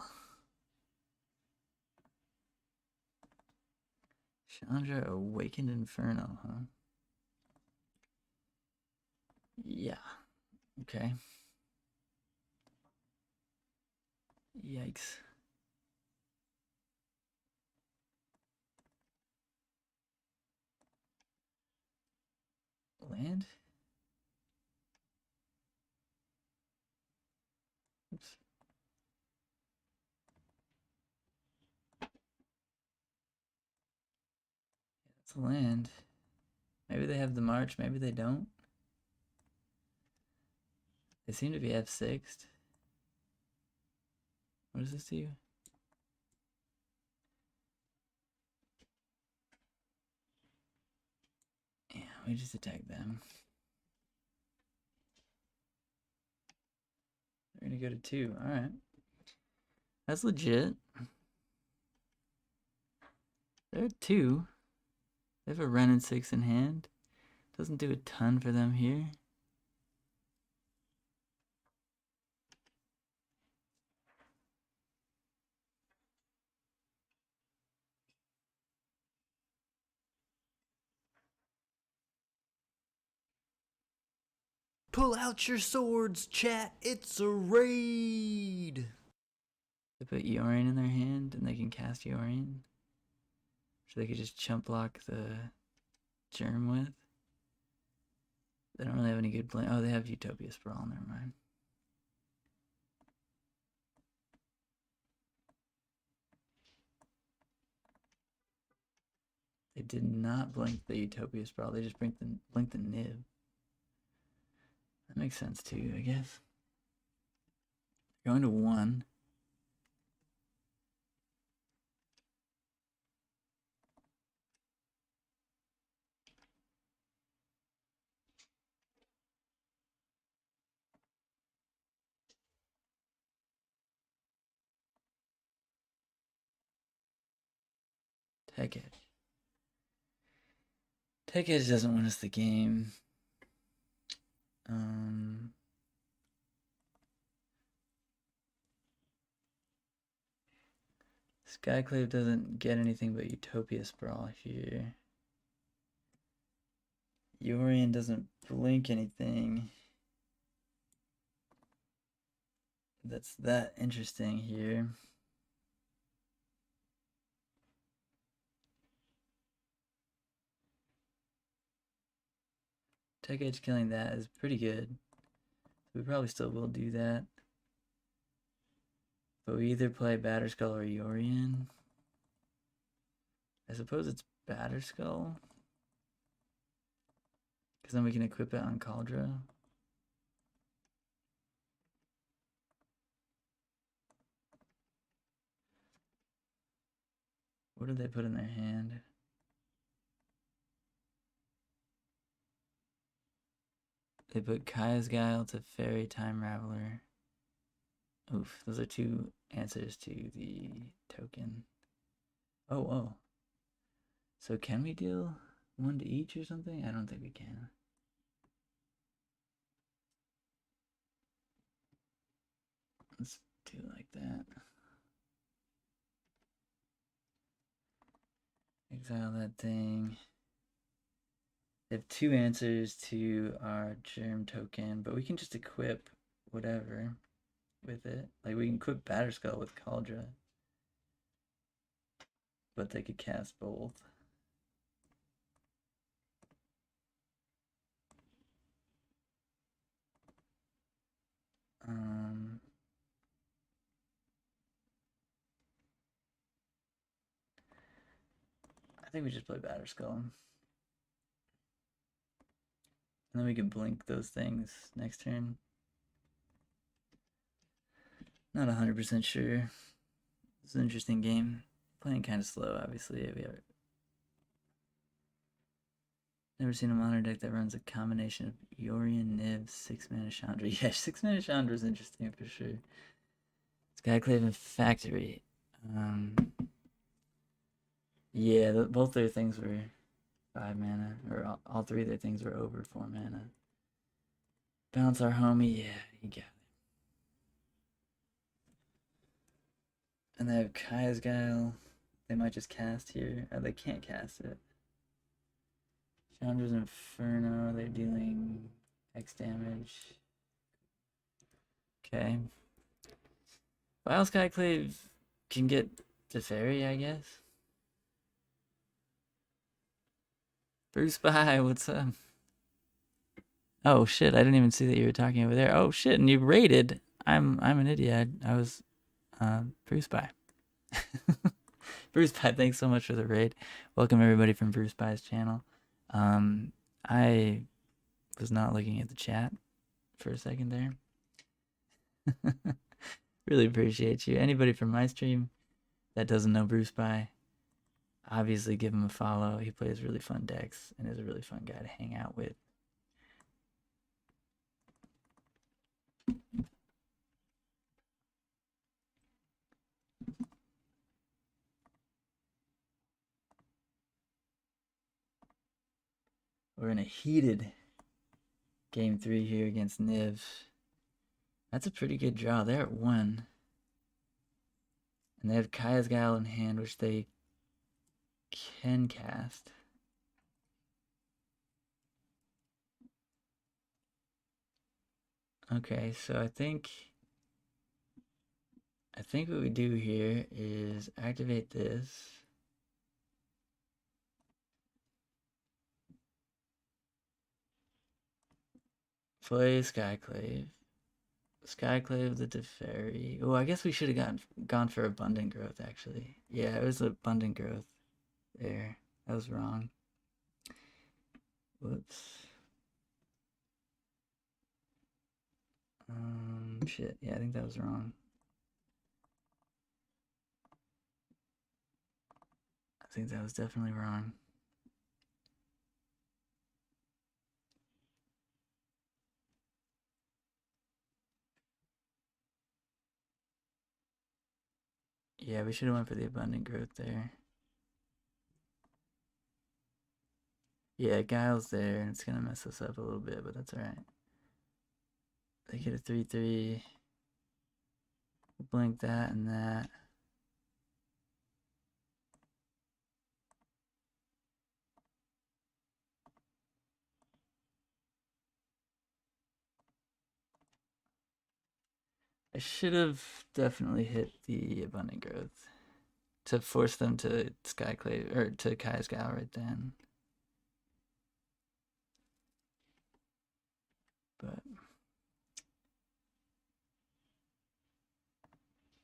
Speaker 1: Chandra Awakened Inferno, huh? Yeah. Okay. Yikes. Land? Oops. That's a land. Maybe they have the march, maybe they don't. They seem to be F6'd. What does this do? Yeah, we just attack them. They're gonna go to 2. Alright. That's legit. They're at 2. They have a Ren and 6 in hand. Doesn't do a ton for them here. Pull out your swords, chat. It's a raid. They put Yorion in their hand and they can cast Yorion. So they could just chump block the Germ with. They don't really have any good plan. Oh, they have Utopia Sprawl. Never mind. They did not blink the Utopia Sprawl. They just blinked the Niv. That makes sense too, I guess. Going to 1. Tech Edge. Tech Edge doesn't win us the game. Skyclave doesn't get anything but Utopia Sprawl here. Yorion doesn't blink anything that's that interesting here. Tech Edge killing that is pretty good. We probably still will do that. But we either play Batterskull or Yorion. I suppose it's Batterskull. Because then we can equip it on Kaldra. What did they put in their hand? They put Kaya's Guile to Fairy Time Raveler. Oof, those are 2 answers to the token. Oh. So can we deal 1 to each or something? I don't think we can. Let's do it like that. Exile that thing. They have 2 answers to our germ token, but we can just equip whatever with it. Like we can equip Batterskull with Kaldra. But they could cast both. I think we just play Batterskull. And then we can blink those things next turn. Not 100% sure. It's an interesting game. Playing kind of slow, obviously. We have never seen a modern deck that runs a combination of Yorion, Niv, 6-mana Chandra. Yeah, 6-mana Chandra is interesting for sure. Skyclave and Factory. Yeah, both their things were 5 mana, or all 3 of their things were over 4 mana. Bounce our homie, yeah, you got it. And they have Kaya's Guile. They might just cast here. Oh, they can't cast it. Chandra's Inferno, they're dealing X damage. Okay. Vile Skyclave can get the fairy, I guess. Bruce Bye, what's up? Oh shit, I didn't even see that you were talking over there. Oh shit, and you raided. I'm an idiot. I was Bruce Bye. Bruce Bye, thanks so much for the raid. Welcome everybody from Bruce Bye's channel. I was not looking at the chat for a second there. Really appreciate you. Anybody from my stream that doesn't know Bruce Bye, obviously give him a follow. He plays really fun decks and is a really fun guy to hang out with. We're in a heated game 3 here against Niv. That's a pretty good draw. They're at 1. And they have Kaya's Guile in hand, which they can cast. Okay, so I think what we do here is activate this. Play Skyclave. Skyclave the Teferi. Oh, I guess we should have gone for Abundant Growth, actually. Yeah, it was Abundant Growth there. That was wrong. Whoops. shit. Yeah, I think that was wrong. I think that was definitely wrong. Yeah, we should have went for the abundant growth there. Yeah, Guile's there, and it's gonna mess us up a little bit, but that's alright. They get a 3/3. Blink that and that. I should have definitely hit the abundant growth to force them to Skyclave or to Kai's Gal right then. But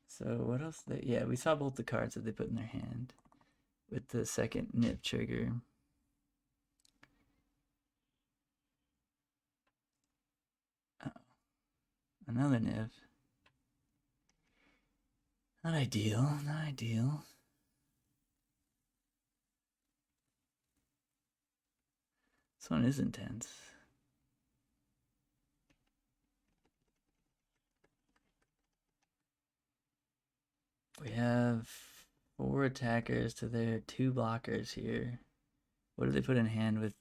Speaker 1: so what else? Yeah, we saw both the cards that they put in their hand with the second nip trigger. Oh, another nip. Not ideal. Not ideal. This one is intense. We have 4 attackers to their 2 blockers here. What do they put in hand with?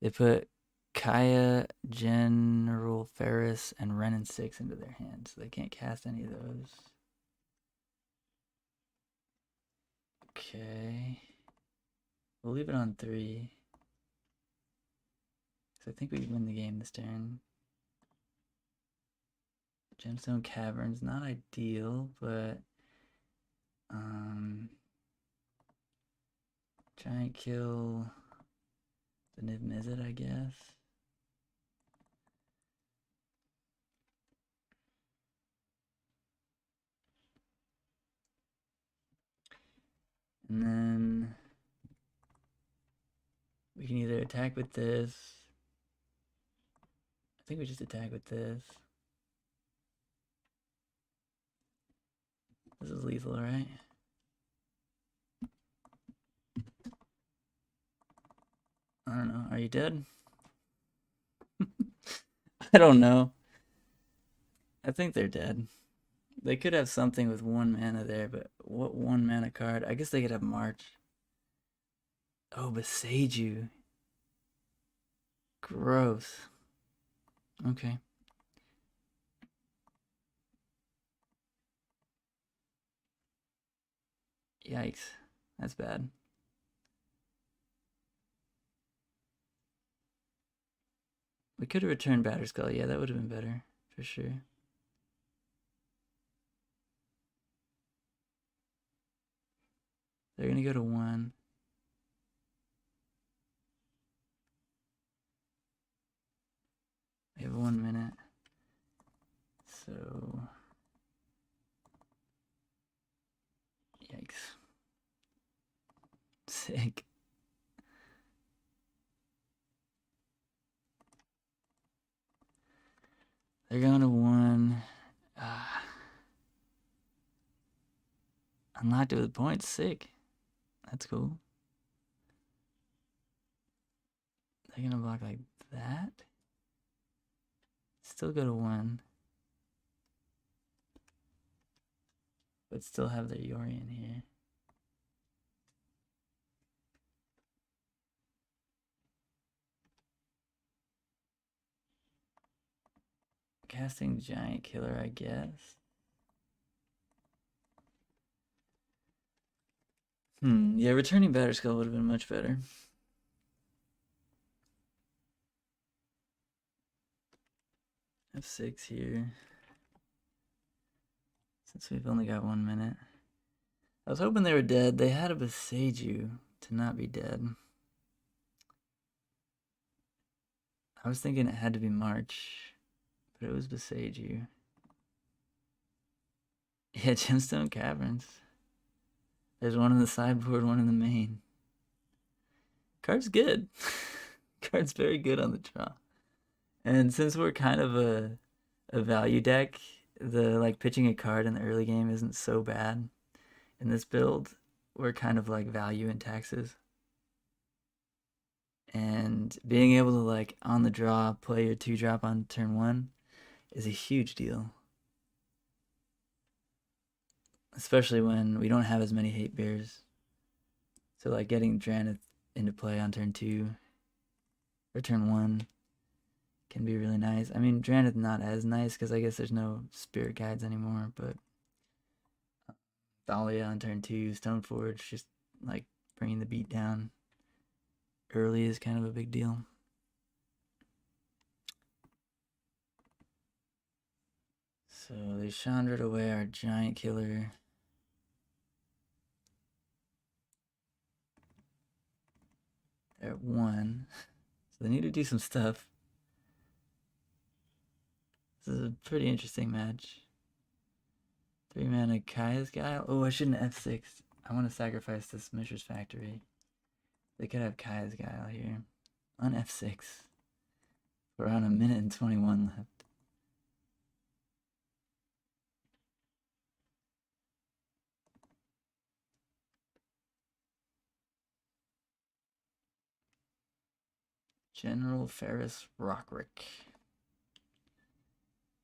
Speaker 1: They put Kaya, General Ferris, and Ren and 6 into their hands. So they can't cast any of those. Okay. We'll leave it on 3. So I think we can win the game this turn. Gemstone Caverns, not ideal, but giant kill the Niv Mizzet, I guess. And then we can either attack with this. I think we just attack with this. This is lethal, right? I don't know. Are you dead? I don't know. I think they're dead. They could have something with 1 mana there, but what 1 mana card? I guess they could have March. Oh, Beseiju. Gross. Okay. Yikes. That's bad. We could have returned Batterskull. Yeah, that would have been better. For sure. They're going to go to 1. We have 1 minute. So... Yikes. Sick. They're going to 1. Unlocked it with points. Sick. That's cool. They're going to block like that. Still go to 1. But still have their Yorion here. Casting Giant Killer, I guess. Yeah, returning Batterskull would have been much better. F6 here. Since we've only got 1 minute. I was hoping they were dead. They had a Beseiju to not be dead. I was thinking it had to be March, but it was Beseiju. Yeah, Gemstone Caverns. There's one in the sideboard, one in the main. Card's good. Card's very good on the draw. And since we're kind of a a value deck, the like pitching a card in the early game isn't so bad. In this build, we're kind of like value in taxes. And being able to like on the draw play your 2-drop on turn 1 is a huge deal. Especially when we don't have as many hate bears. So like getting Drannith into play on turn 2 or turn 1 can be really nice. I mean, Drannith not as nice because I guess there's no spirit guides anymore, but Thalia on turn 2, Stoneforge, just like bringing the beat down early is kind of a big deal. So they Chandra'd away our giant killer. They're at 1. So they need to do some stuff. This is a pretty interesting match. 3 mana Kaya's Guile. Oh, I shouldn't F6. I want to sacrifice this Mishra's Factory. They could have Kaya's Guile here. On F6. We're on 1:21 left. General Ferris Rockrick.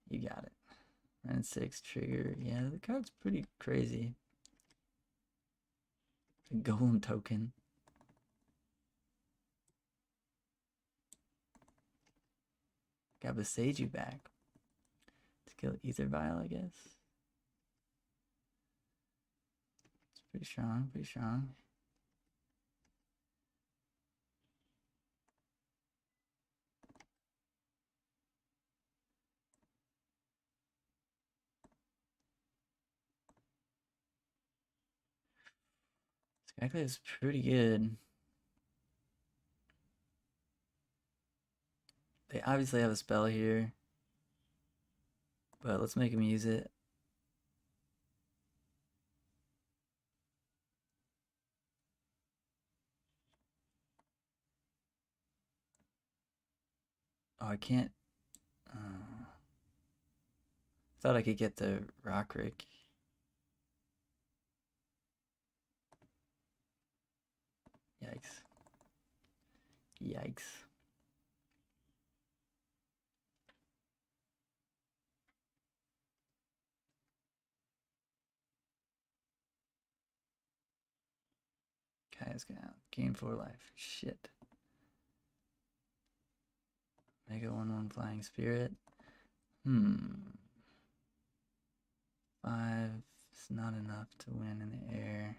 Speaker 1: You got it. 9/6 trigger. Yeah, the card's pretty crazy. A golem token. Got Beseiju back. To kill Aether Vial, I guess. It's pretty strong, pretty strong. Skyclave is pretty good. They obviously have a spell here, but let's make him use it. Oh, I can't. Thought I could get the Rockrick. Yikes. Yikes. Kaya's gonna gain 4 life. Shit. Mega 1/1 Flying Spirit. 5 is not enough to win in the air.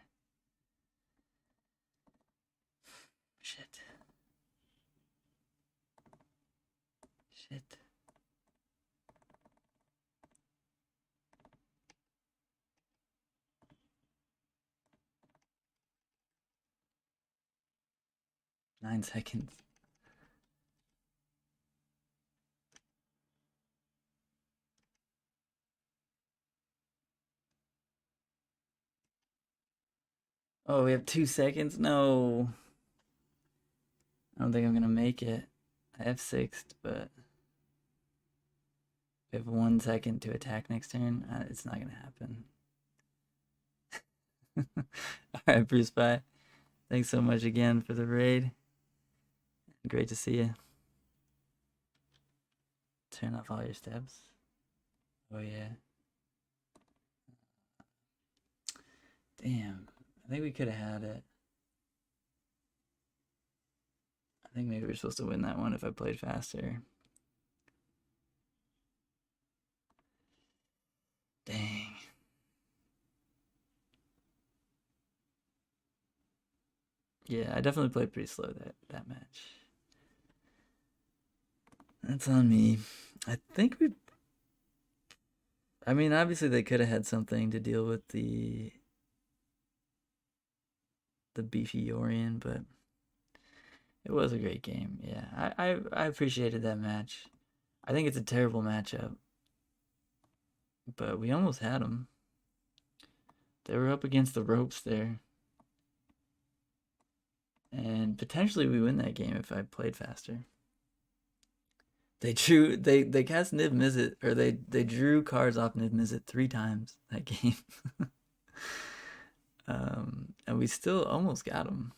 Speaker 1: Shit. Shit. Nine seconds. Oh, we have 2 seconds? No. I don't think I'm gonna make it. I F6'd, but we have 1 second to attack next turn. It's not gonna happen. Alright, Bruce, bye. Thanks so much again for the raid. Great to see you. Turn off all your steps. Oh yeah. Damn. I think we could have had it. I think maybe we're supposed to win that one if I played faster. Dang. Yeah, I definitely played pretty slow that match. That's on me. I think we... I mean, obviously they could have had something to deal with the beefy Yorion, but it was a great game. Yeah, I appreciated that match. I think it's a terrible matchup, but we almost had them. They were up against the ropes there. And potentially we win that game if I played faster. They cast Niv Mizzet, or they drew cards off Niv Mizzet 3 times that game. And we still almost got them.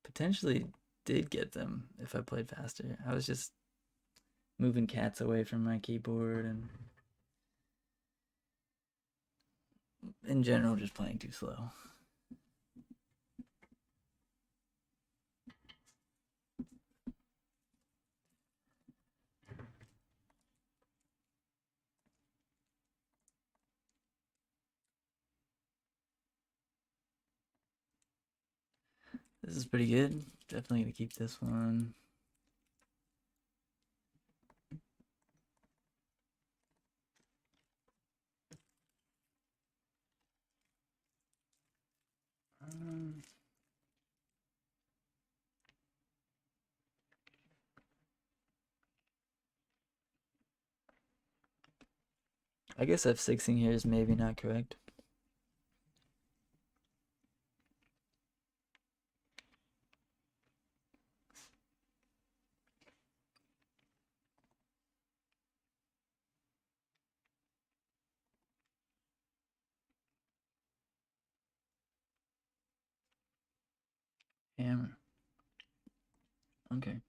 Speaker 1: Potentially did get them if I played faster. I was just moving cats away from my keyboard and in general just playing too slow. This is pretty good. Definitely gonna keep this one. I guess F6ing here is maybe not correct. Hammer. Okay.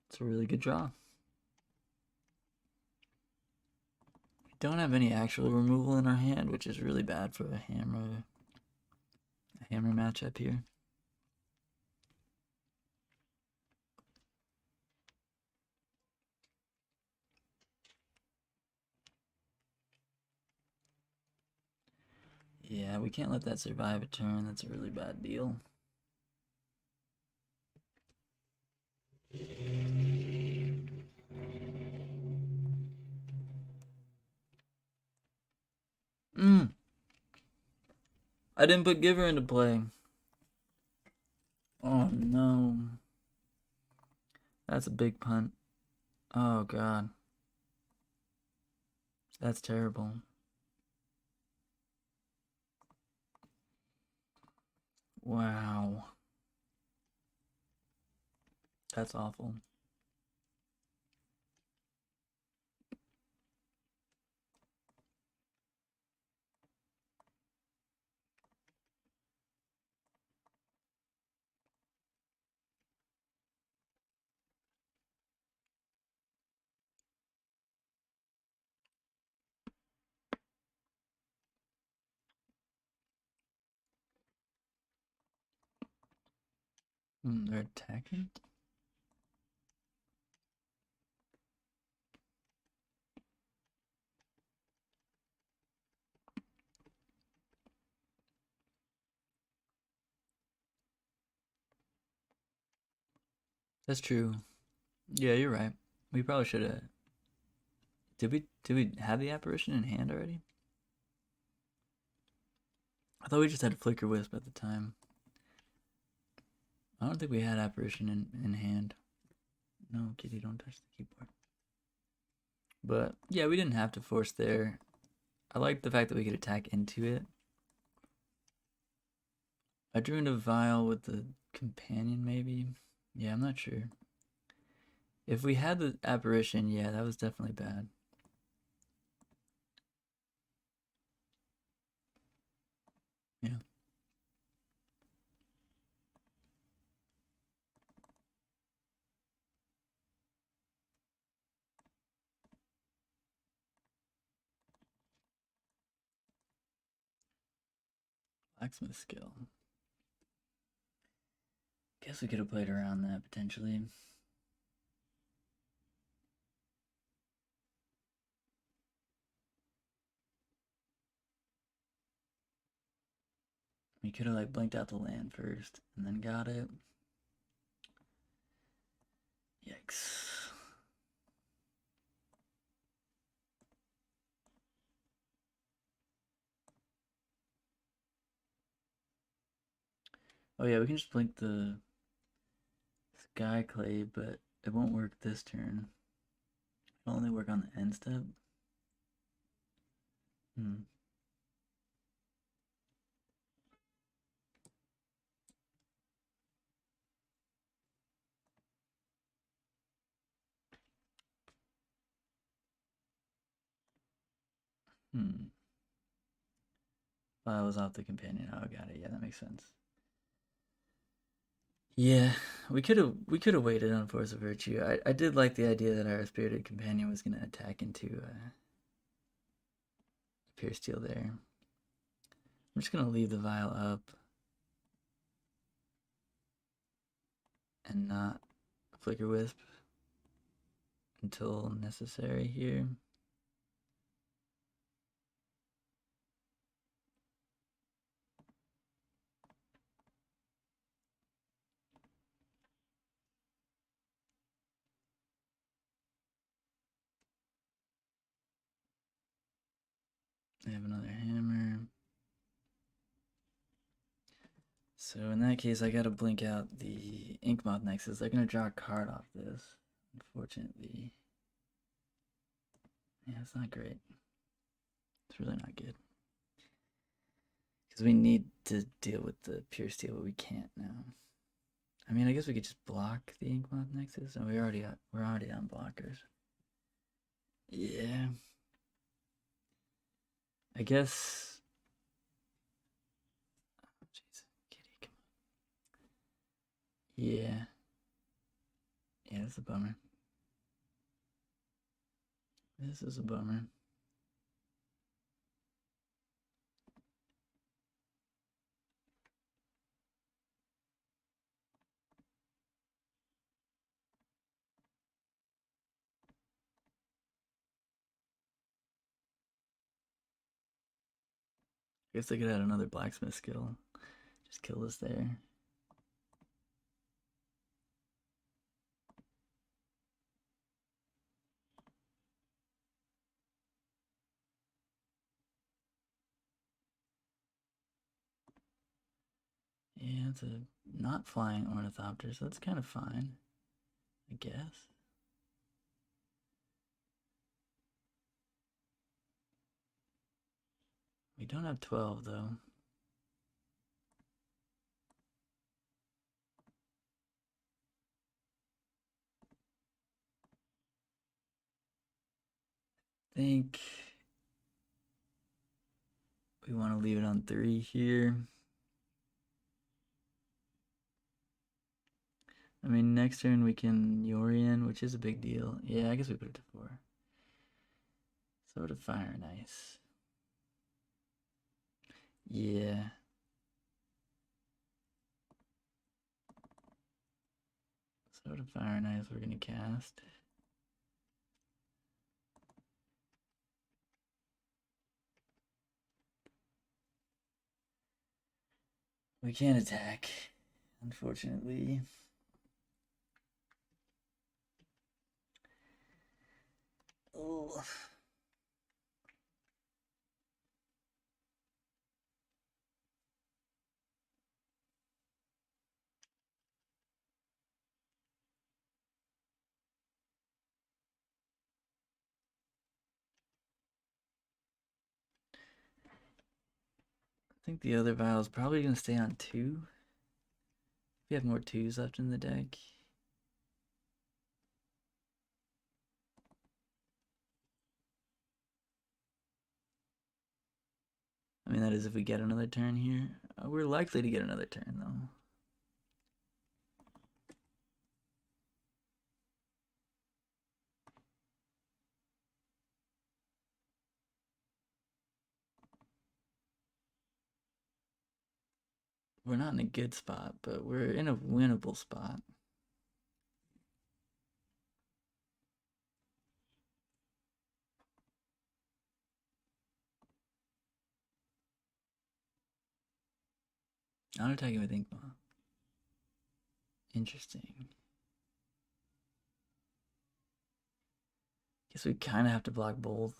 Speaker 1: It's a really good draw. We don't have any actual removal in our hand, which is really bad for a hammer matchup here. Yeah, we can't let that survive a turn. That's a really bad deal. I didn't put Giver into play. Oh no. That's a big punt. Oh god. That's terrible. Wow. That's awful. They're attacking? That's true. Yeah, you're right. We probably should have. Did we have the apparition in hand already? I thought we just had Flickerwisp at the time. I don't think we had apparition in hand. No, kitty, don't touch the keyboard. But yeah, we didn't have to force there. I like the fact that we could attack into it. I drew into Vial with the companion, maybe. Yeah, I'm not sure. If we had the apparition, yeah, that was definitely bad. Yeah. Blacksmith skill. Guess we could have played around that potentially. We could have like blinked out the land first and then got it. Yikes. Oh yeah, we can just blink the Skyclave, but it won't work this turn. It'll only work on the end step. I was off the companion. Oh, got it. Yeah, that makes sense. Yeah, we could have waited on Force of Virtue. I did like the idea that our spirited companion was gonna attack into Pierce Steel there. I'm just gonna leave the vial up and not Flickerwisp until necessary here. I have another hammer. So in that case, I gotta blink out the Inkmoth Nexus. They're gonna draw a card off this, unfortunately. Yeah, it's not great. It's really not good. Because we need to deal with the Pure Steel, but we can't now. I mean, I guess we could just block the Inkmoth Nexus, and we're already on blockers. Yeah. I guess. Oh, jeez, kitty, come on. Yeah. Yeah, that's a bummer. This is a bummer. I guess they could add another blacksmith skill. Just kill this there. Yeah, it's a not flying ornithopter, so that's kind of fine, I guess. We don't have 12 though. I think we want to leave it on 3 here. I mean, next turn we can Yorion, which is a big deal. Yeah, I guess we put it to 4. Sword of Fire, nice. Yeah. Sword of Fire, nice. We're gonna cast. We can't attack, unfortunately. Oh. I think the other vial is probably going to stay on 2. We have more 2s left in the deck. I mean, that is if we get another turn here. We're likely to get another turn, though. We're not in a good spot, but we're in a winnable spot. Not attacking with Inkmoth. Interesting. Guess we kind of have to block both.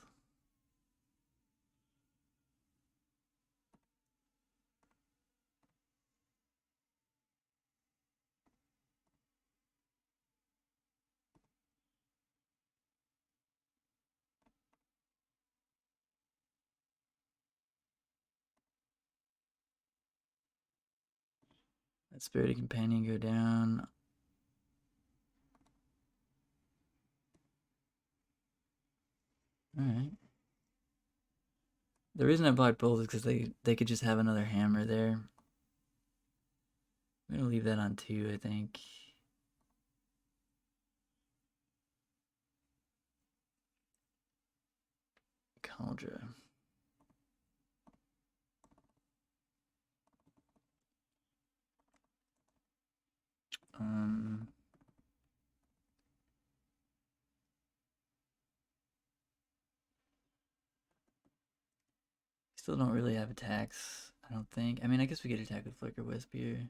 Speaker 1: Let Spirited Companion go down. Alright. The reason I blocked both is because they could just have another hammer there. I'm gonna leave that on 2, I think. Kaldra. Still don't really have attacks, I don't think. I mean, I guess we could attack with Flickerwisp here.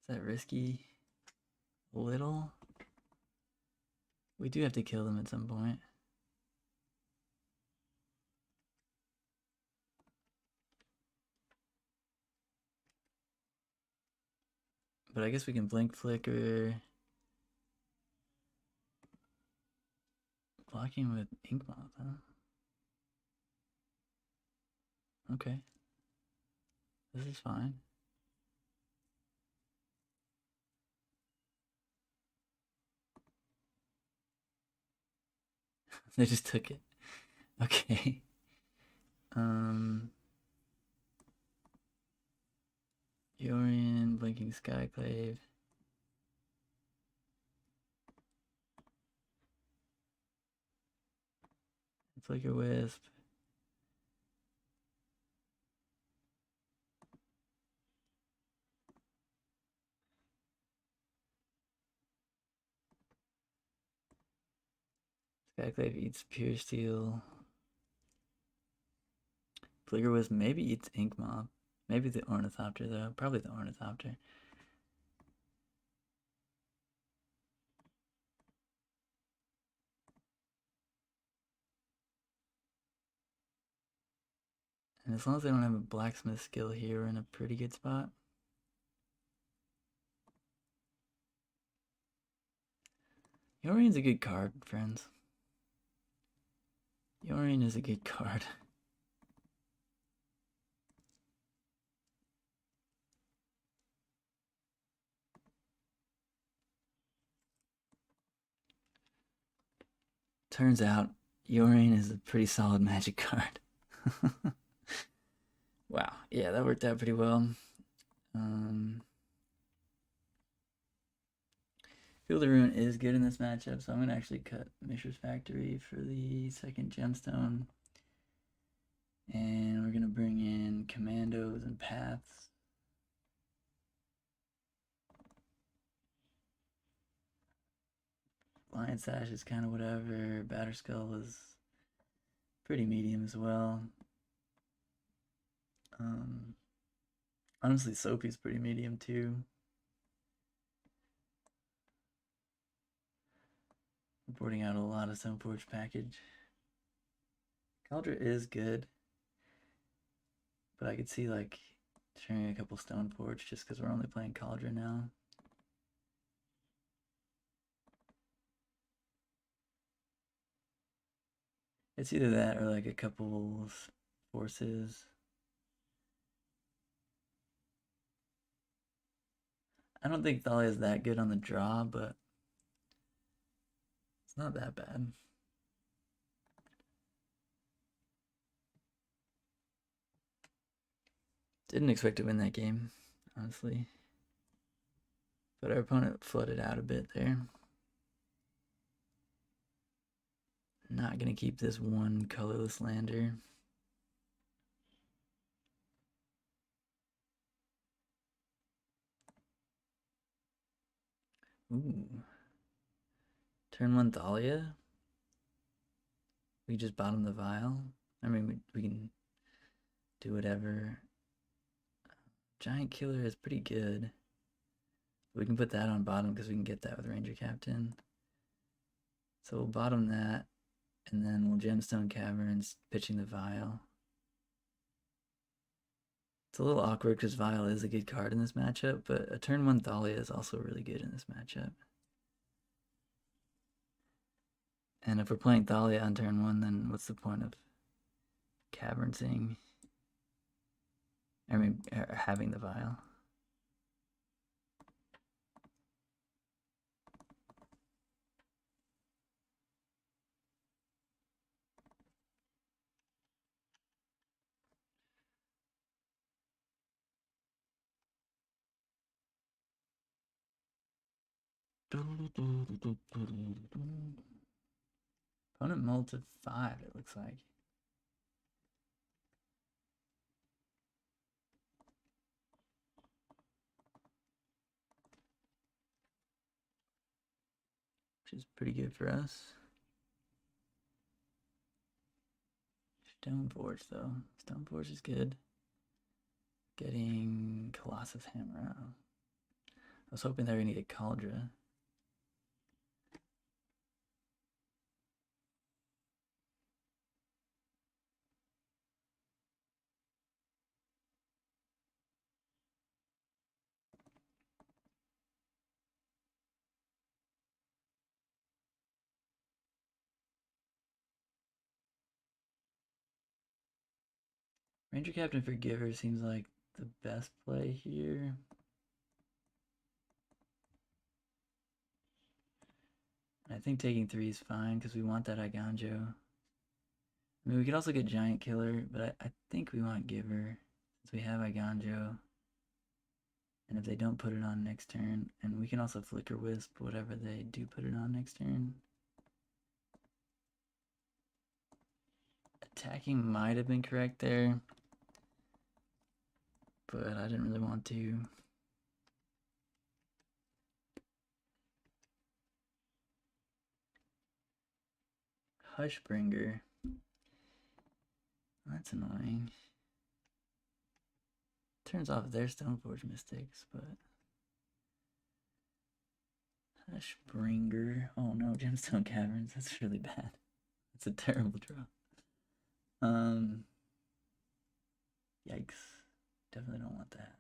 Speaker 1: Is that risky? A little? We do have to kill them at some point. But I guess we can blink flicker. Blocking with Ink Moth, huh? Okay. This is fine. They just took it. Okay. Yorion, blinking Skyclave. Flickerwisp. Skyclave eats Pure Steel. Flickerwisp maybe eats Ink Moth. Maybe the Ornithopter though. Probably the Ornithopter. And as long as they don't have a blacksmith skill here, we're in a pretty good spot. Yorion's a good card, friends. Yorion is a good card. Turns out, Yorion is a pretty solid magic card. Wow, yeah, that worked out pretty well. Field of Ruin is good in this matchup, so I'm going to actually cut Mishra's Factory for the second gemstone. And we're going to bring in Commandos and Paths. Lion Sash is kind of whatever. Batterskull is pretty medium as well. Honestly, Soapy's pretty medium too. Reporting out a lot of Stoneforge package. Kaldra is good, but I could see like sharing a couple Stoneforge just because we're only playing Kaldra now. It's either that or like a couple forces. I don't think Thalia is that good on the draw, but it's not that bad. Didn't expect to win that game, honestly. But our opponent flooded out a bit there. Not gonna keep this one colorless lander. Ooh. Turn 1 Thalia. We just bottom the vial. I mean, we can do whatever. Giant Killer is pretty good. We can put that on bottom because we can get that with Ranger-Captain. So we'll bottom that, and then we'll Gemstone Caverns, pitching the vial. It's a little awkward because Vial is a good card in this matchup, but a turn 1 Thalia is also really good in this matchup. And if we're playing Thalia on turn 1, then what's the point of Cavernsing? I mean, having the Vial. Opponent mulled to 5, it looks like. Which is pretty good for us. Stoneforge, though. Stoneforge is good. Getting Colossus Hammer out. I was hoping they were going to get Kaldra. Ranger-Captain Forgiver seems like the best play here. I think taking 3 is fine because we want that Eiganjo. I mean, we could also get Giant Killer, but I think we want Giver since we have Eiganjo. And if they don't put it on next turn, and we can also Flickerwisp whatever they do put it on next turn. Attacking might have been correct there, but I didn't really want to. Hushbringer. That's annoying. Turns off their Stoneforge Mystics, but Hushbringer. Oh no, Gemstone Caverns. That's really bad. That's a terrible draw. Yikes. Definitely don't want that.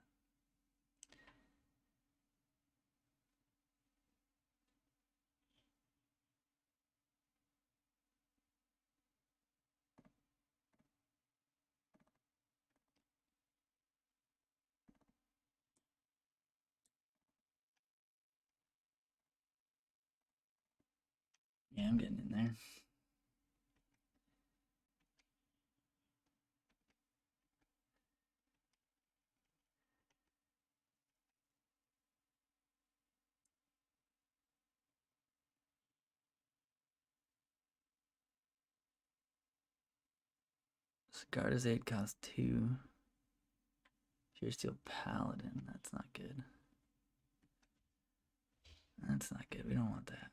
Speaker 1: Yeah, I'm getting in there. Garda's Aid costs 2. Pure Steel Paladin. That's not good. That's not good. We don't want that.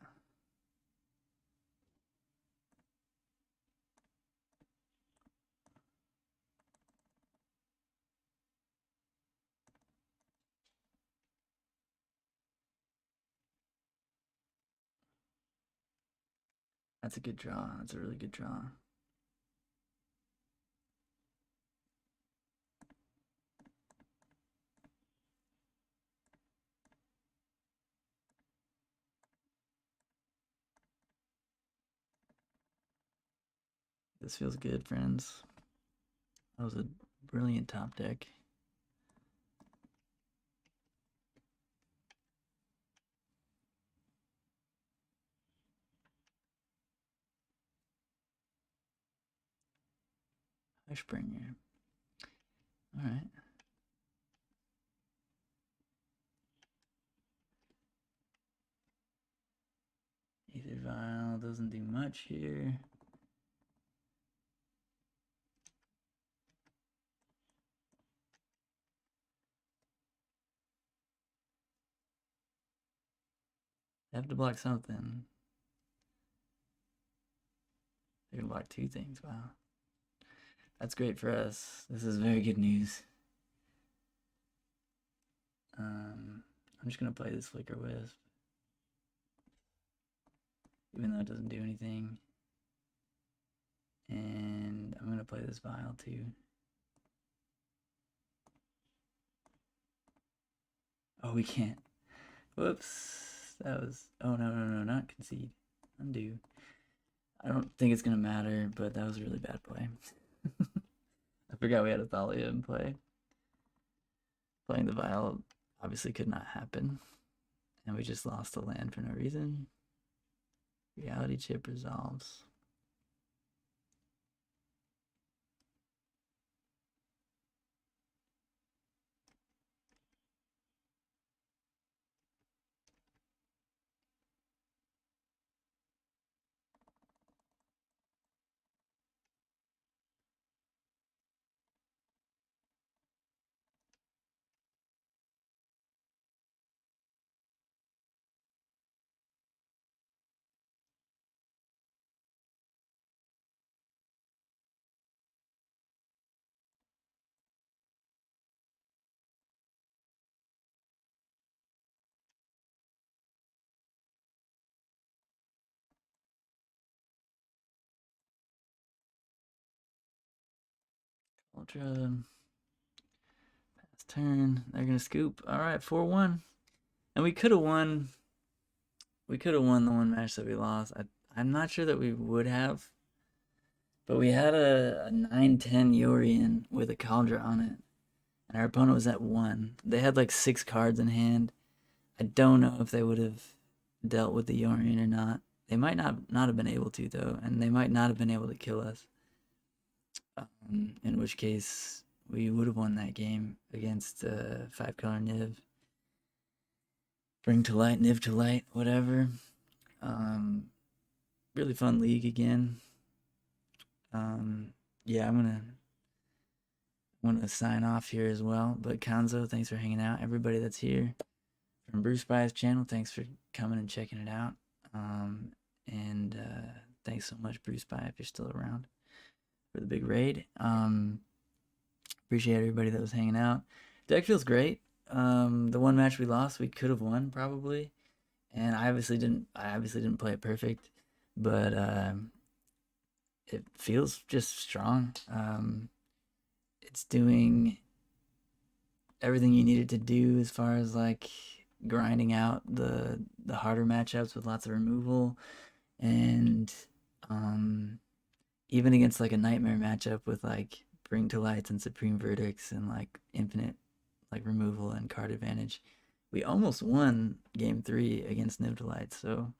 Speaker 1: That's a good draw. That's a really good draw. This feels good, friends. That was a brilliant top deck. Hushbringer. Alright. Aether Vial doesn't do much here. They have to block something. They're gonna block 2 things, wow. That's great for us. This is very good news. I'm just gonna play this Flickerwisp. Even though it doesn't do anything. And I'm gonna play this Vial too. Oh, we can't. Whoops. That was... Oh, no, not concede. Undo. I don't think it's gonna matter, but that was a really bad play. I forgot we had a Thalia in play. Playing the Vial obviously could not happen. And we just lost the land for no reason. Reality chip resolves. Ultra. Pass turn. They're gonna scoop. All right, 4-1, and we could have won. We could have won the one match that we lost. I'm not sure that we would have, but we had a 9-10 Yorion with a Kaldra on it, and our opponent was at 1. They had like 6 cards in hand. I don't know if they would have dealt with the Yorion or not. They might not have been able to, though, and they might not have been able to kill us. In which case, we would have won that game against 5-color Niv. Bring to light, Niv to light, whatever. Really fun league again. Yeah, I'm gonna sign off here as well. But Kanzo, thanks for hanging out. Everybody that's here from Bruce Spy's channel, thanks for coming and checking it out. And thanks so much, Bruce Spy, if you're still around for the big raid. Appreciate everybody that was hanging out. Deck feels great. The one match we lost, we could have won probably, and I obviously didn't play it perfect, but it feels just strong. It's doing everything you needed to do as far as like grinding out the harder matchups with lots of removal, and even against like a nightmare matchup with like Bring to Lights and Supreme Verdicts and like infinite like removal and card advantage, we almost won game 3 against Niv to Lights, so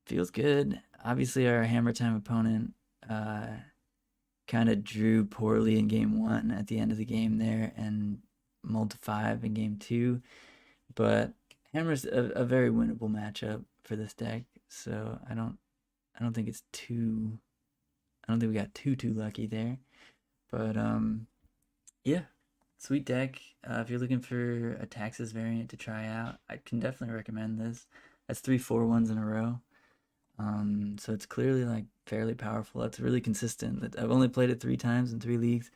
Speaker 1: feels good. Obviously our Hammer Time opponent kind of drew poorly in game 1 at the end of the game there, and mulled to 5 in game 2, but Hammer's a very winnable matchup for this deck, so I don't think it's too, I don't think we got too lucky there. But yeah, sweet deck. If you're looking for a Taxes variant to try out, I can definitely recommend this. That's 3 4-1s in a row. So it's clearly like fairly powerful. It's really consistent. I've only played it 3 times in 3 leagues,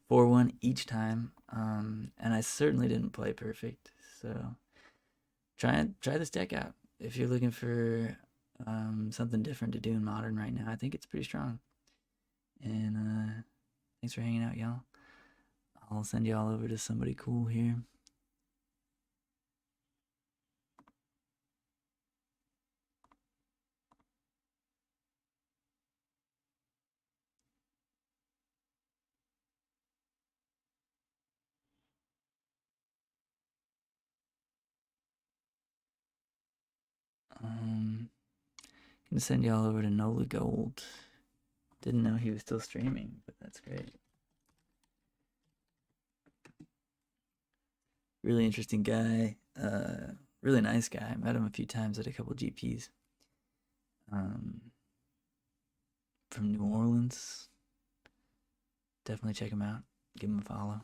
Speaker 1: 4-1 each time. And I certainly didn't play perfect. So try this deck out if you're looking for something different to do in Modern right now. I think it's pretty strong. And thanks for hanging out, y'all. I'll send y'all over to somebody cool here. Gonna send y'all over to Nola Gold. Didn't know he was still streaming, but that's great. Really interesting guy. Really nice guy. Met him a few times at a couple GPs. From New Orleans. Definitely check him out. Give him a follow.